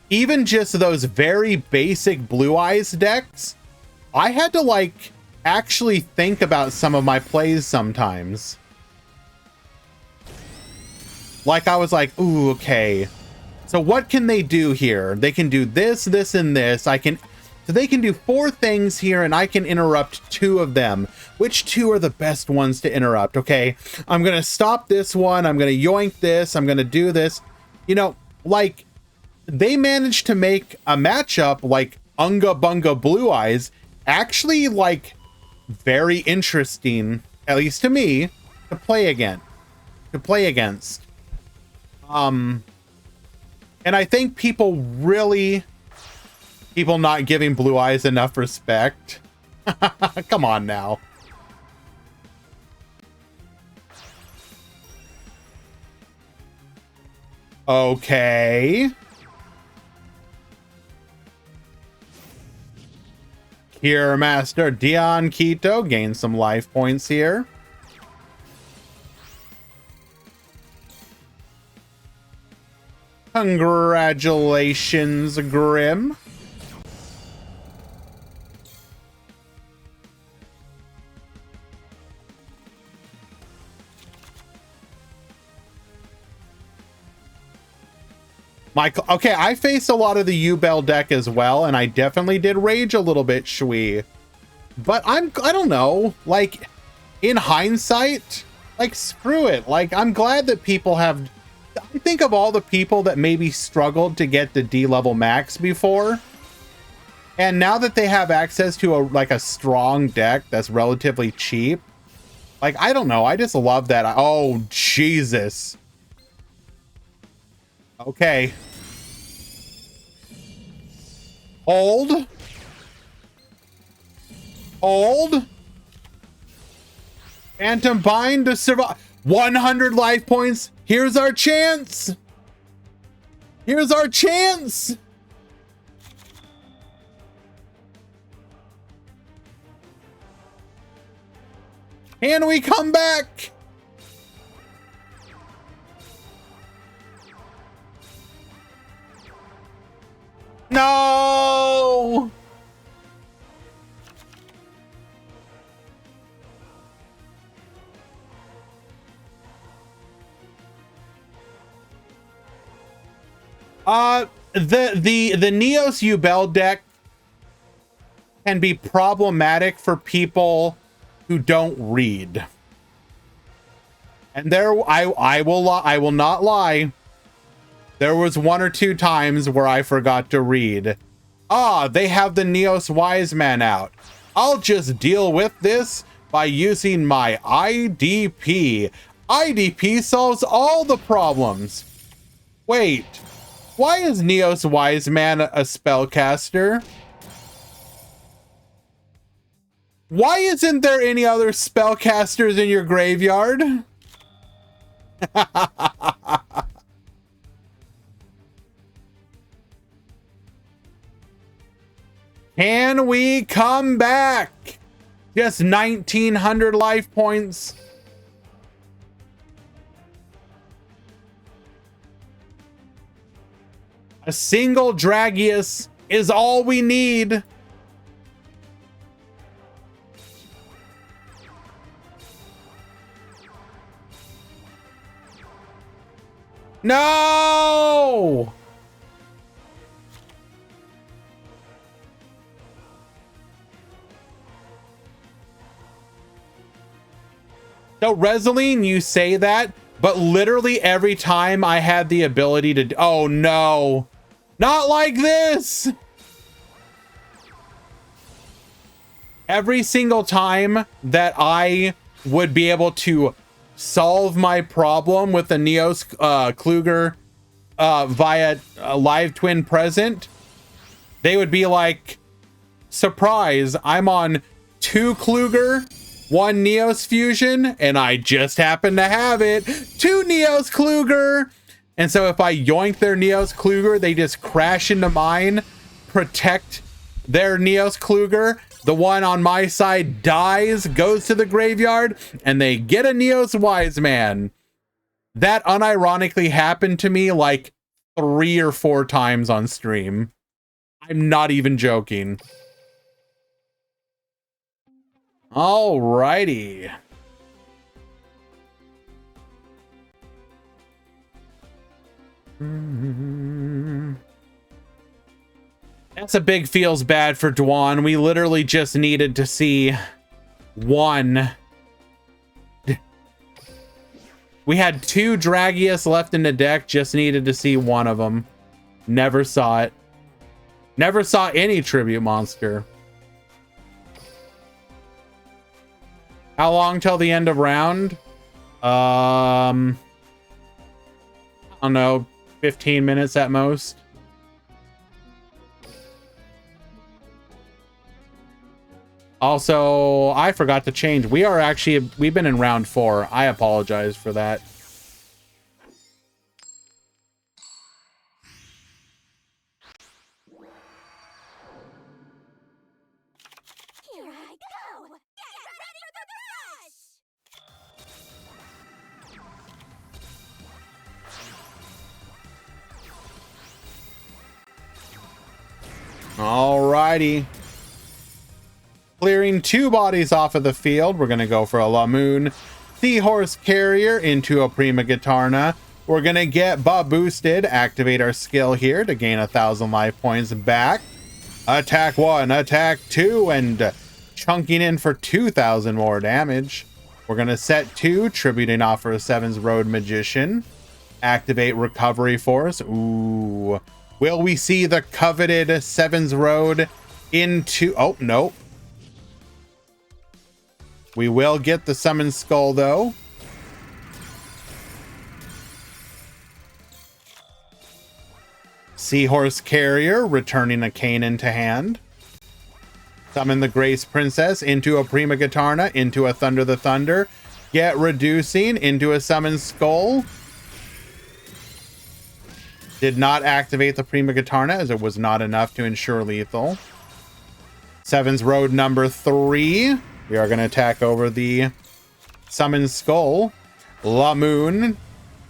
even just those very basic Blue Eyes decks, I had to like actually think about some of my plays sometimes. Like, I was like, ooh, okay. So what can they do here? They can do this, this, and this. So they can do 4 things here, and I can interrupt 2 of them. Which 2 are the best ones to interrupt? Okay, I'm gonna stop this one. I'm gonna yoink this. I'm gonna do this. You know, like, they managed to make a matchup like Unga Bunga Blue Eyes actually like very interesting, at least to me, to play against. And I think people not giving Blue Eyes enough respect. Come on now. Okay. Cure Master Dian Quito gains some life points here. Congratulations, Grim. Michael, okay, I faced a lot of the U-Bell deck as well, and I definitely did rage a little bit, Shui. But I don't know, like, in hindsight, like, screw it. Like, I'm glad that people have... I think of all the people that maybe struggled to get the D level max before, and now that they have access to a strong deck that's relatively cheap, like, I don't know, I just love that. Oh, Jesus. Okay. Hold. Hold. Phantom Bind to survive. 100 life points. Here's our chance. Here's our chance. Can we come back? No. The Neos U-Bell deck can be problematic for people who don't read. And I will not lie. There was 1 or 2 times where I forgot to read. Ah, they have the Neos Wise Man out. I'll just deal with this by using my IDP. IDP solves all the problems. Wait. Why is Neos Wise Man a spellcaster? Why isn't there any other spellcasters in your graveyard? Can we come back? Just 1,900 life points. A single Dragius is all we need. No! So Reseline, you say that, but literally every time I had the ability to, oh no, not like this. Every single time that I would be able to solve my problem with the Neos Kluger via a live twin present, they would be like, surprise, I'm on 2 Kluger, 1 Neos fusion, and I just happen to have it. 2 Neos Kluger. And so if I yoink their Neos Kluger, they just crash into mine, protect their Neos Kluger. The one on my side dies, goes to the graveyard, and they get a Neos Wise Man. That unironically happened to me like 3 or 4 times on stream. I'm not even joking. Alrighty. That's a big feels bad for Dwan. We literally just needed to see 1. We had 2 Dragius left in the deck, just needed to see 1 of them. Never saw it. Never saw any tribute monster. How long till the end of round? I don't know, 15 minutes at most. Also, I forgot to change. We've been in round 4. I apologize for that.
Here I go! Get ready for the rush!
Alrighty. Clearing 2 bodies off of the field. We're going to go for a Lamoon Seahorse Carrier into a Prima Gitarna. We're going to get boosted. Activate our skill here to gain 1,000 life points back. Attack 1, attack 2, and chunking in for 2,000 more damage. We're going to set 2, tributing off for a 7's Road Magician. Activate Recovery Force. Ooh. Will we see the coveted 7's Road into... Oh, nope. We will get the Summon Skull, though. Seahorse Carrier, returning a Kanan to hand. Summon the Grace Princess into a Prima Gitarna, into a Thunder the Thunder. Get reducing into a Summon Skull. Did not activate the Prima Gitarna as it was not enough to ensure lethal. 7's Road number 3. We are going to attack over the Summon Skull. Lamoon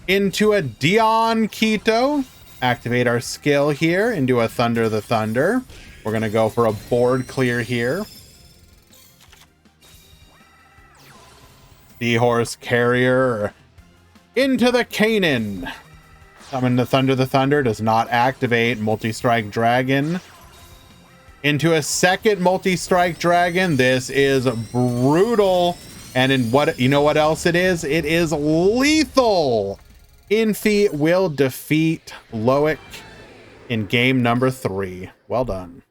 into a Dion Quito. Activate our skill here into a Thunder the Thunder. We're going to go for a board clear here. Seahorse Carrier into the Kanan. Summon the Thunder does not activate. Multi-Strike Dragon. Into a second Multi-Strike Dragon. This is brutal. And in what, you know what else it is? It is lethal. Infi will defeat Loic in game number 3. Well done.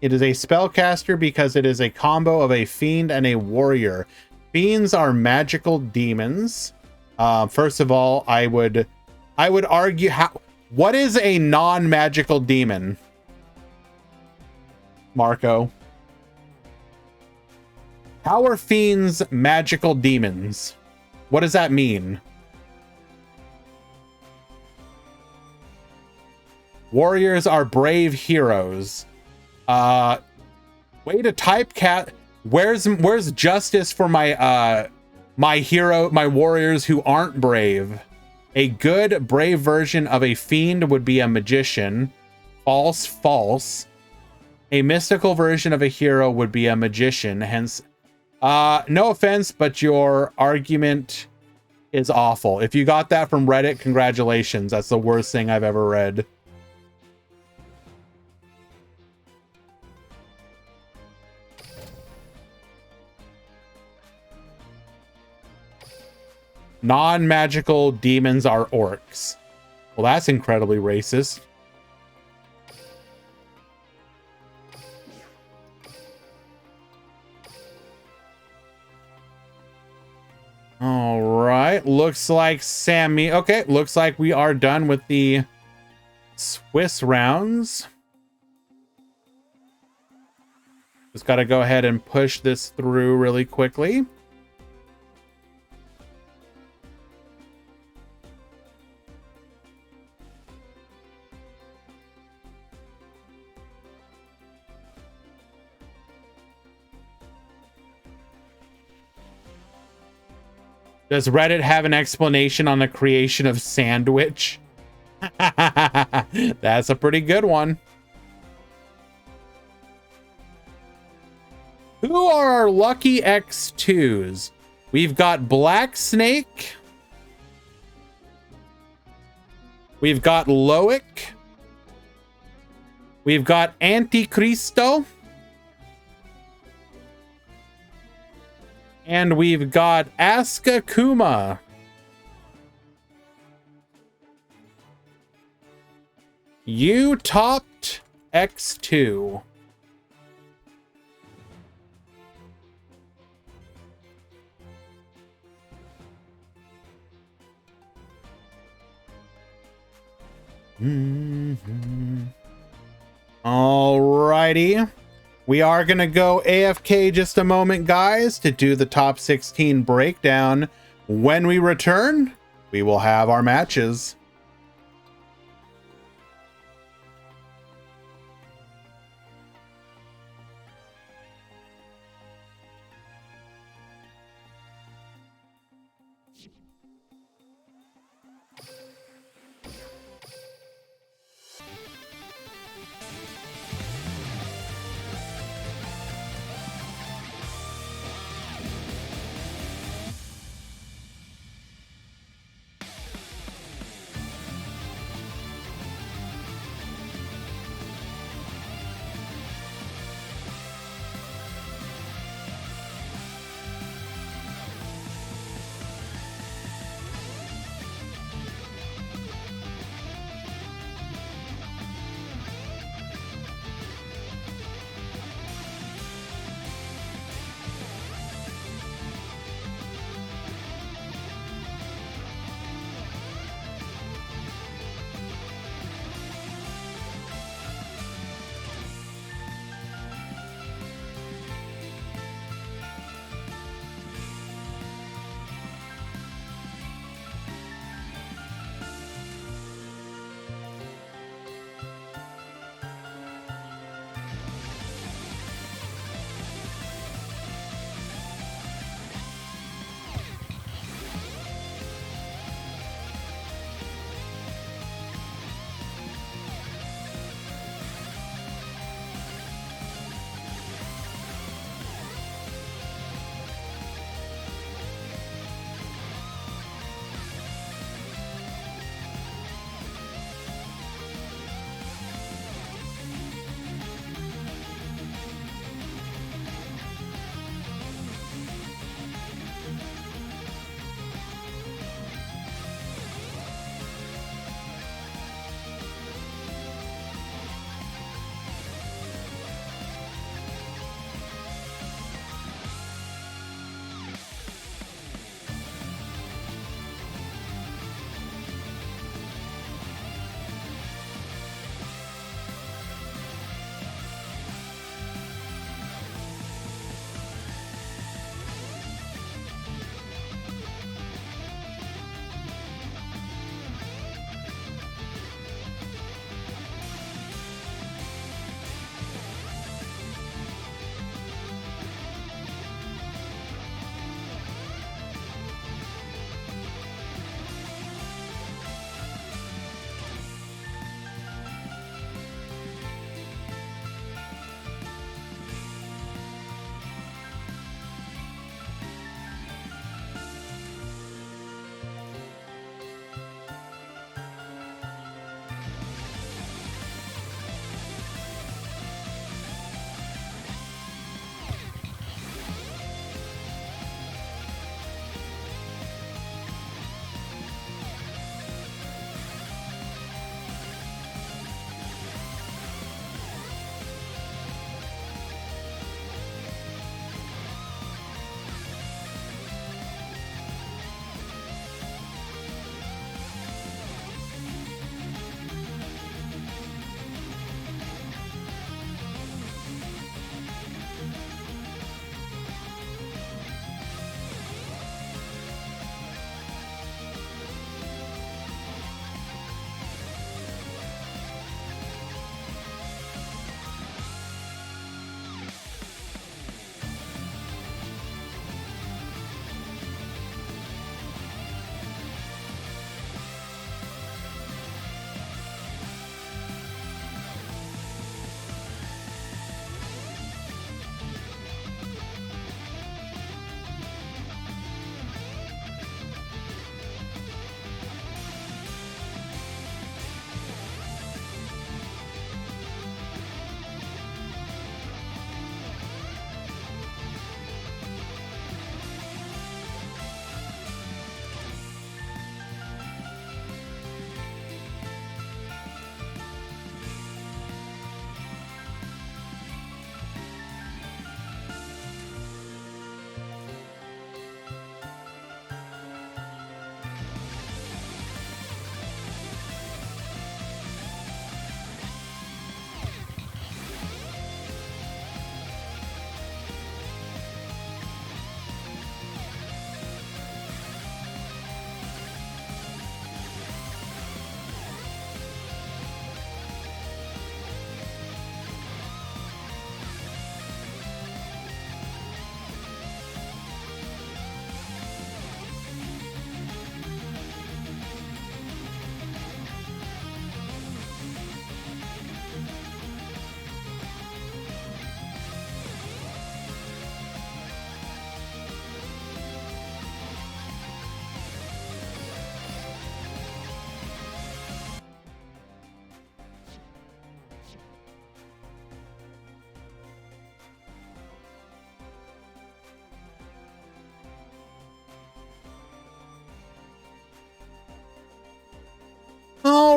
It is a spellcaster because it is a combo of a fiend and a warrior. Fiends are magical demons. First of all, I would argue what is a non-magical demon? Marco. How are fiends magical demons? What does that mean? Warriors are brave heroes. Way to typecat. Where's justice for my my warriors who aren't brave? A good brave version of a fiend would be a magician. False, false. A mystical version of a hero would be a magician. Hence, no offense, but your argument is awful. If you got that from Reddit, congratulations. That's the worst thing I've ever read. Non-magical demons are orcs. Well, that's incredibly racist. All right, looks like Sammy. Okay, looks like we are done with the Swiss rounds. Just got to go ahead and push this through really quickly. Does Reddit have an explanation on the creation of sandwich? That's a pretty good one. Who are our lucky X2s? We've got Black Snake. We've got Loic. We've got Anticristo. And we've got Asuka Kuma. You topped X2. Alrighty. We are going to go AFK just a moment, guys, to do the top 16 breakdown. When we return, we will have our matches.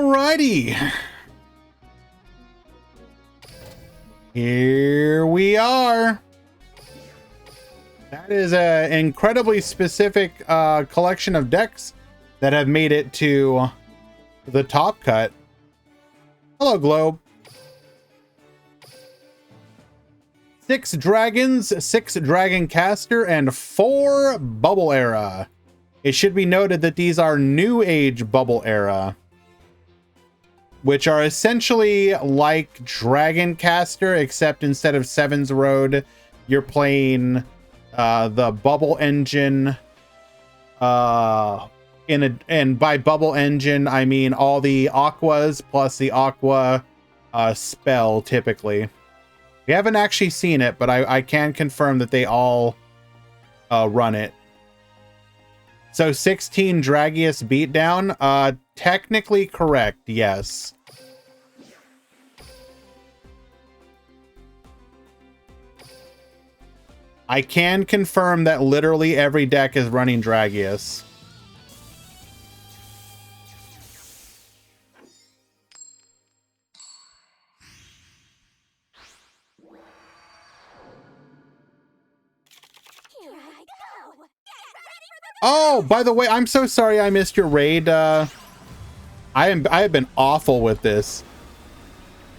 Alrighty. Here we are. That is an incredibly specific collection of decks that have made it to the top cut. Hello, Globe. 6 dragons, 6 dragon caster, and 4 bubble era. It should be noted that these are new age bubble era, which are essentially like dragon caster, except instead of Seven's Road, you're playing the bubble engine. And by bubble engine, I mean all the aquas plus the aqua spell typically. We haven't actually seen it, but I can confirm that they all run it. So 16 Dragius beatdown, technically correct, yes. I can confirm that literally every deck is running Dragius. Oh, by the way, I'm so sorry I missed your raid. I have been awful with this.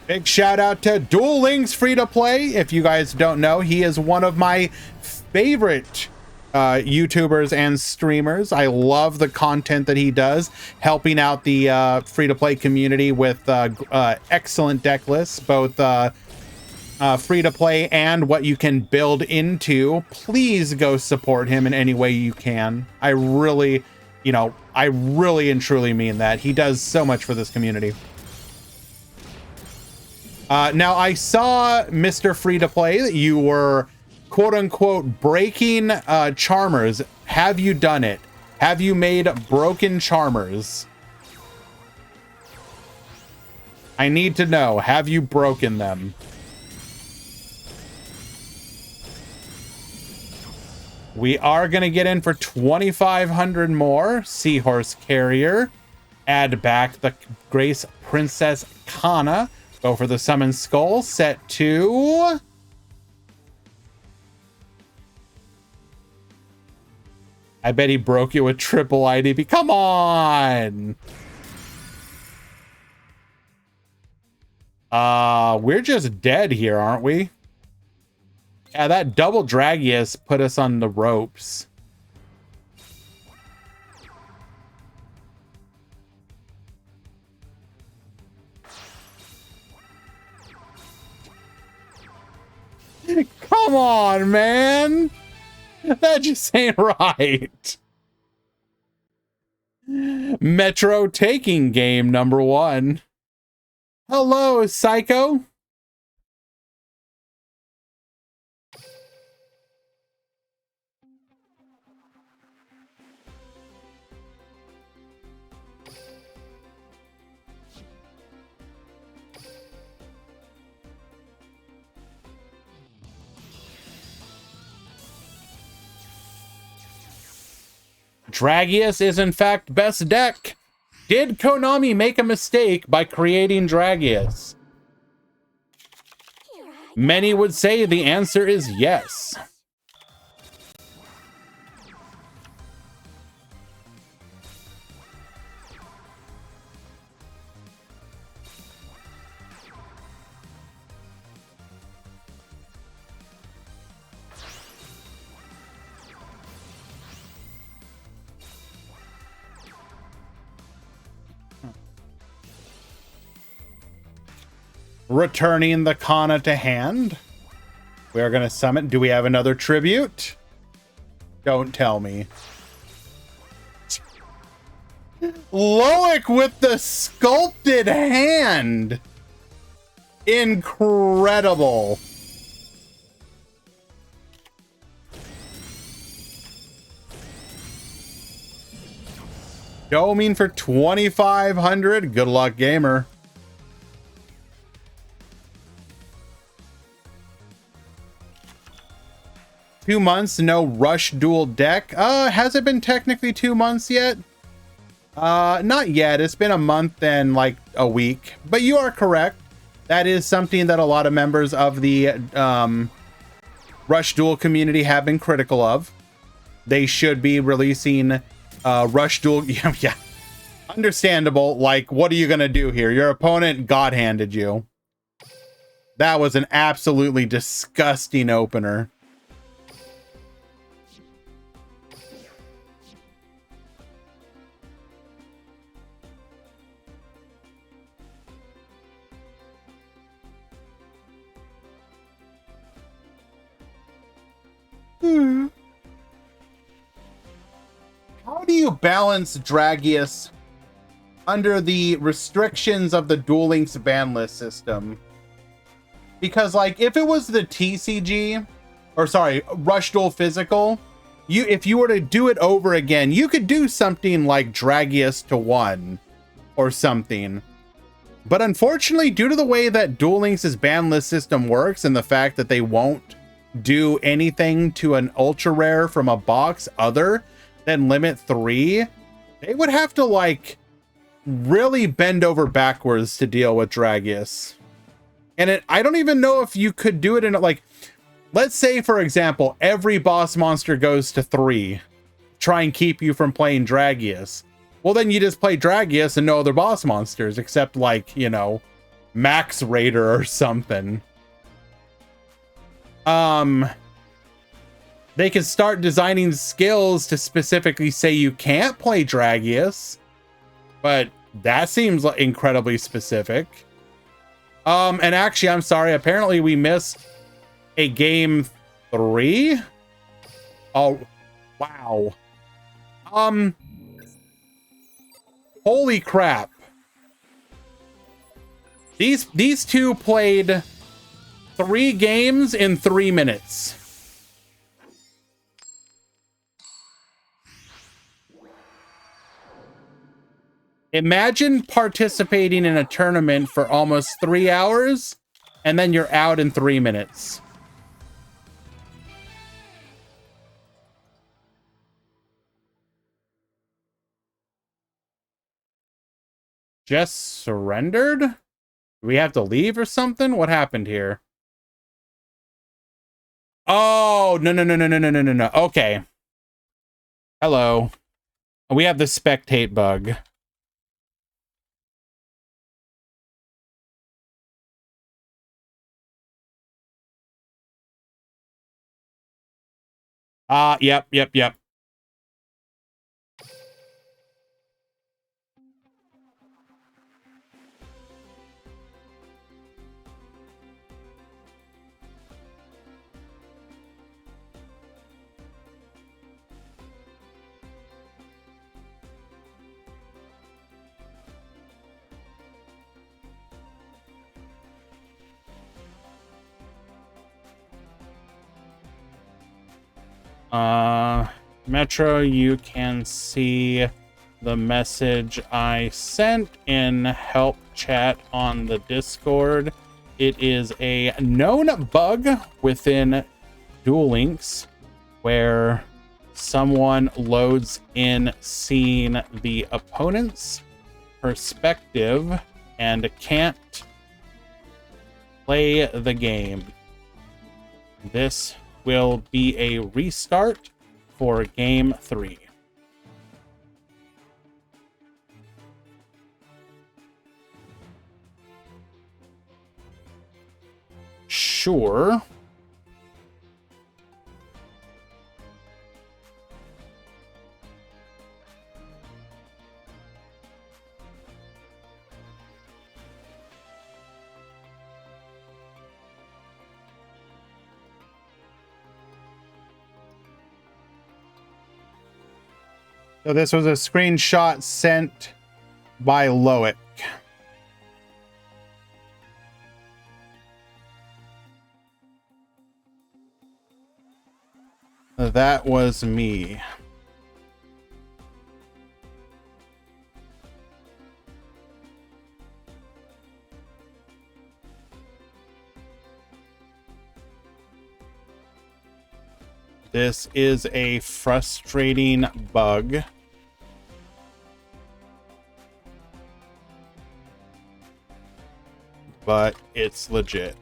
Big shout out to Duel Links free to play. If you guys don't know, he is one of my favorite YouTubers and streamers. I love the content that he does, helping out the free to play community with excellent deck lists, both free to play and what you can build into. Please go support him in any way you can. I really and truly mean that. He does so much for this community. Now I saw, Mr. Free to Play, that you were quote unquote breaking charmers. Have you done it? Have you made broken charmers? I need to know. Have you broken them? We are going to get in for 2,500 more. Seahorse Carrier. Add back the Grace Princess Kana. Go for the Summon Skull. Set to... I bet he broke you with triple IDP. Come on! We're just dead here, aren't we? Yeah, that double Dragius put us on the ropes. Come on, man. That just ain't right. Metro taking game number 1. Hello, Psycho. Dragius is in fact best deck. Did Konami make a mistake by creating Dragius? Many would say the answer is yes. Returning the Kana to hand. We are going to summon. Do we have another tribute? Don't tell me. Loic with the sculpted hand. Incredible. Going for 2,500. Good luck, gamer. $2 months, no Rush Duel deck. Has it been technically 2 months yet? Not yet. It's been a month and like a week, but you are correct. That is something that a lot of members of the Rush Duel community have been critical of. They should be releasing Rush Duel. Yeah, yeah. Understandable. Like, what are you going to do here? Your opponent God-handed you. That was an absolutely disgusting opener. How do you balance Dragius under the restrictions of the Duel Links ban list system? Because, like, if it was the TCG, or sorry, Rush Duel Physical, if you were to do it over again, you could do something like Dragius to 1 or something. But unfortunately, due to the way that Duel Links' ban list system works and the fact that they won't do anything to an ultra rare from a box other than limit 3, they would have to like really bend over backwards to deal with Dragius. And I don't even know if you could do it in like, let's say for example, every boss monster goes to 3, try and keep you from playing Dragius. Well, then you just play Dragius and no other boss monsters except like, you know, Max Raider or something. They could start designing skills to specifically say you can't play Dragius, but that seems like incredibly specific. And actually, I'm sorry, apparently we missed a game 3. Oh, wow. Holy crap. These two played 3 games in 3 minutes. Imagine participating in a tournament for almost 3 hours and then you're out in 3 minutes. Just surrendered? Do we have to leave or something? What happened here? Oh, no. Okay. Hello. We have the spectate bug. Yep. Metro, you can see the message I sent in help chat on the Discord. It is a known bug within Duel Links where someone loads in seeing the opponent's perspective and can't play the game. This will be a restart for game 3. Sure. So this was a screenshot sent by Loic. That was me. This is a frustrating bug. but it's legit.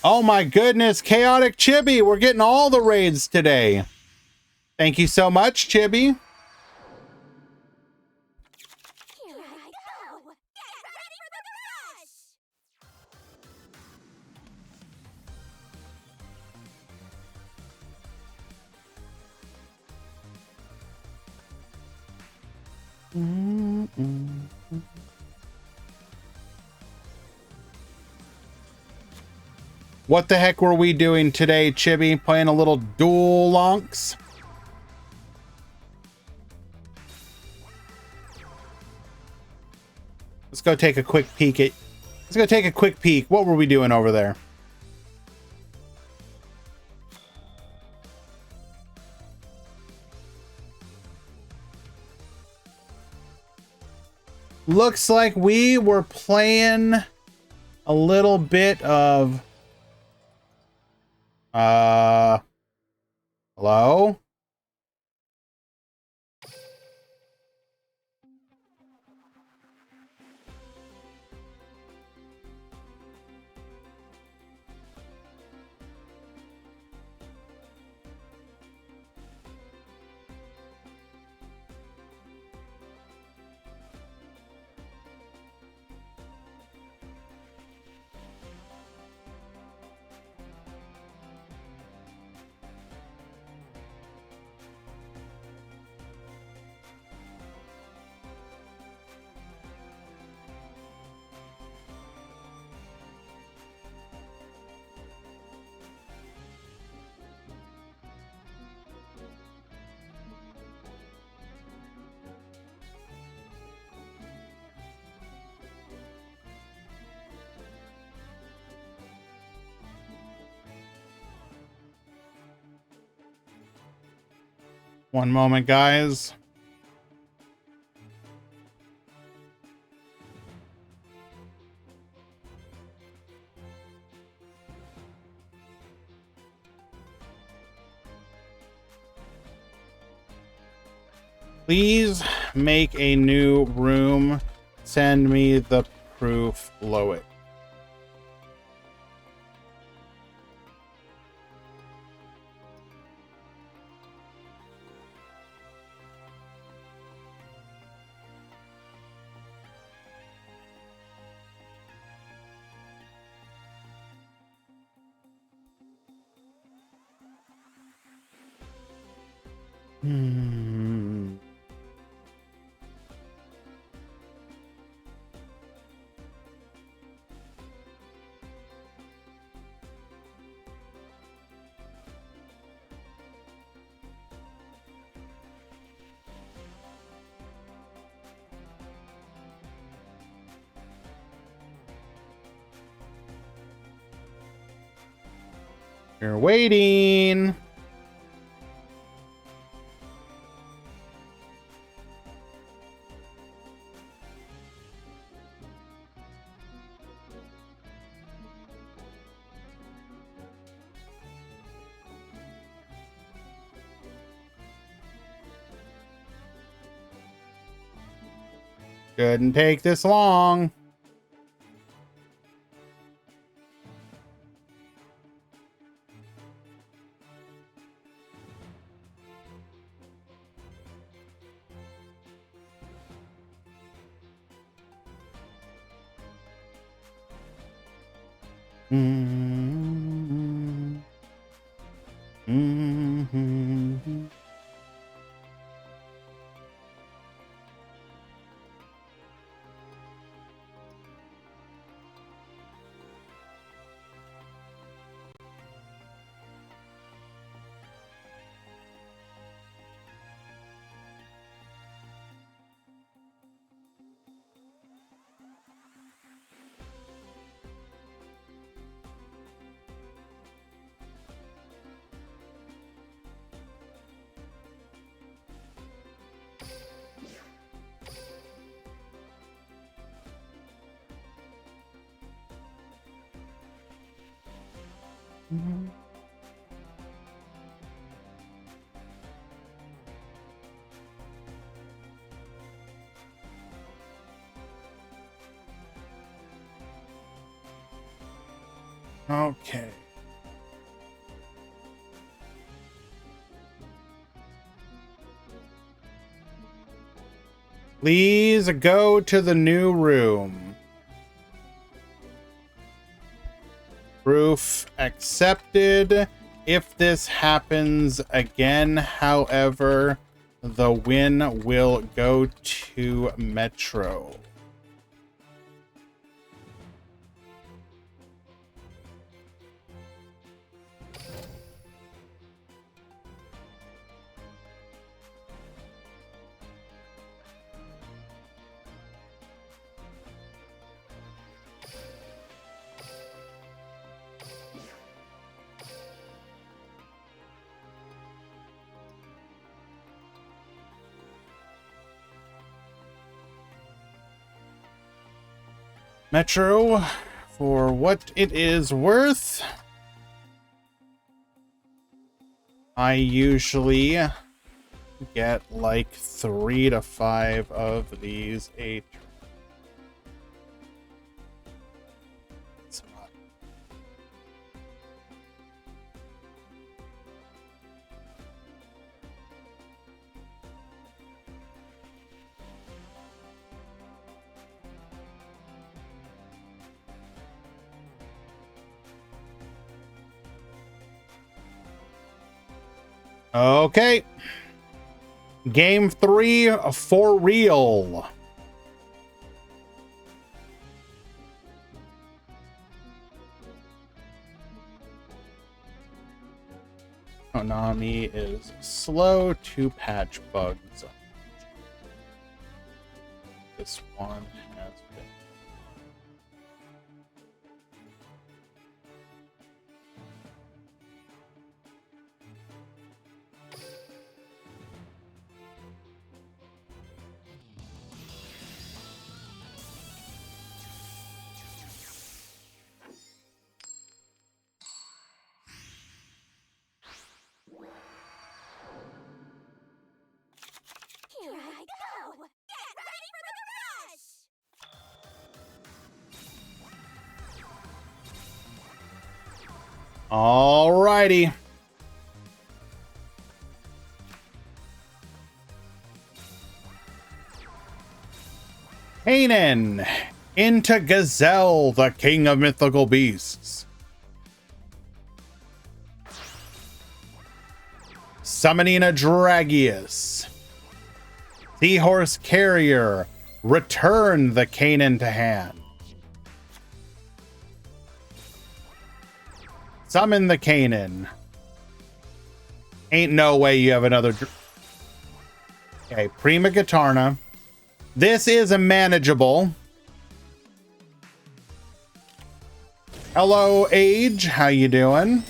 Oh my goodness, Chaotic Chibi, we're getting all the raids today. Thank you so much, Chibi.
Here I go! Get ready for the rush!
What the heck were we doing today, Chibi? Playing a little Duel Lonks? Let's go take a quick peek at... Let's go take a quick peek. What were we doing over there? Looks like we were playing a little bit of... Hello? One moment, guys. Please make a new room. Send me the proof below it. You're waiting. Shouldn't take this long. Okay. Please go to the new room. Proof accepted. If this happens again, however, the win will go to Metro. Metro, for what it is worth, I usually get like 3 to 5 of these 8. Okay. Game 3 for real. Konami is slow to patch bugs. This one has been.
Here I go! Get ready for the rush!
Alrighty. Kanan into Gazelle, the king of mythical beasts. Summoning a Dragius. Seahorse Carrier, return the Kanan to hand. Summon the Kanan. Ain't no way you have another. Okay, Prima Gitarna. This is a manageable. Hello, Age. How you doing?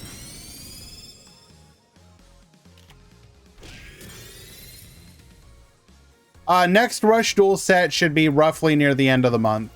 Next Rush Duel set should be roughly near the end of the month.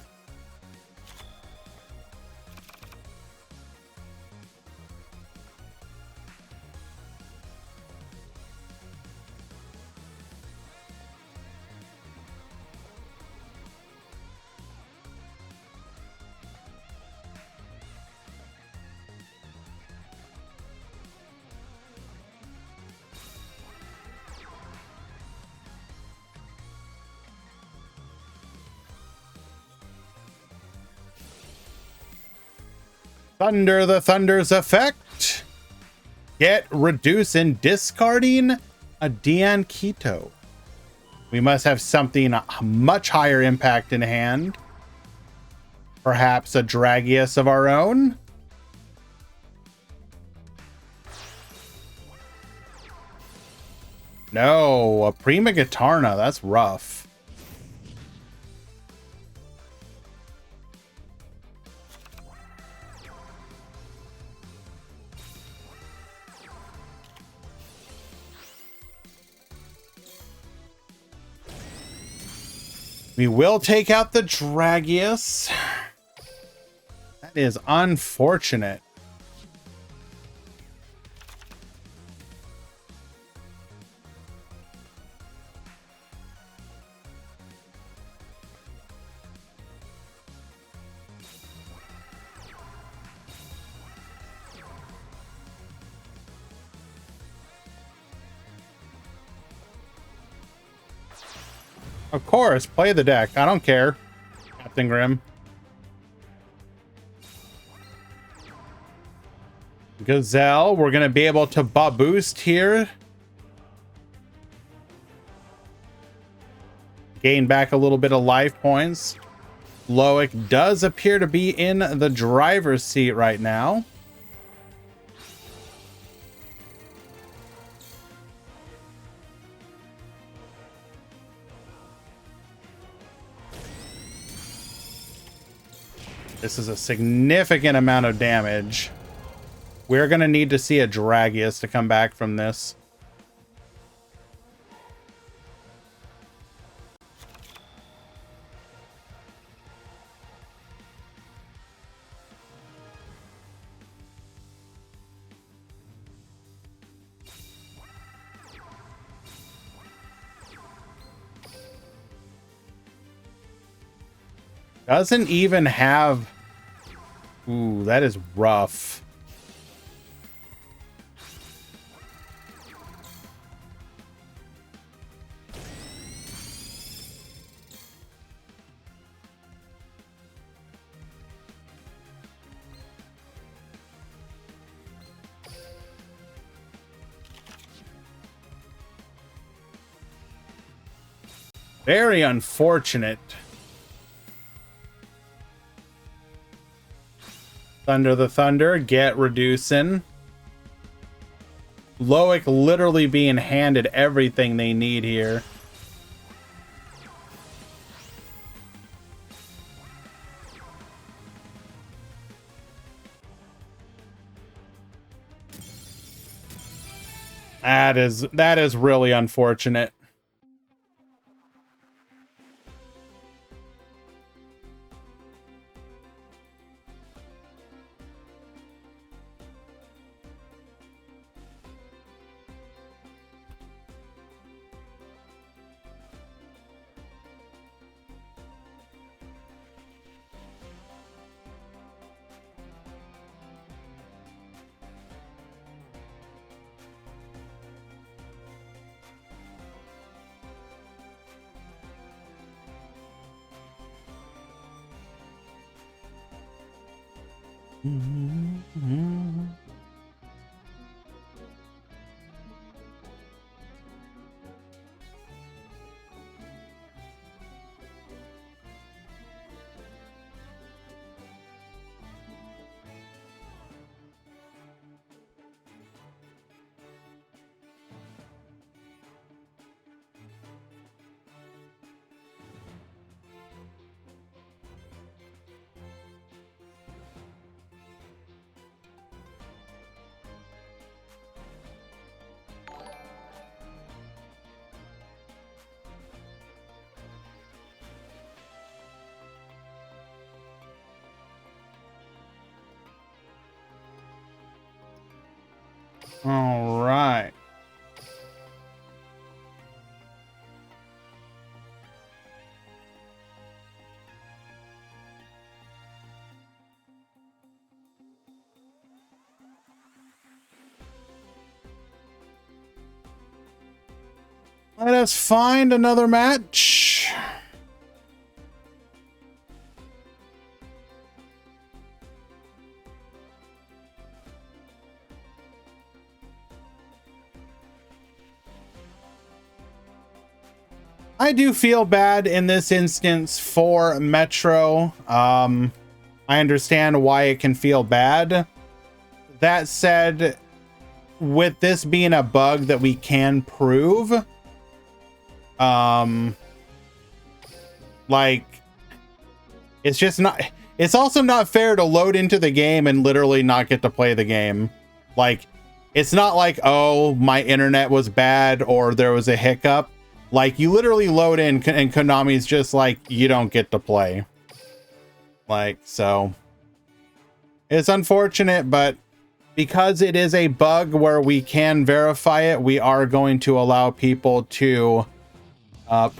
Thunder the Thunder's effect. Get reduce in discarding a Dian Keto. We must have something much higher impact in hand. Perhaps a Dragius of our own. No, a Prima Gitarna. That's rough. We will take out the Dragius. That is unfortunate. Of course, play the deck. I don't care, Captain Grimm. Gazelle, we're going to be able to boost here. Gain back a little bit of life points. Loic does appear to be in the driver's seat right now. This is a significant amount of damage. We're going to need to see a Dragius to come back from this. Doesn't even have... Ooh, that is rough. Very unfortunate. Thunder the Thunder, get reducing. Loic literally being handed everything they need here. That is really unfortunate. All right. Let us find another match. I do feel bad in this instance for Metro. I understand why it can feel bad. That said, with this being a bug that we can prove, like, it's just not, it's also not fair to load into the game and literally not get to play the game. Like, it's not like, oh, my internet was bad or there was a hiccup. Like, you literally load in and Konami's just like, you don't get to play. Like, so it's unfortunate, but because it is a bug where we can verify it, we are going to allow people to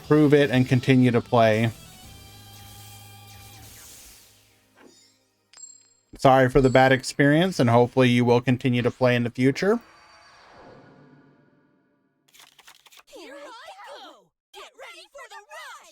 prove it and continue to play. Sorry for the bad experience, and hopefully you will continue to play in the future.
Here I go! Get ready for the rush!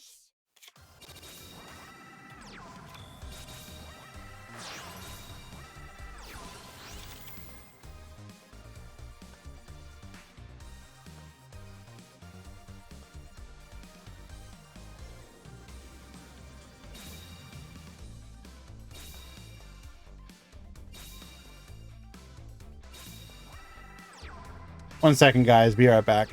1 second, guys. Be right back.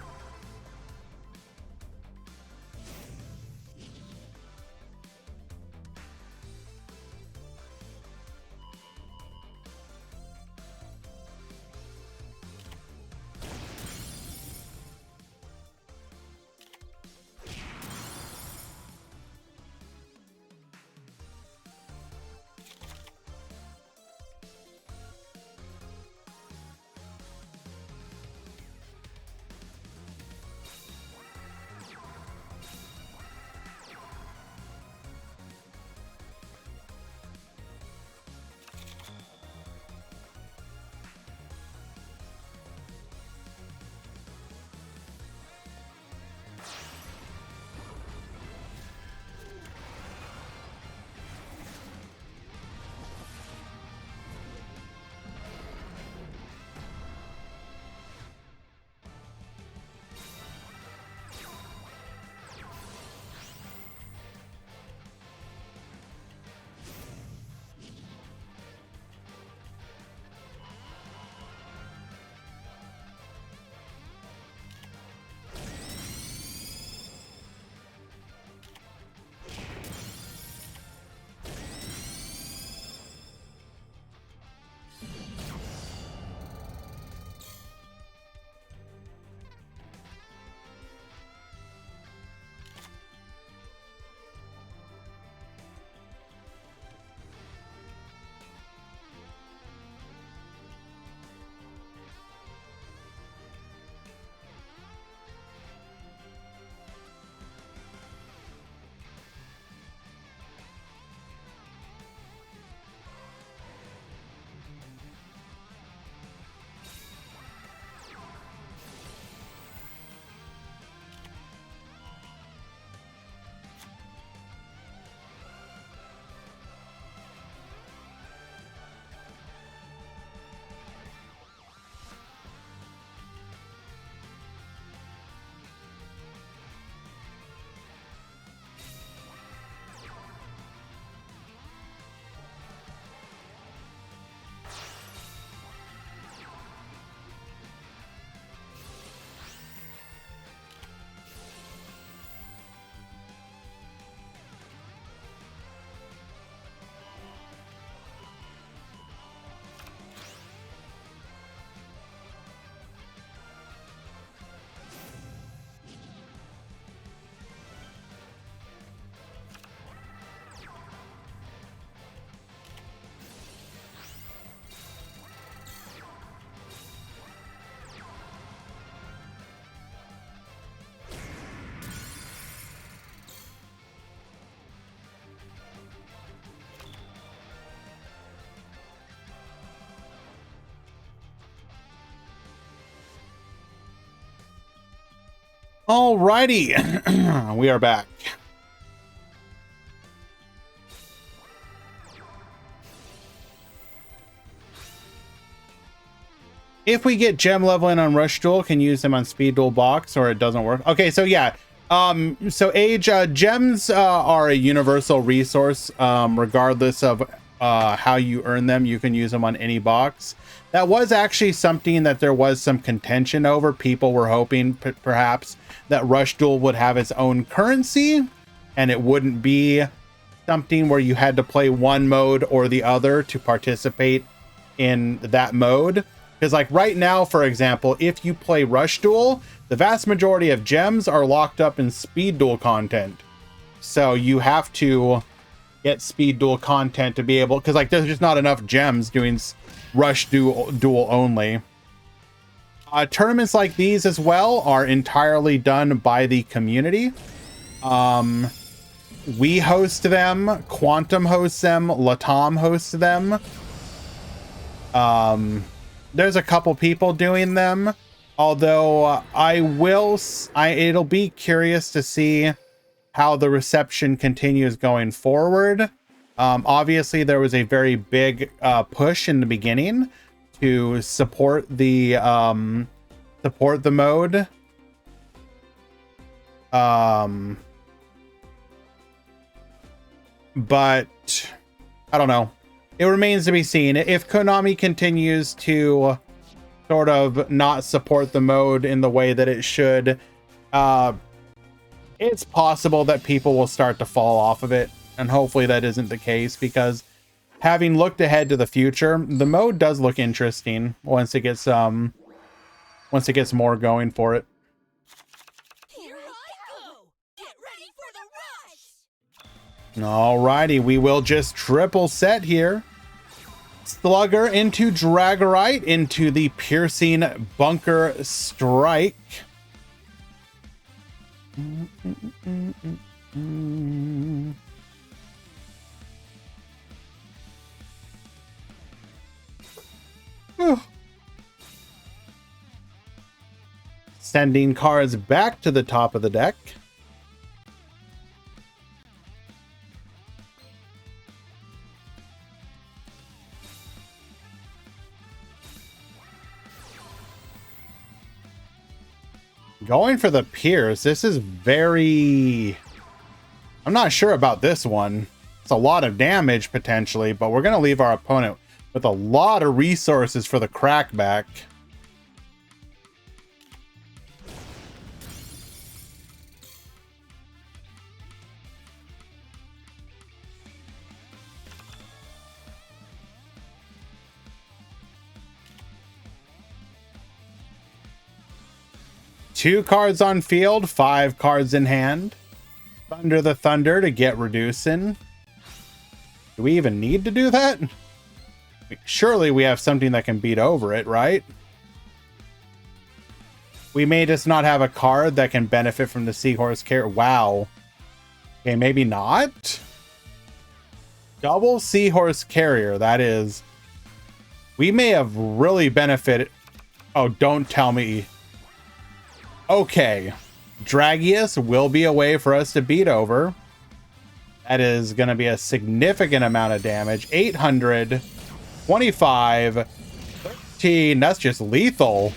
Alrighty, we are back. If we get gem leveling on Rush Duel, can use them on Speed Duel box, or it doesn't work. Okay, so yeah, so Age, gems are a universal resource. Regardless of how you earn them, you can use them on any box. That was actually something that there was some contention over. People were hoping perhaps that Rush Duel would have its own currency, and it wouldn't be something where you had to play one mode or the other to participate in that mode. Because like right now, for example, if you play Rush Duel, the vast majority of gems are locked up in Speed Duel content. So you have to get Speed Duel content to be able, because like there's just not enough gems doing Rush Duel only. Tournaments like these as well are entirely done by the community. We host them, Quantum hosts them, Latam hosts them. There's a couple people doing them, although it'll be curious to see how the reception continues going forward. Obviously there was a very big push in the beginning to support the mode. But I don't know. It remains to be seen. If Konami continues to sort of not support the mode in the way that it should, it's possible that people will start to fall off of it, and hopefully that isn't the case, because having looked ahead to the future, the mode does look interesting once it gets more going for it.
Here I go! Get ready for the rush!
Alrighty, we will just triple set here. Slugger into Dragorite into the Piercing Bunker Strike. Sending cards back to the top of the deck. Going for the Pierce. This is very... I'm not sure about this one. It's a lot of damage potentially, but we're going to leave our opponent with a lot of resources for the crackback. Two cards on field, 5 cards in hand. Thunder the Thunder to get reducing. Do we even need to do that? Surely we have something that can beat over it, right? We may just not have a card that can benefit from the Seahorse Carrier. Wow. Okay, maybe not. Double Seahorse Carrier, that is. We may have really benefited. Oh, don't tell me. Okay. Dragius will be a way for us to beat over. That is going to be a significant amount of damage. 800, 25, 13. That's just lethal.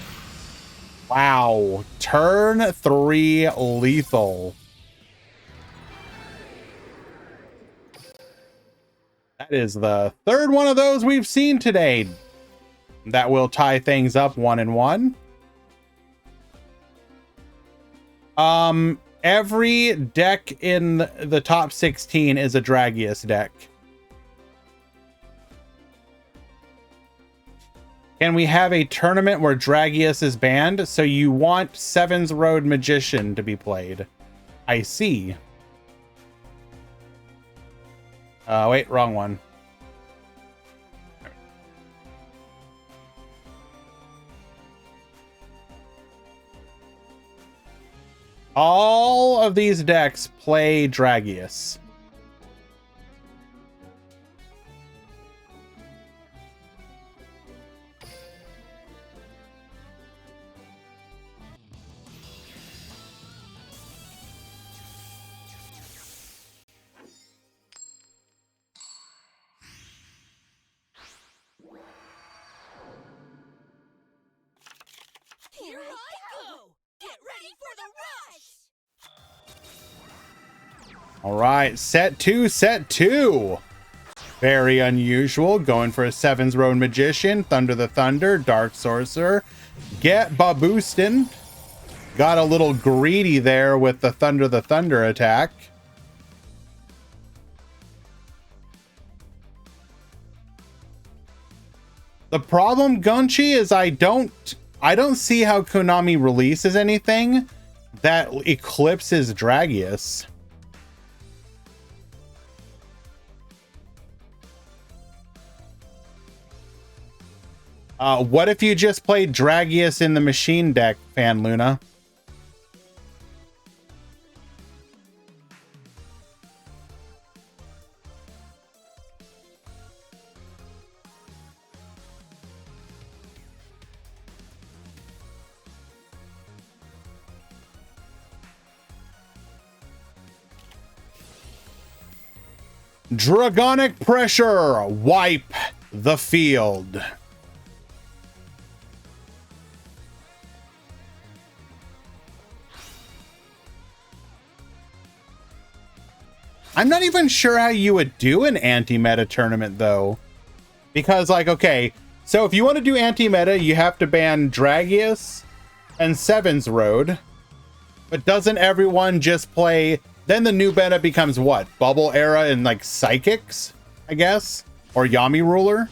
Wow. Turn 3 lethal. That is the third one of those we've seen today. That will tie things up 1-1. Every deck in the top 16 is a Dragius deck. Can we have a tournament where Dragius is banned? So you want Seven's Road Magician to be played. I see. Wait, wrong one. All of these decks play Dragius.
Here I go! Get ready for the rush!
All right, set two. Very unusual. Going for a Seven's Road Magician, Thunder the Thunder, Dark Sorcerer. Get Baboostin. Got a little greedy there with the Thunder attack. The problem, Gunchi, is I don't see how Konami releases anything that eclipses Dragius. What if you just played Dragius in the machine deck, Fan Luna? Dragonic Pressure, wipe the field. I'm not even sure how you would do an anti-meta tournament though. Because like, okay, So if you want to do anti-meta, you have to ban Dragius and Seven's Road. But doesn't everyone just play... Then the new meta becomes what? Bubble Era and like Psychics, I guess? Or Yami Ruler?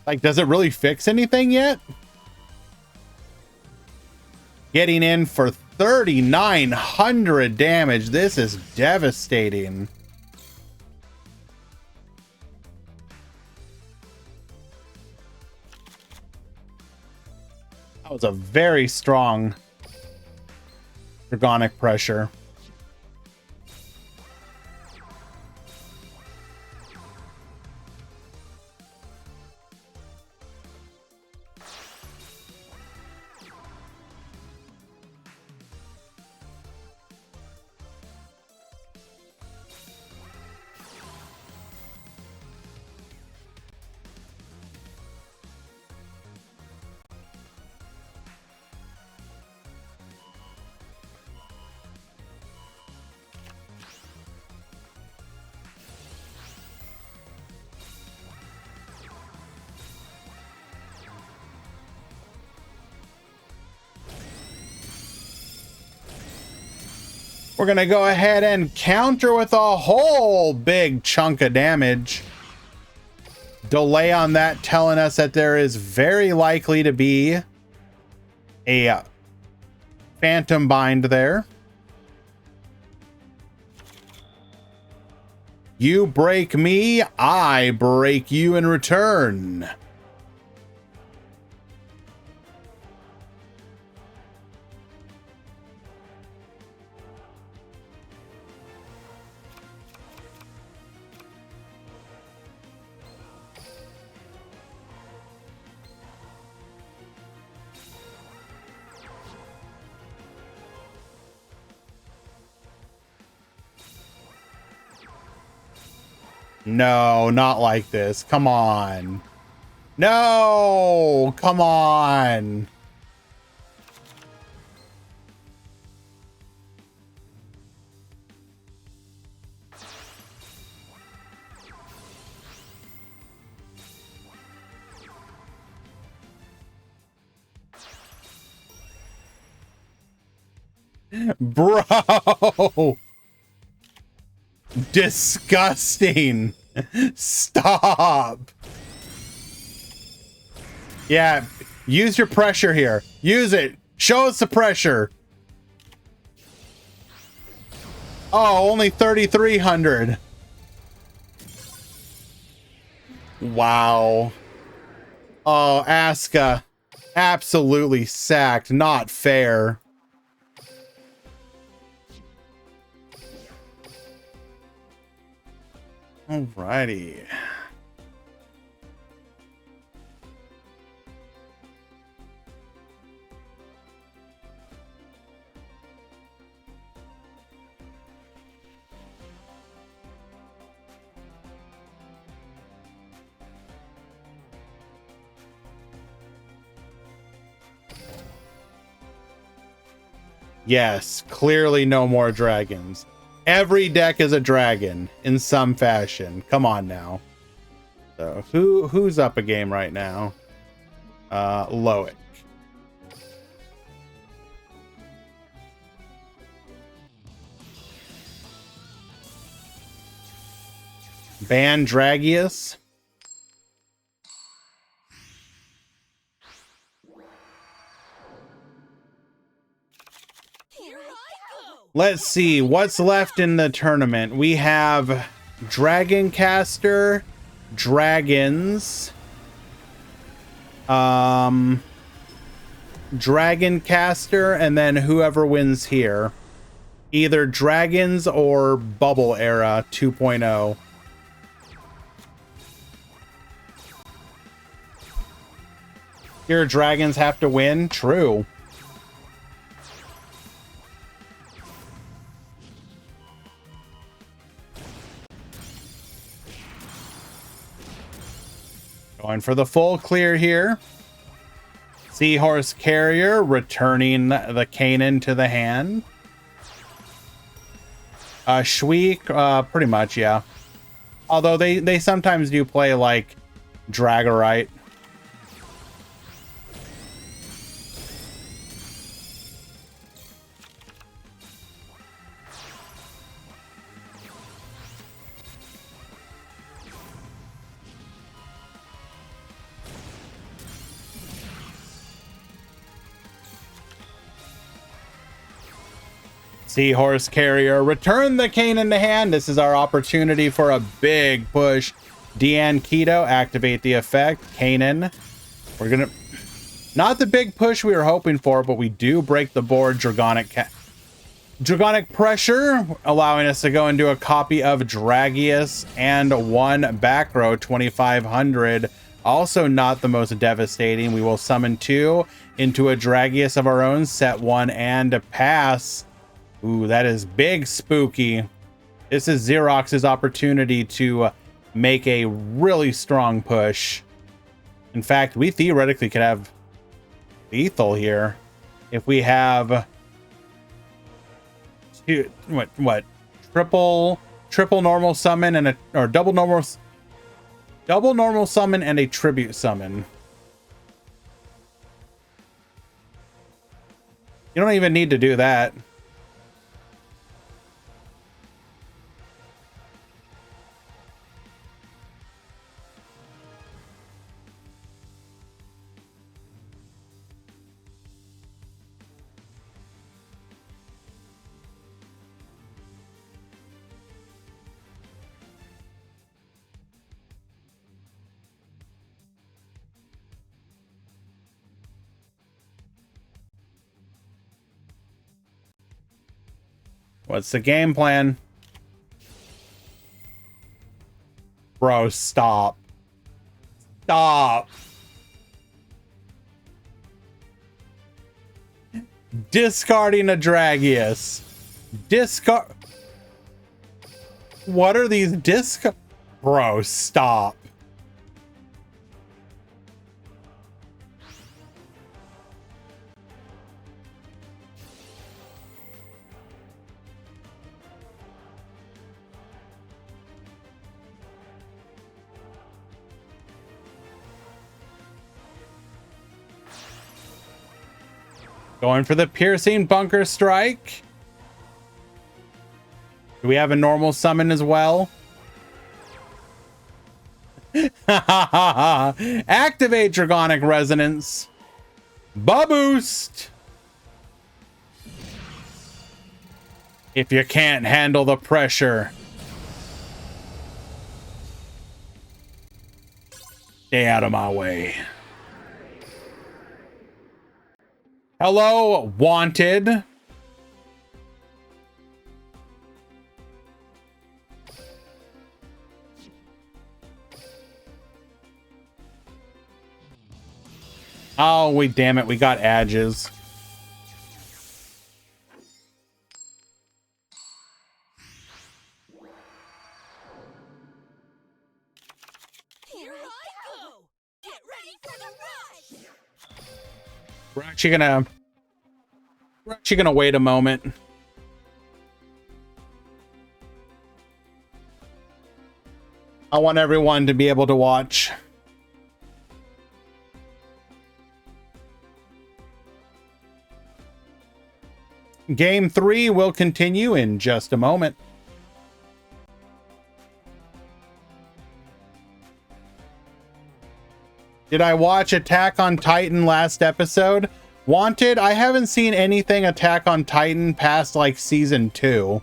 Like, does it really fix anything yet? Getting in for 3,900 damage. This is devastating. That was a very strong Dragonic pressure. We're going to go ahead and counter with a whole big chunk of damage. Delay on that telling us that there is very likely to be a Phantom Bind there. You break me, I break you in return. No, not like this. Come on. No, come on. Bro. Disgusting. Stop. Yeah, use your pressure here. Use it. Show us the pressure. Oh, only 3,300. Wow. Oh, Asuka. Absolutely sacked. Not fair. Alrighty. Yes, clearly no more dragons. Every deck is a dragon in some fashion. Come on now. So who's up a game right now? Loic. Ban Dragius. Let's see what's left in the tournament. We have Dragoncaster, Dragons, Dragoncaster, and then whoever wins here. Either Dragons or Bubble Era 2.0. Here, Dragons have to win. True. Going for the full clear here. Seahorse Carrier returning the Kanan to the hand. Shweek, pretty much, yeah. Although they sometimes do play like Dragorite. Seahorse Carrier, return the cane in the hand. This is our opportunity for a big push. Deanne Keto, activate the effect. Kanan. We're gonna, not the big push we were hoping for, but we do break the board. Dragonic Pressure, allowing us to go into a copy of Dragius and one back row, 2500. Also not the most devastating. We will summon two into a Dragius of our own, set one and a pass. Ooh, that is big spooky. This is Xerox's opportunity to make a really strong push. In fact, we theoretically could have lethal here if we have two, what triple normal summon and a double normal summon and a tribute summon. You don't even need to do that. What's the game plan? Bro, stop. Stop. Discarding a Dragius. Discard. What are these Bro, stop. Going for the piercing bunker strike. Do we have a normal summon as well? Activate Dragonic Resonance. Boost. If you can't handle the pressure, stay out of my way. Hello, Wanted. Oh, damn it, we got edges.
Here I go! Get ready for the rush!
We're actually gonna wait a moment. I want everyone to be able to watch. Game 3 will continue in just a moment. Did I watch Attack on Titan last episode? Wanted, I haven't seen anything Attack on Titan past like season 2.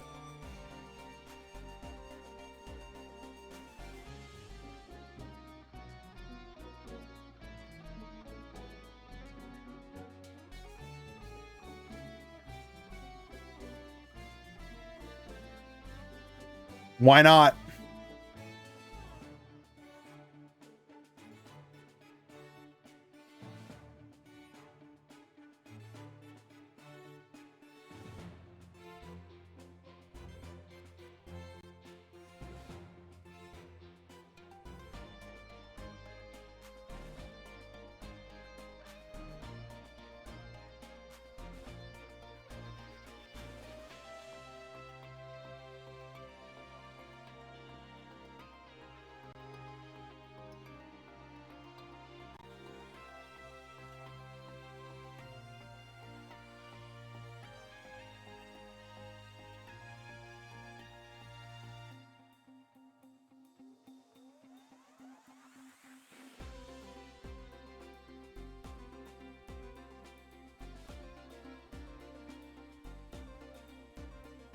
Why not?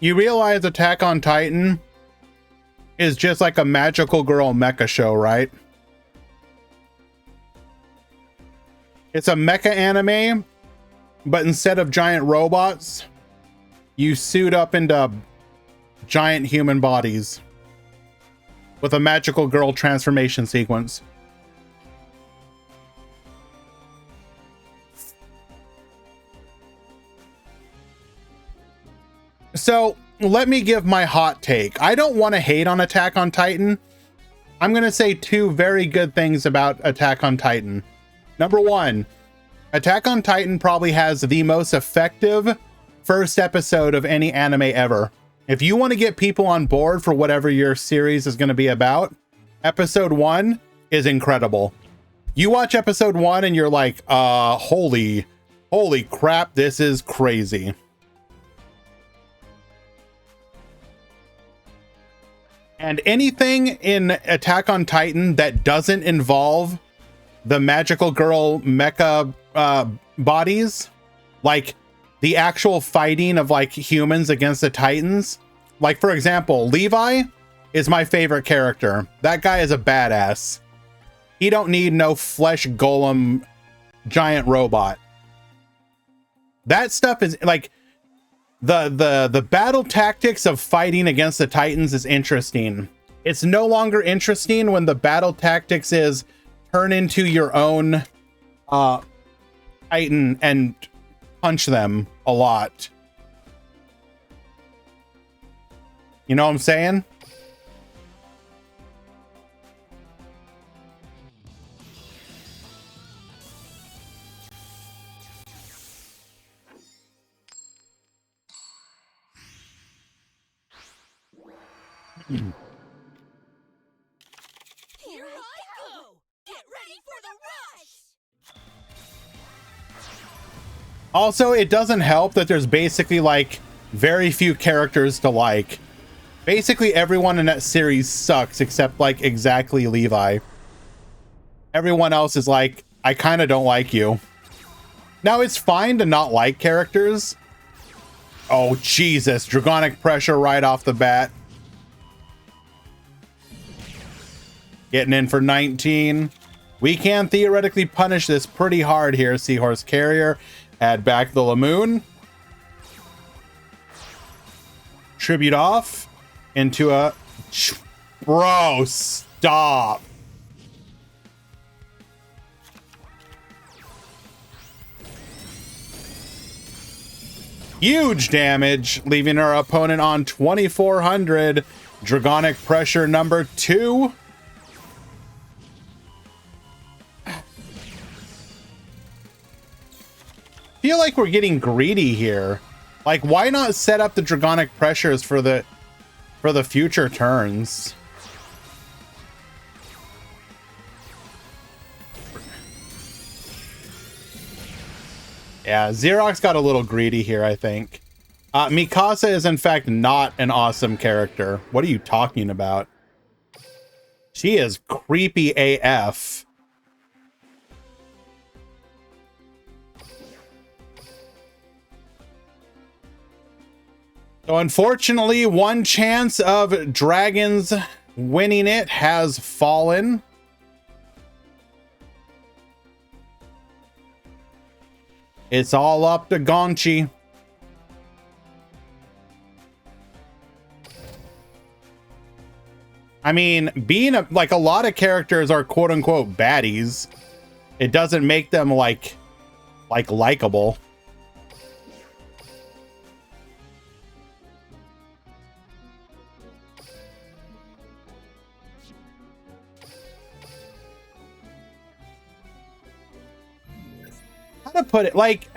You realize Attack on Titan is just like a magical girl mecha show, right? It's a mecha anime, but instead of giant robots, you suit up into giant human bodies with a magical girl transformation sequence. So let me give my hot take. I don't want to hate on Attack on Titan. I'm going to say two very good things about Attack on Titan. Number one, Attack on Titan probably has the most effective first episode of any anime ever. If you want to get people on board for whatever your series is going to be about, episode 1 is incredible. You watch episode 1 and you're like, holy crap, this is crazy. And anything in Attack on Titan that doesn't involve the magical girl mecha bodies, like the actual fighting of like humans against the Titans. Like, for example, Levi is my favorite character. That guy is a badass. He don't need no flesh golem giant robot. That stuff is like the battle tactics of fighting against the Titans is interesting. It's no longer interesting when the battle tactics is turn into your own Titan and punch them a lot. You know what I'm saying?
Here I go! Get ready for the rush!
Also, it doesn't help that there's basically like very few characters to like. Basically everyone in that series sucks except like exactly Levi. Everyone else is like, I kind of don't like you. Now it's fine to not like characters. Oh Jesus, Dragonic Pressure right off the bat. Getting in for 19. We can theoretically punish this pretty hard here, Seahorse Carrier. Add back the Lamoon. Tribute off into a... Bro, stop. Huge damage, leaving our opponent on 2400. Dragonic Pressure number 2. Feel like we're getting greedy here. Like, why not set up the Dragonic Pressures for the future turns? Yeah, Xerox got a little greedy here, I think. Mikasa is in fact not an awesome character. What are you talking about? She is creepy AF. So unfortunately, one chance of dragons winning it has fallen. It's all up to Gonchi. I mean, being like a lot of characters are quote unquote baddies. It doesn't make them like likable. How to put it, like,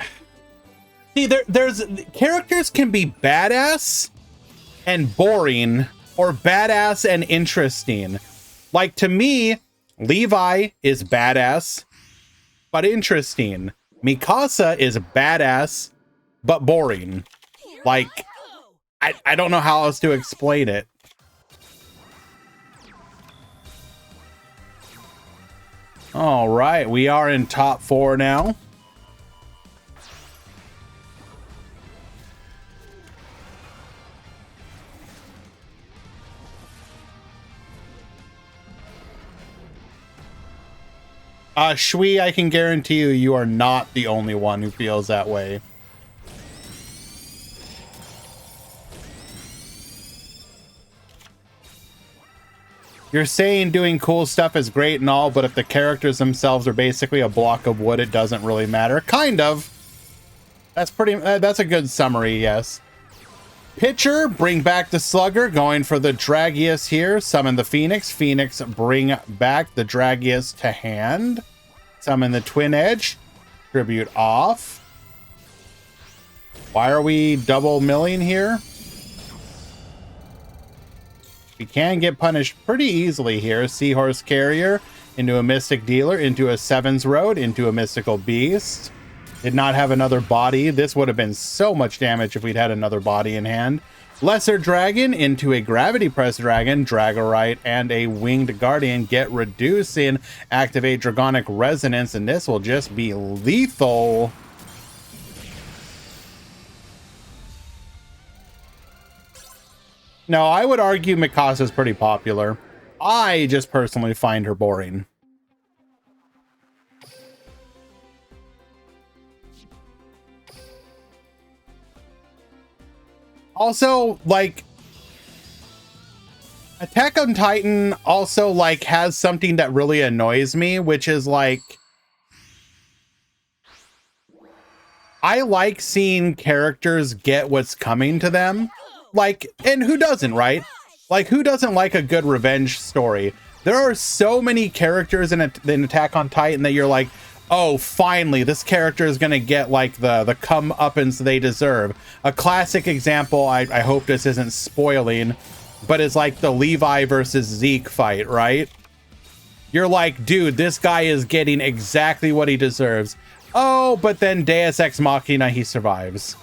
see, there's characters can be badass and boring or badass and interesting. Like, to me, Levi is badass but interesting. Mikasa is badass but boring. Like, I don't know how else to explain it. All right, we are in top 4 now. Shui, I can guarantee you, you are not the only one who feels that way. You're saying doing cool stuff is great and all, but if the characters themselves are basically a block of wood, it doesn't really matter. Kind of. That's pretty. That's a good summary, yes. Pitcher, bring back the Slugger. Going for the Dragius here. Summon the Phoenix. Phoenix, bring back the Dragius to hand. Summon the Twin Edge. Tribute off. Why are we double milling here? We can get punished pretty easily here. Seahorse Carrier into a Mystic Dealer, into a Sevens Road, into a Mystical Beast. Did not have another body. This would have been so much damage if we'd had another body in hand. Lesser Dragon into a Gravity Press Dragon, Dragorite, and a Winged Guardian. Get Reducing, activate Dragonic Resonance, and this will just be lethal. No, I would argue Mikasa's pretty popular. I just personally find her boring. Also, like, Attack on Titan also, like, has something that really annoys me, which is, like, I like seeing characters get what's coming to them. Like, and who doesn't, right? Like, who doesn't like a good revenge story? There are so many characters in Attack on Titan that you're like, oh, finally, this character is going to get, like, the comeuppance they deserve. A classic example, I hope this isn't spoiling, but it's like the Levi versus Zeke fight, right? You're like, dude, this guy is getting exactly what he deserves. Oh, but then Deus Ex Machina, he survives.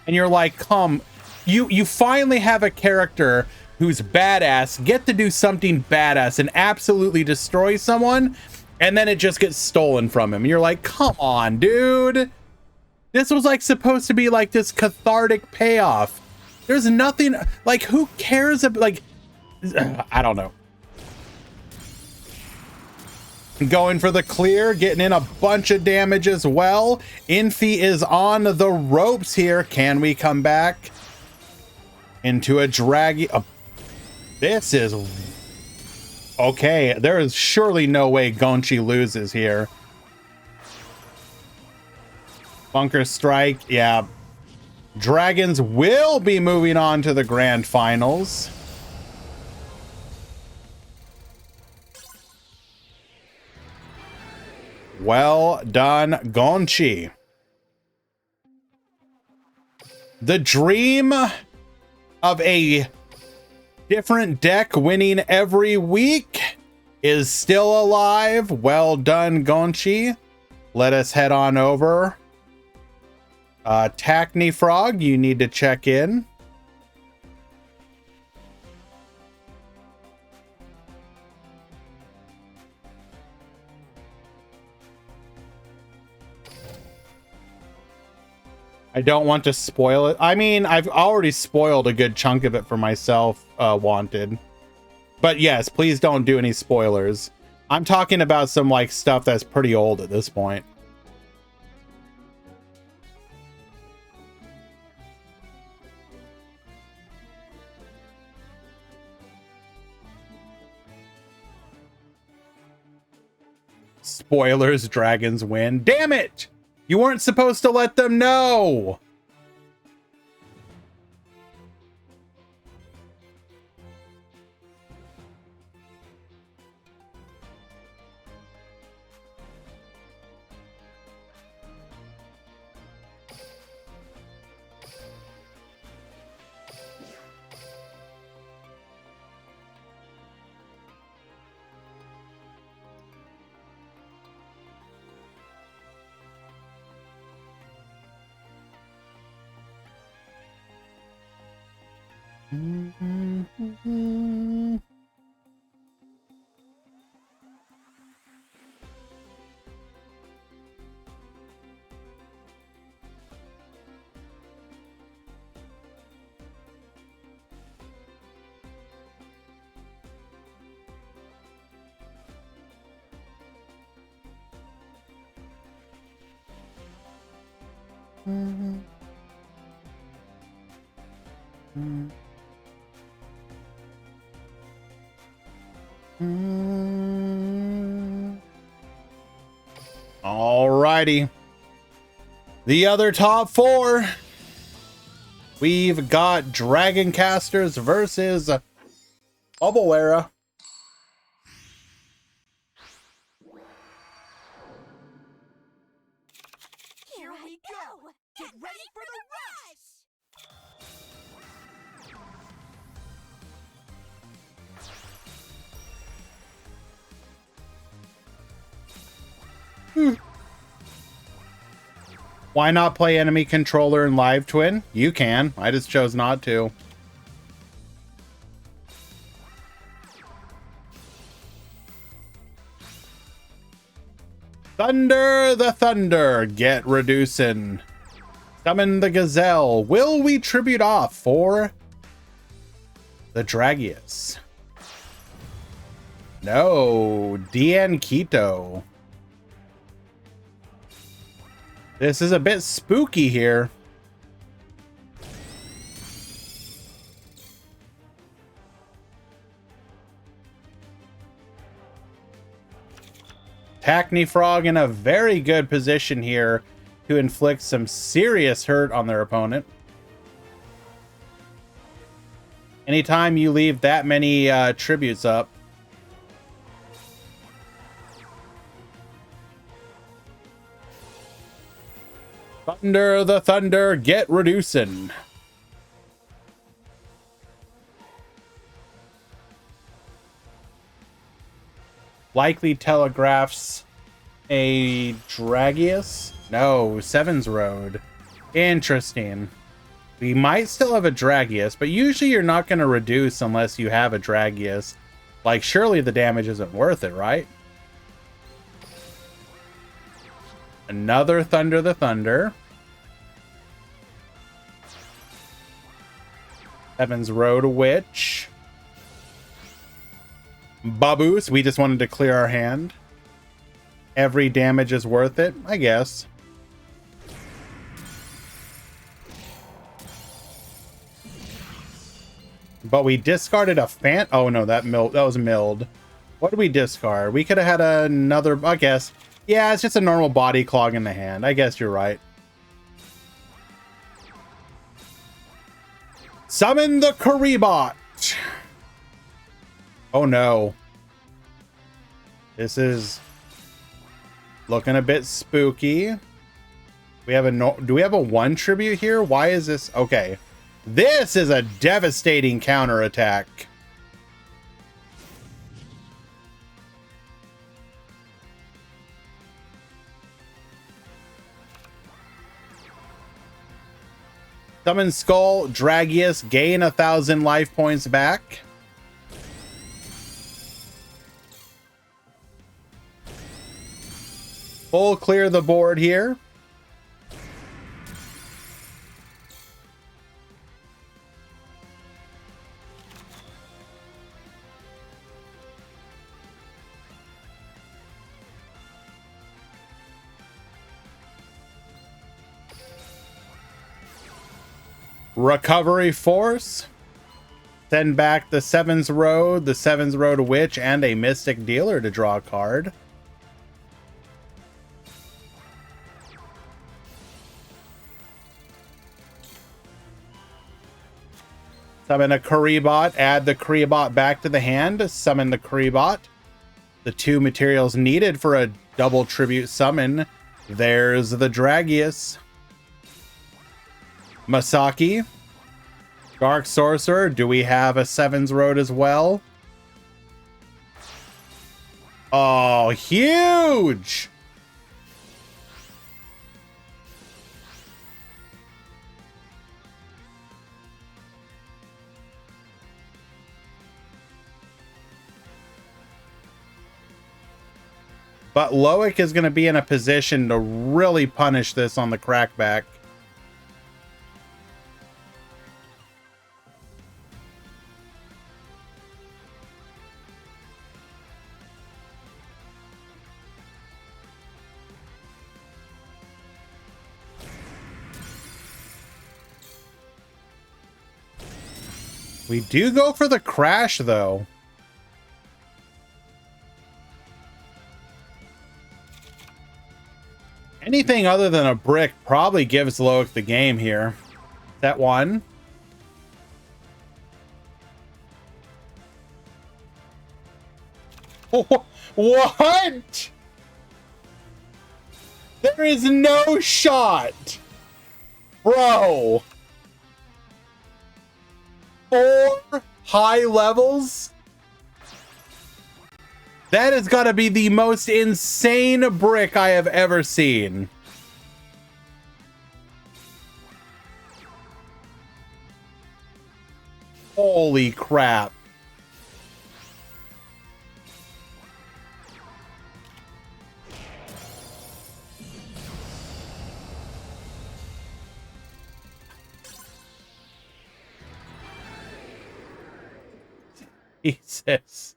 And you're like, come... You finally have a character who's badass, get to do something badass and absolutely destroy someone, and then it just gets stolen from him. You're like, come on, dude. This was like supposed to be like this cathartic payoff. There's nothing, like, who cares about, like, I don't know. Going for the clear, getting in a bunch of damage as well. Infi is on the ropes here. Can we come back? Into a draggy. This is okay. There is surely no way Gonchi loses here. Bunker Strike. Yeah. Dragons will be moving on to the grand finals. Well done, Gonchi. The dream of a different deck winning every week is still alive. Well done, Gonchi. Let us head on over. Tacny Frog, you need to check in. I don't want to spoil it. I mean, I've already spoiled a good chunk of it for myself, Wanted. But yes, please don't do any spoilers. I'm talking about some, like, stuff that's pretty old at this point. Spoilers, dragons win. Damn it! You weren't supposed to let them know! Alrighty. The other top four. We've got Dragon Casters versus Bubble Era.
Here we go! Get ready for the rush!
Why not play enemy controller in Live Twin? You can. I just chose not to. Thunder the Thunder. Get reducing. Summon the Gazelle. Will we tribute off for the Dragius? No. DN Keto. This is a bit spooky here. Hackney Frog in a very good position here to inflict some serious hurt on their opponent. Anytime you leave that many tributes up, Thunder the Thunder, get reducing. Likely telegraphs a Dragius. No, Seven's Road. Interesting. We might still have a Dragius, but usually you're not going to reduce unless you have a Dragius. Like, surely the damage isn't worth it, right? Another Thunder the Thunder. Seven's Road Witch. Baboos. We just wanted to clear our hand. Every damage is worth it, I guess. But we discarded a fan. Oh no, that was milled. What did we discard? We could have had another. I guess. Yeah, it's just a normal body clog in the hand. I guess you're right. Summon the Karibot. Oh no. This is looking a bit spooky. We have a do we have a 1 tribute here? Why is this? Okay. This is a devastating counterattack. Summon Skull, Dragius, gain 1,000 life points back. Full clear the board here. Recovery Force. Send back the Seven's Road Witch, and a Mystic Dealer to draw a card. Summon a Karibot, add the Karibot back to the hand, summon the Karibot. The 2 materials needed for a double tribute summon. There's the Dragius. Masaki. Dark Sorcerer. Do we have a Seven's Road as well? Oh, huge! But Loic is going to be in a position to really punish this on the crackback. We do go for the crash, though. Anything other than a brick probably gives Loic the game here. That one. What? There is no shot. Bro. 4 high levels? That has got to be the most insane brick I have ever seen. Holy crap. Jesus.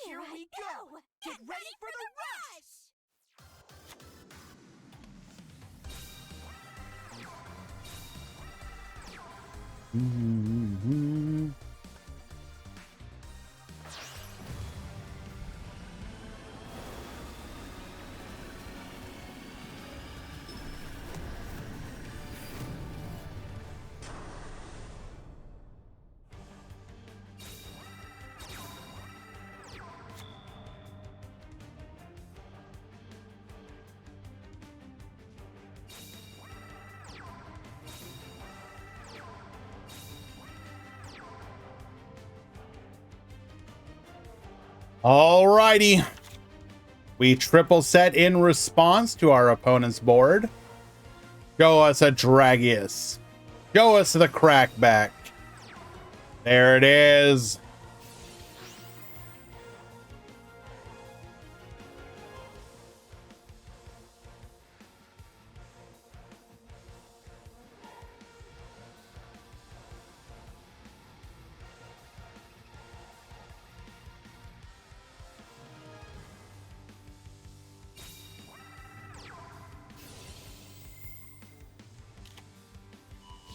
Here we go! Get ready for the rush!
Alrighty. We triple set in response to our opponent's board. Show us a Dragius. Show us the crackback. There it is.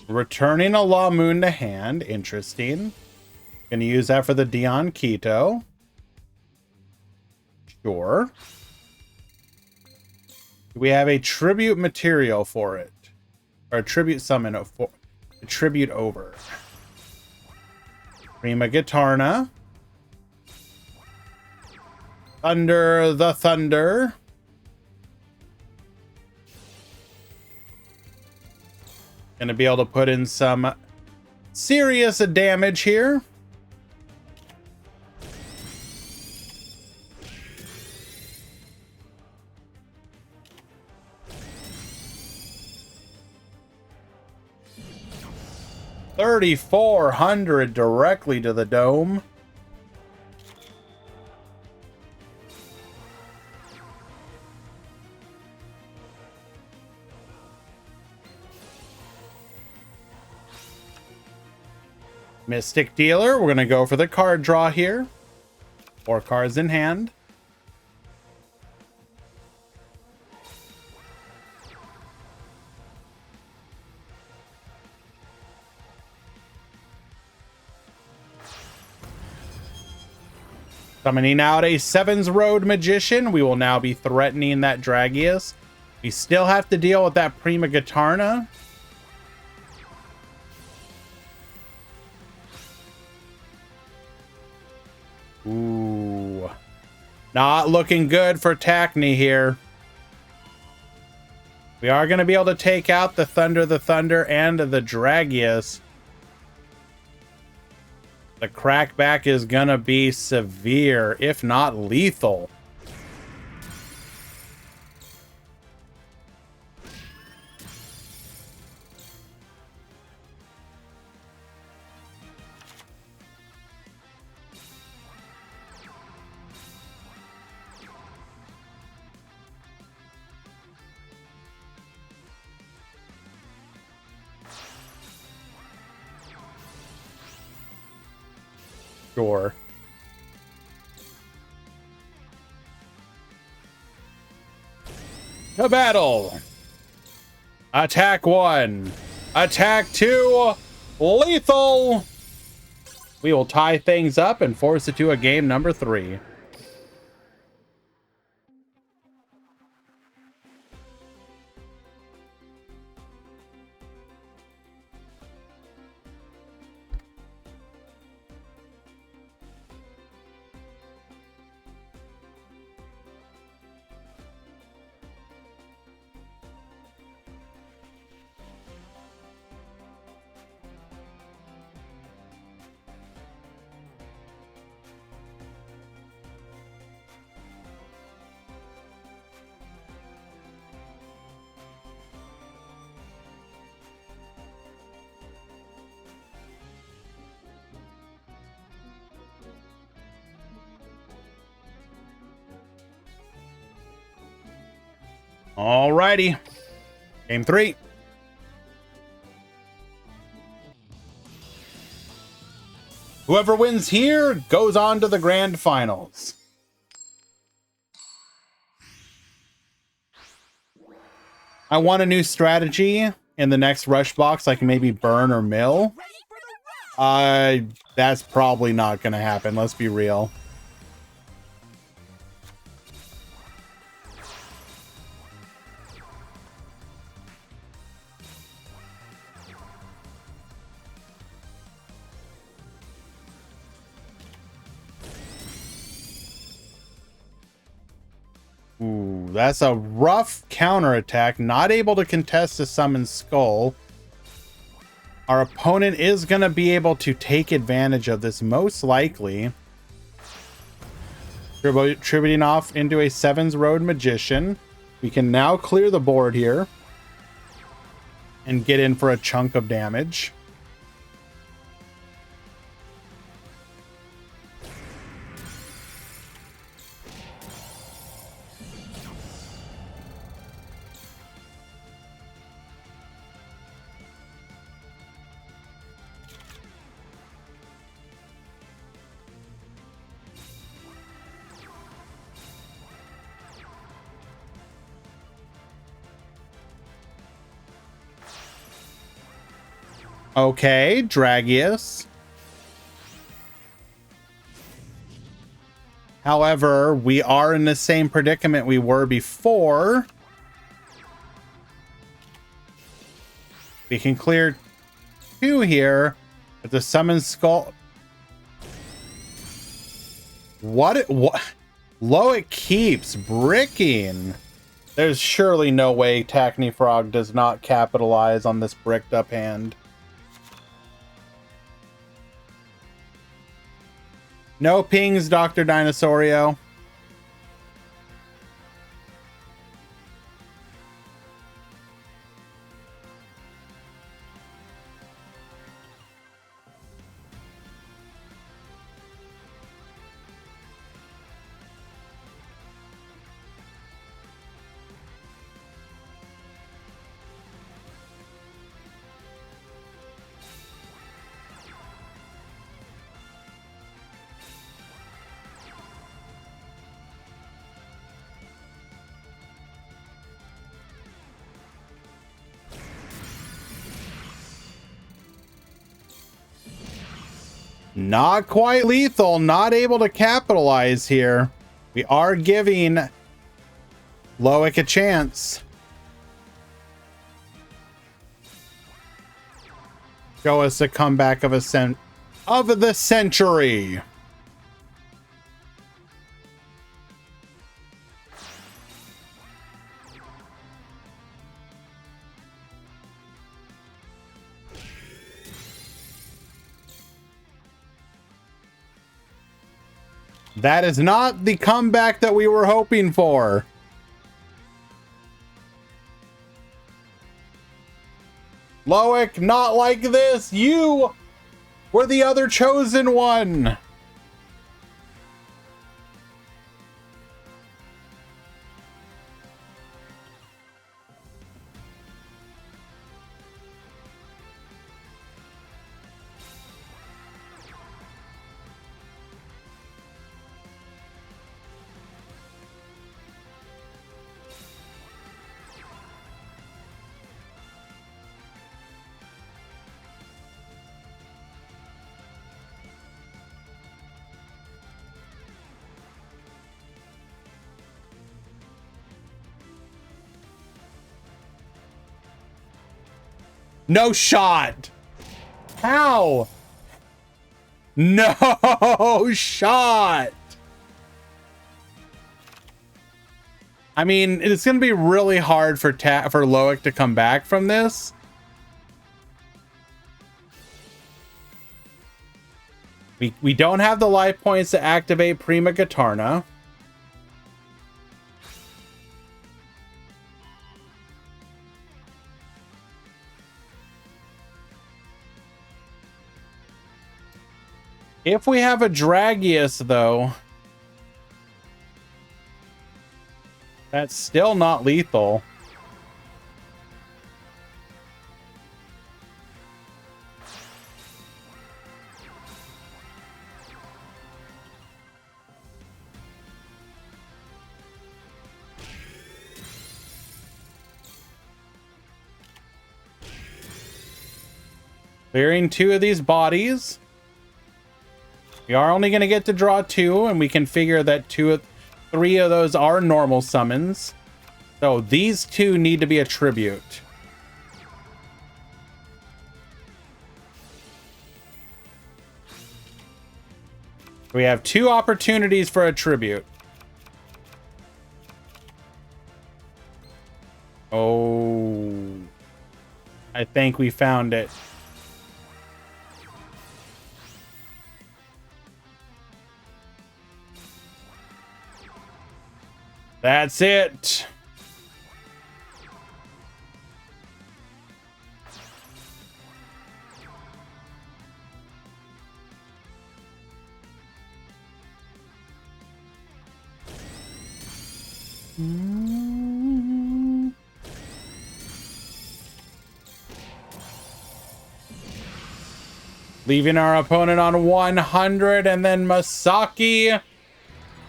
Returning a La Moon to hand. Interesting. Gonna use that for the Dion Keto. Sure. Do we have a tribute material for it? Or a tribute summon for a tribute over. Prima Gitarna. Thunder the Thunder. Gonna be able to put in some serious damage here. $3,400 directly to the dome. Mystic Dealer, we're going to go for the card draw here. 4 cards in hand. Summoning out a 7's Road Magician. We will now be threatening that Dragius. We still have to deal with that Prima Gitarna. Ooh. Not looking good for Tacne here. We are going to be able to take out the Thunder and the Dragius. The crackback is gonna be severe, if not lethal. Sure. To battle. Attack 1. Attack 2. Lethal. We will tie things up and force it to a game number 3. Alrighty. Game 3. Whoever wins here goes on to the grand finals. I want a new strategy in the next rush box. I can maybe burn or mill.
Ready for the rush!
That's probably not gonna happen. Let's be real. Ooh, that's a rough counterattack. Not able to contest the Summon Skull. Our opponent is going to be able to take advantage of this, most likely. Tributing off into a Sevens Road Magician. We can now clear the board here and get in for a chunk of damage. Okay, Dragius. However, we are in the same predicament we were before. We can clear 2 here, but the Summon Skull... What? Loic keeps bricking. There's surely no way Tacny Frog does not capitalize on this bricked up hand. No pings, Dr. Dinosaurio. Not quite lethal, not able to capitalize here. We are giving Loic a chance. Show us a comeback of the century. That is not the comeback that we were hoping for. Loic, not like this. You were the other chosen one. No shot. How? No shot. I mean, it's going to be really hard for Loic to come back from this. We don't have the life points to activate Prima Gatarna. If we have a Dragius, though, that's still not lethal. Clearing 2 of these bodies. We are only going to get to draw 2, and we can figure that 3 of those are normal summons. So these 2 need to be a tribute. We have 2 opportunities for a tribute. Oh, I think we found it. That's it. Leaving our opponent on 100, and then Masaki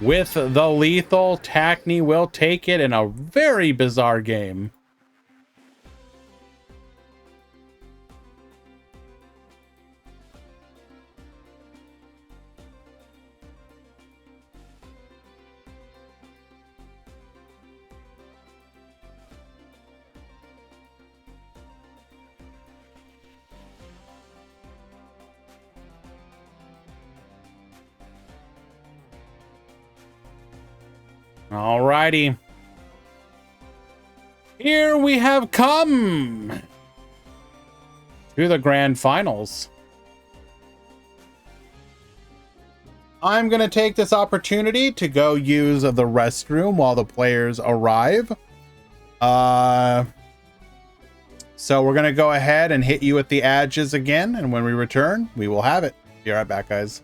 with the lethal. Tackney will take it in a very bizarre game. Alrighty. Here we have come to the grand finals. I'm going to take this opportunity to go use the restroom while the players arrive. So we're going to go ahead and hit you with the edges again, and when we return, we will have it. Be right back, guys.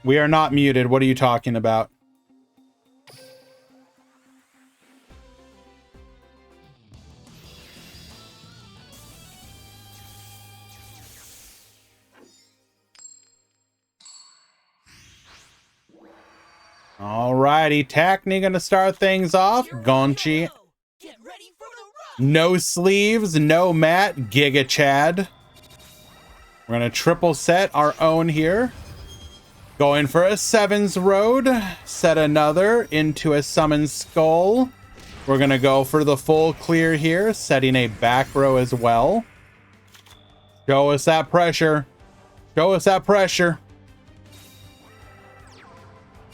We are not muted. What are you talking about? Alrighty, Tacney gonna start things off. Gonchi.
Get ready for the rush.
No sleeves, no mat, Giga Chad. We're gonna triple set our own here. Going for a sevens road. Set another into a summon skull. We're gonna go for the full clear here, setting a back row as well. Show us that pressure. Show us that pressure.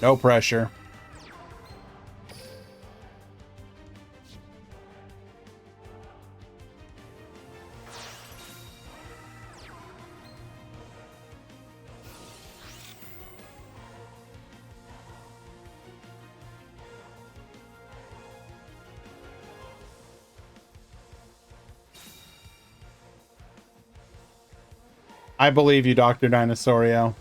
No pressure. I believe you, Dr. Dinosaurio.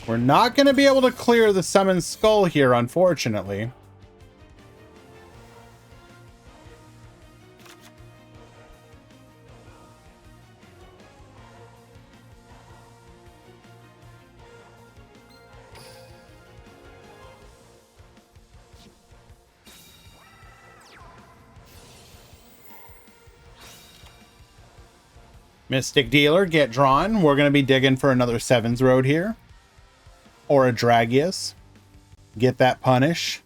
We're not going to be able to clear the summon skull here, unfortunately. Mystic Dealer, get drawn. We're going to be digging for another sevens road here. Or a Dragius. Get that punish.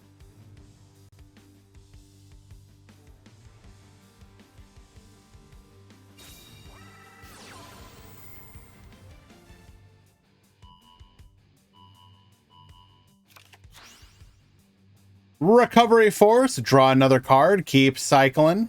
Recovery Force. Draw another card. Keep cycling.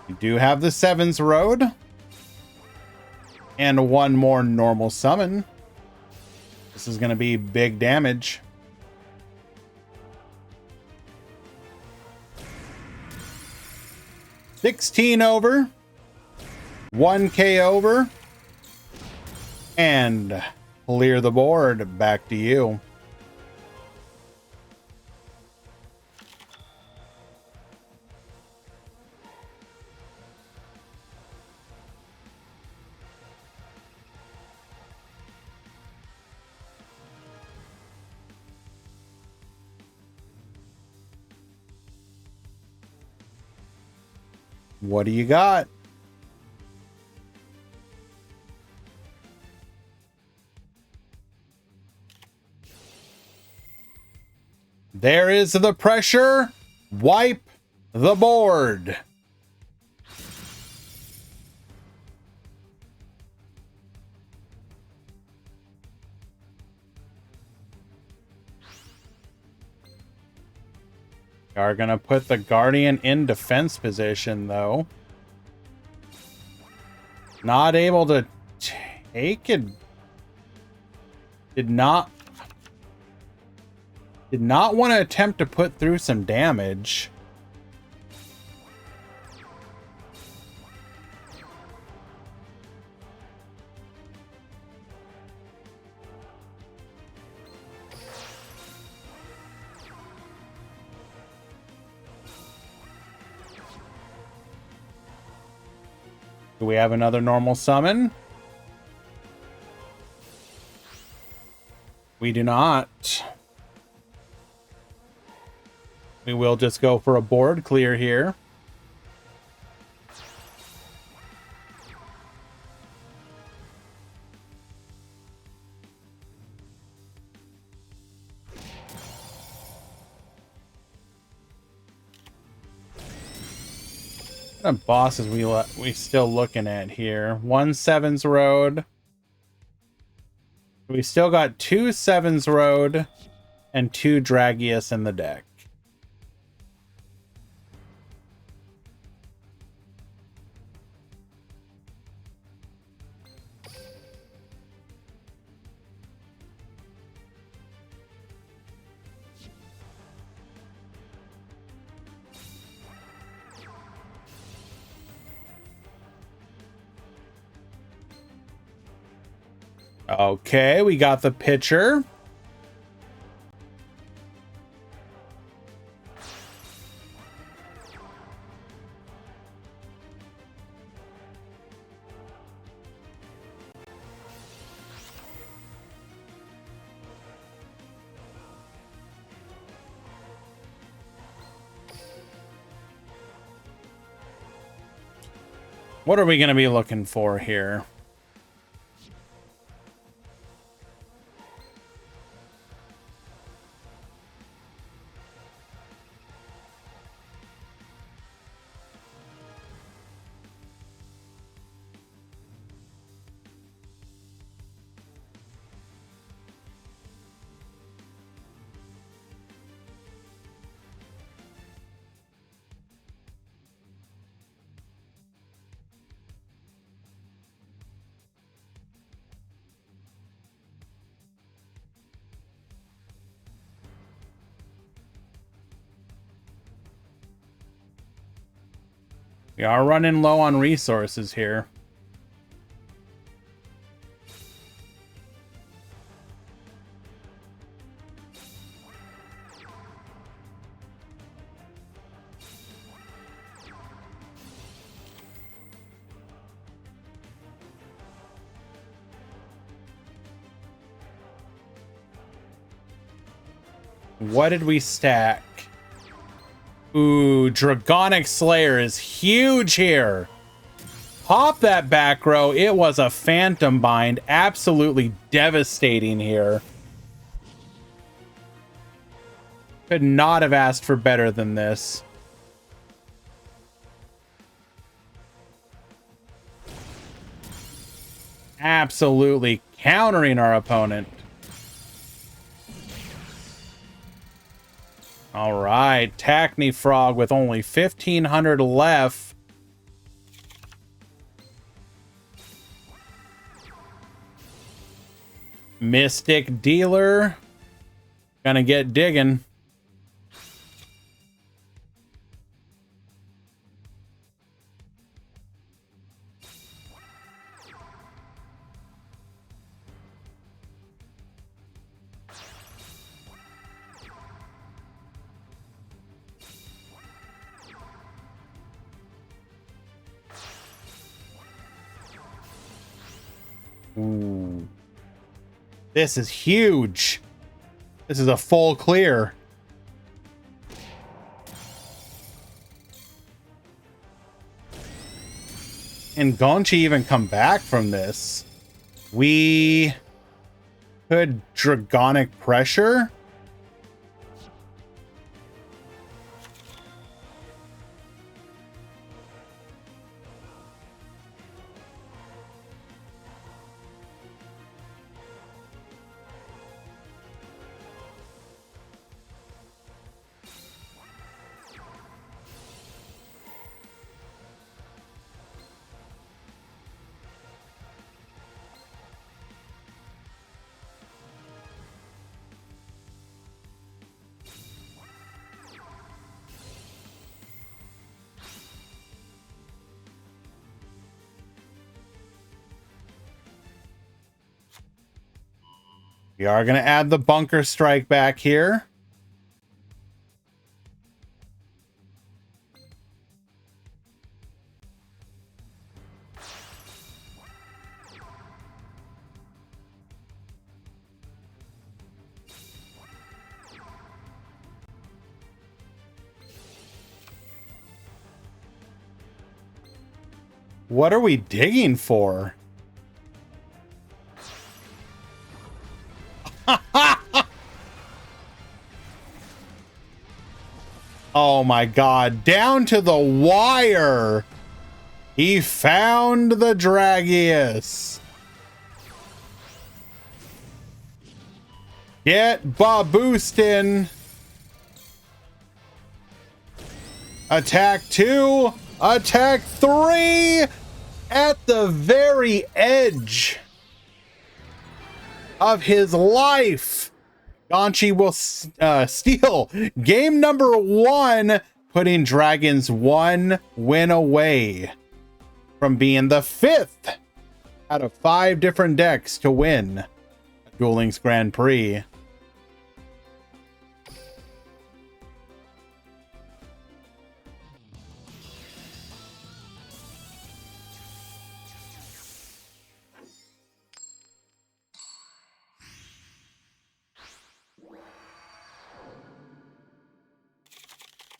We do have the sevens road. And one more normal summon. This is going to be big damage. $16 over. 1K over. And clear the board. Back to you. What do you got? There is the pressure. Wipe the board. Are going to put the Guardian in defense position, though. Not able to take it. Did not. Did not want to attempt to put through some damage. Do we have another normal summon? We do not. We will just go for a board clear here. What bosses we still looking at here? 1 Sevens Road. We still got 2 Sevens Road and 2 Dragius in the deck. Okay, we got the pitcher. What are we going to be looking for here? We are running low on resources here. What did we stack? Ooh, Dragonic Slayer is huge here. Pop that back row. It was a Phantom Bind. Absolutely devastating here. Could not have asked for better than this. Absolutely countering our opponent. All right, Tackney Frog with only 1,500 left. Mystic Dealer. Gonna get digging. Ooh. This is huge. This is a full clear. And Gonchi even come back from this. We could Dragonic Pressure. We are going to add the bunker strike back here. What are we digging for? Oh my god, down to the wire. He found the Dragius. Get Baboostin. Attack 2, attack 3 at the very edge of his life. Gonchi will steal game number 1, putting Dragons 1 win away from being the 5th out of 5 different decks to win Duel Links Grand Prix.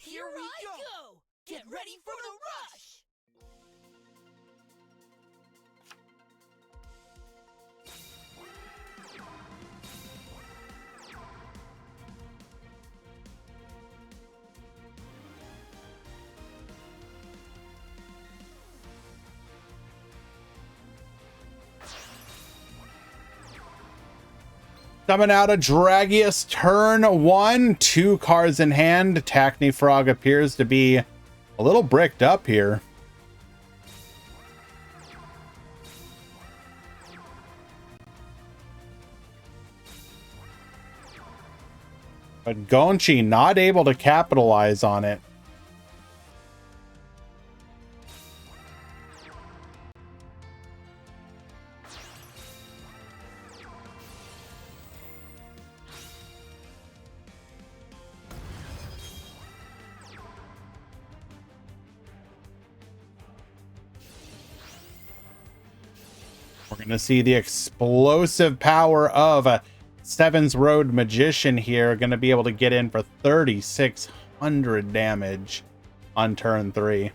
Here I go! Get ready for the rush!
Coming out of Dragius turn 1, 2 cards in hand. Tacny Frog appears to be a little bricked up here. But Gonchi not able to capitalize on it. We're going to see the explosive power of a Seven's Road Magician here. Going to be able to get in for 3,600 damage on turn 3.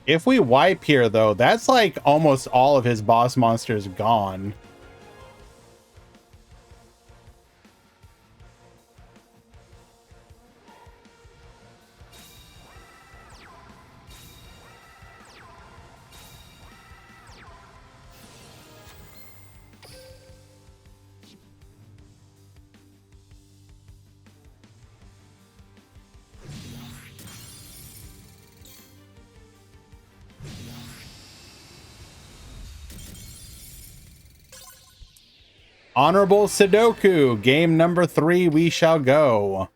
If we wipe here, though, that's like almost all of his boss monsters gone. Honorable Sudoku, game number 3, we shall go.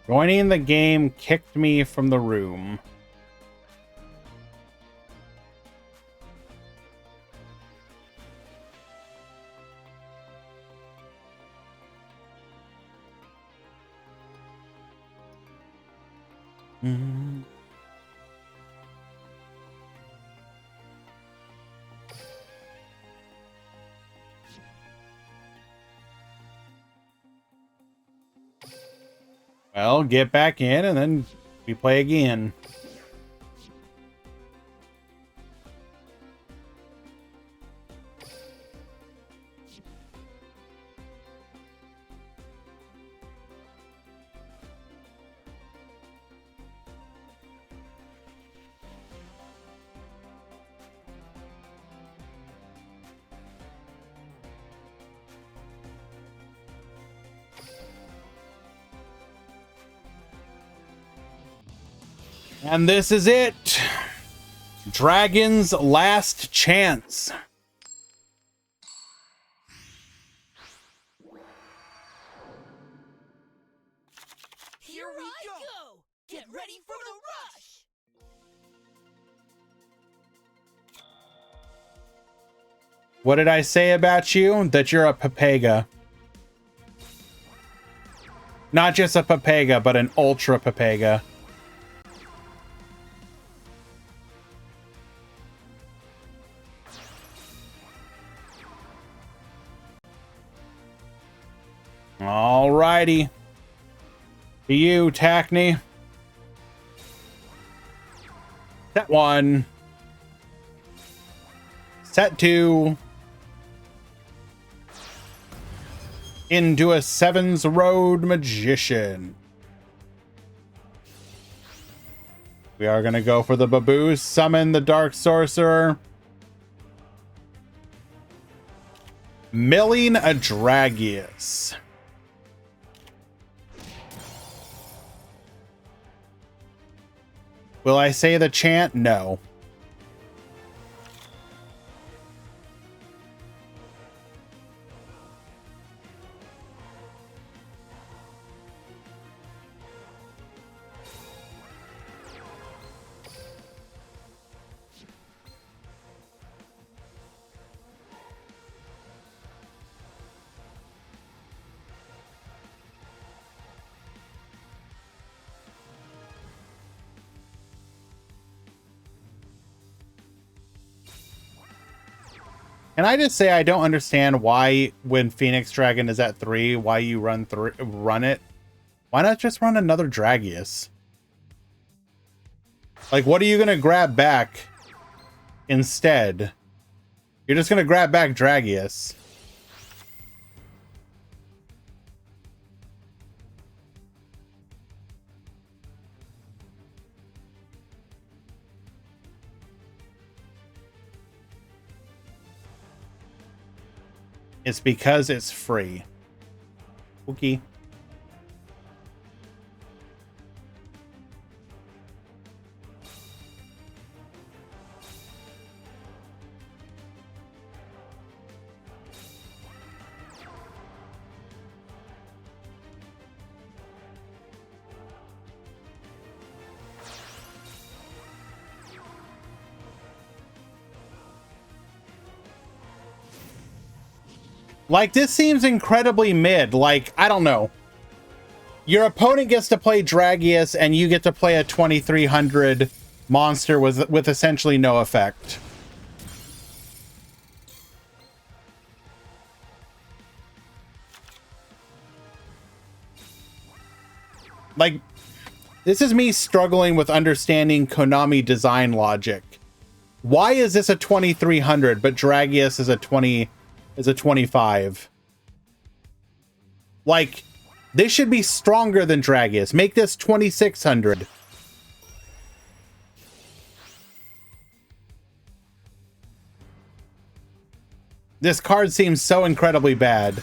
Joining the game kicked me from the room. Mm. Well, get back in and then we play again. And this is it. Dragon's last chance.
Here we go! Get ready for the rush!
What did I say about you? That you're a Papega. Not just a Papega, but an ultra Papega. Alrighty. To you, Tackney. Set 1. Set 2. Into a Sevens Road Magician. We are going to go for the Baboo. Summon the Dark Sorcerer. Milling a Dragius. Will I say the chant? No. Can I just say I don't understand why when Phoenix Dragon is at 3, why you run it? Why not just run another Dragius? Like, what are you gonna grab back instead? You're just gonna grab back Dragius. It's because it's free. Okay. Like, this seems incredibly mid. Like, I don't know. Your opponent gets to play Dragius, and you get to play a 2300 monster with essentially no effect. Like, this is me struggling with understanding Konami design logic. Why is this a 2300, but Dragius is a 25? Like, this should be stronger than Dragius. Make this 2600. This card seems so incredibly bad.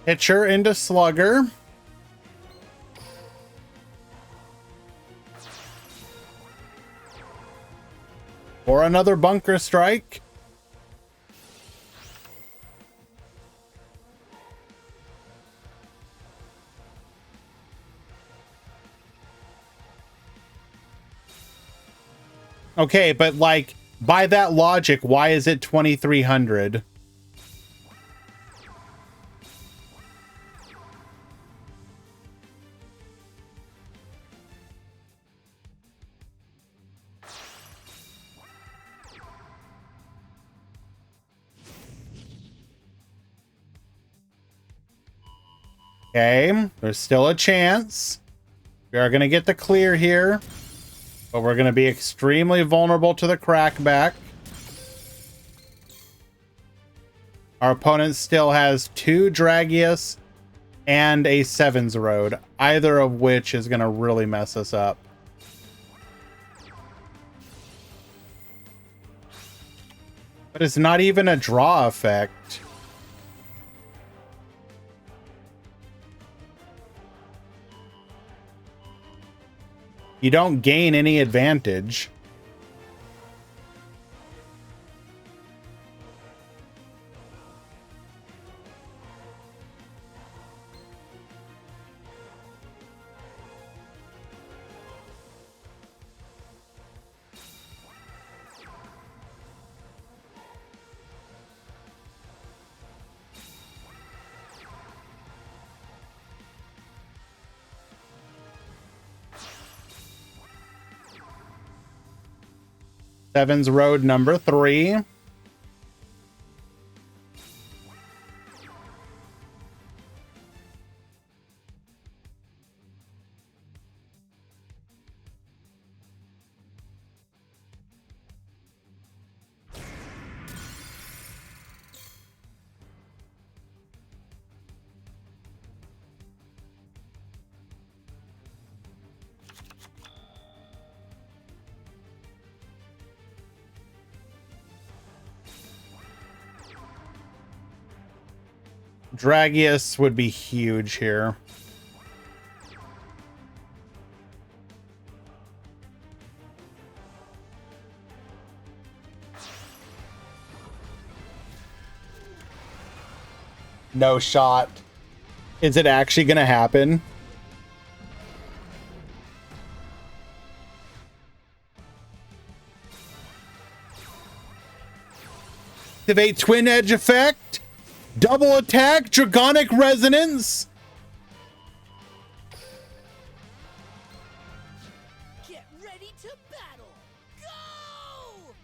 Pitcher into Slugger. Or another Bunker Strike. Okay, but like, by that logic, why is it 2,300? Okay, there's still a chance. We are going to get the clear here, but we're going to be extremely vulnerable to the crackback. Our opponent still has 2 Dragius and a Sevens Road, either of which is going to really mess us up. But it's not even a draw effect. You don't gain any advantage. Sevens Road number 3. Dragius would be huge here. No shot. Is it actually going to happen? Activate Twin Edge effect. Double attack, Dragonic Resonance.
Get ready to battle. Go!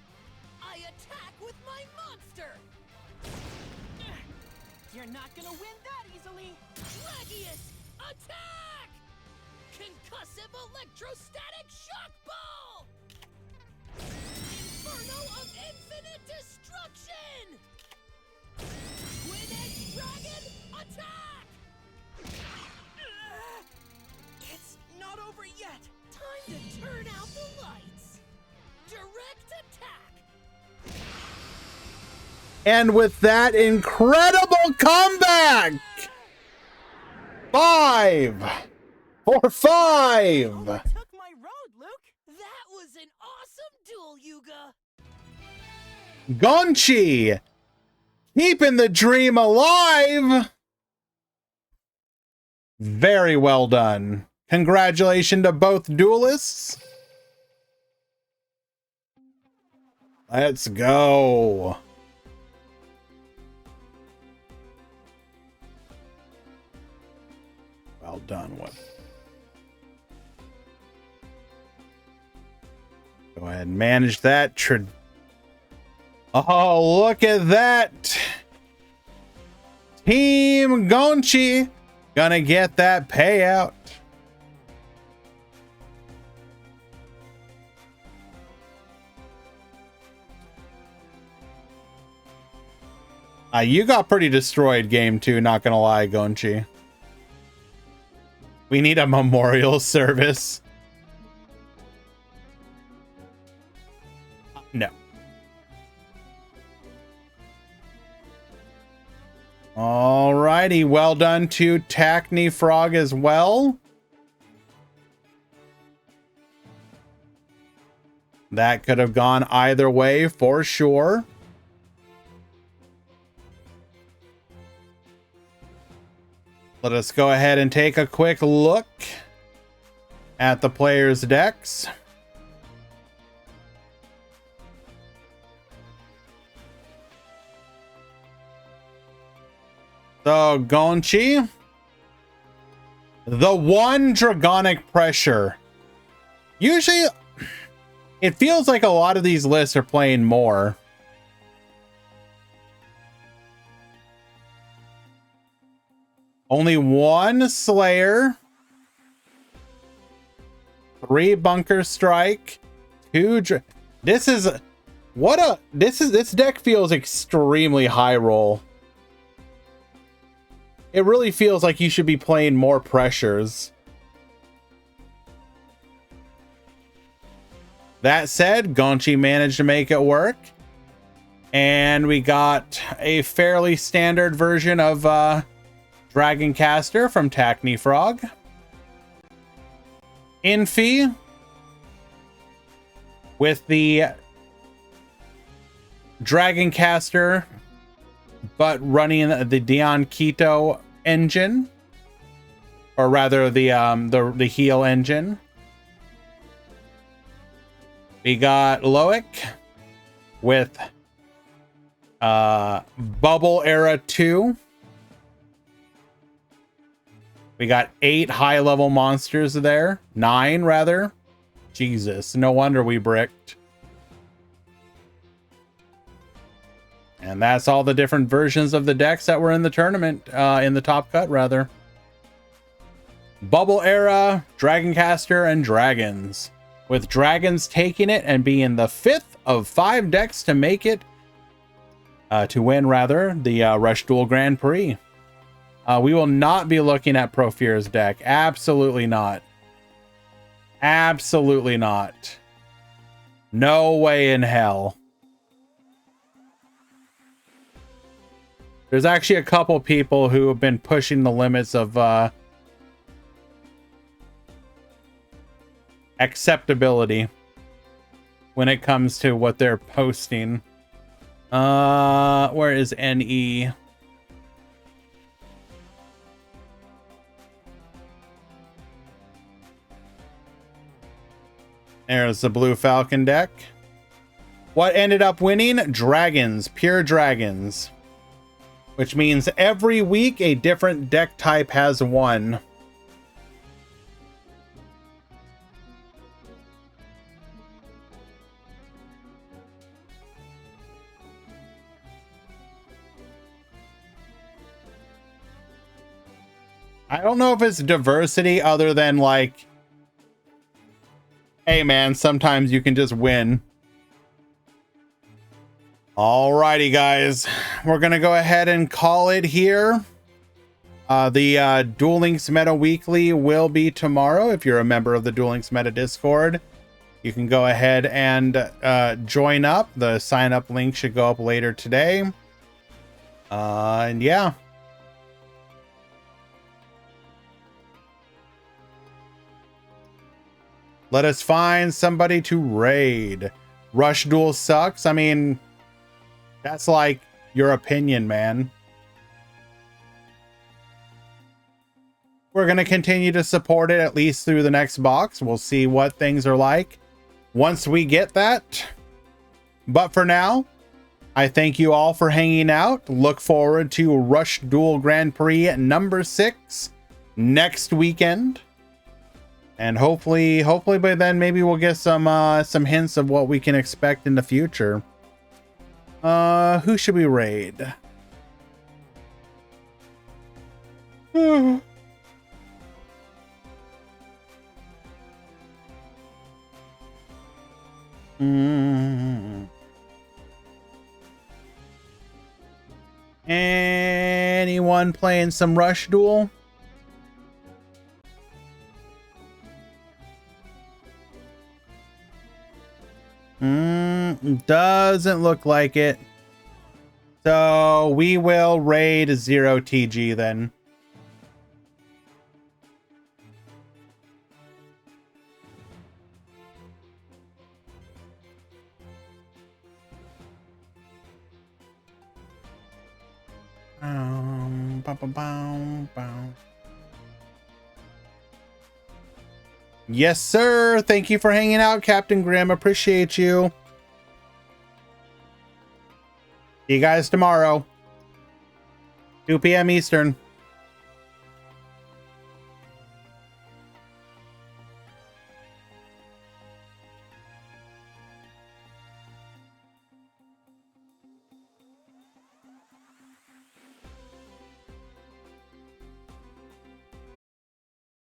I attack with my monster. You're not gonna win that easily. Dragius, attack! Concussive electrostatic shock ball. Inferno of infinite destruction. Twin Edge Dragon, attack! It's not over yet. Time to turn out the lights. Direct attack.
And with that incredible comeback, 5 for 5.
Took my road, Luke. That was an awesome duel, Yuga.
Gonchi, keeping the dream alive. Very well done. Congratulations to both duelists. Let's go. Well done. What? Go ahead and manage that. Oh, look at that. Team Gonchi gonna get that payout. You got pretty destroyed game 2, not gonna lie, Gonchi. We need a memorial service. No. Alrighty, well done to Tackney Frog as well. That could have gone either way for sure. Let us go ahead and take a quick look at the players' decks. So, Gonchi, the one Dragonic Pressure. Usually, it feels like a lot of these lists are playing more. Only one Slayer, 3 Bunker Strike, 2. This deck feels extremely high roll. It really feels like you should be playing more pressures. That said, Gonchi managed to make it work. And we got a fairly standard version of Dragoncaster from Tackney Frog. Infi with the Dragoncaster, but running the Dion Keto engine, or rather the heal engine. We got Loic with Bubble Era 2. We got 8 high-level monsters there. 9, rather. Jesus, no wonder we bricked. And that's all the different versions of the decks that were in the tournament, in the top cut, rather. Bubble Era, Dragoncaster, and Dragons. With Dragons taking it and being the 5th of 5 decks to make it, to win, rather, the Rush Duel Grand Prix. We will not be looking at Profear's deck. Absolutely not. Absolutely not. No way in hell. There's actually a couple people who have been pushing the limits of acceptability when it comes to what they're posting. Where is NE? There's the Blue Falcon deck. What ended up winning? Dragons, pure dragons. Which means every week a different deck type has won. I don't know if it's diversity other than like, hey man, sometimes you can just win. Alrighty, guys, we're gonna go ahead and call it here. The Duel Links Meta Weekly will be tomorrow. If you're a member of the Duel Links Meta Discord, you can go ahead and join up. The sign up link should go up later today. And yeah. Let us find somebody to raid. Rush Duel sucks. I mean, that's like your opinion, man. We're going to continue to support it at least through the next box. We'll see what things are like once we get that. But for now, I thank you all for hanging out. Look forward to Rush Duel Grand Prix number 6 next weekend. And hopefully by then, maybe we'll get some hints of what we can expect in the future. Who should we raid? Anyone playing some Rush Duel? Doesn't look like it. So we will raid 0 TG then. Yes, sir. Thank you for hanging out, Captain Grimm. Appreciate you. See you guys tomorrow. 2 p.m. Eastern.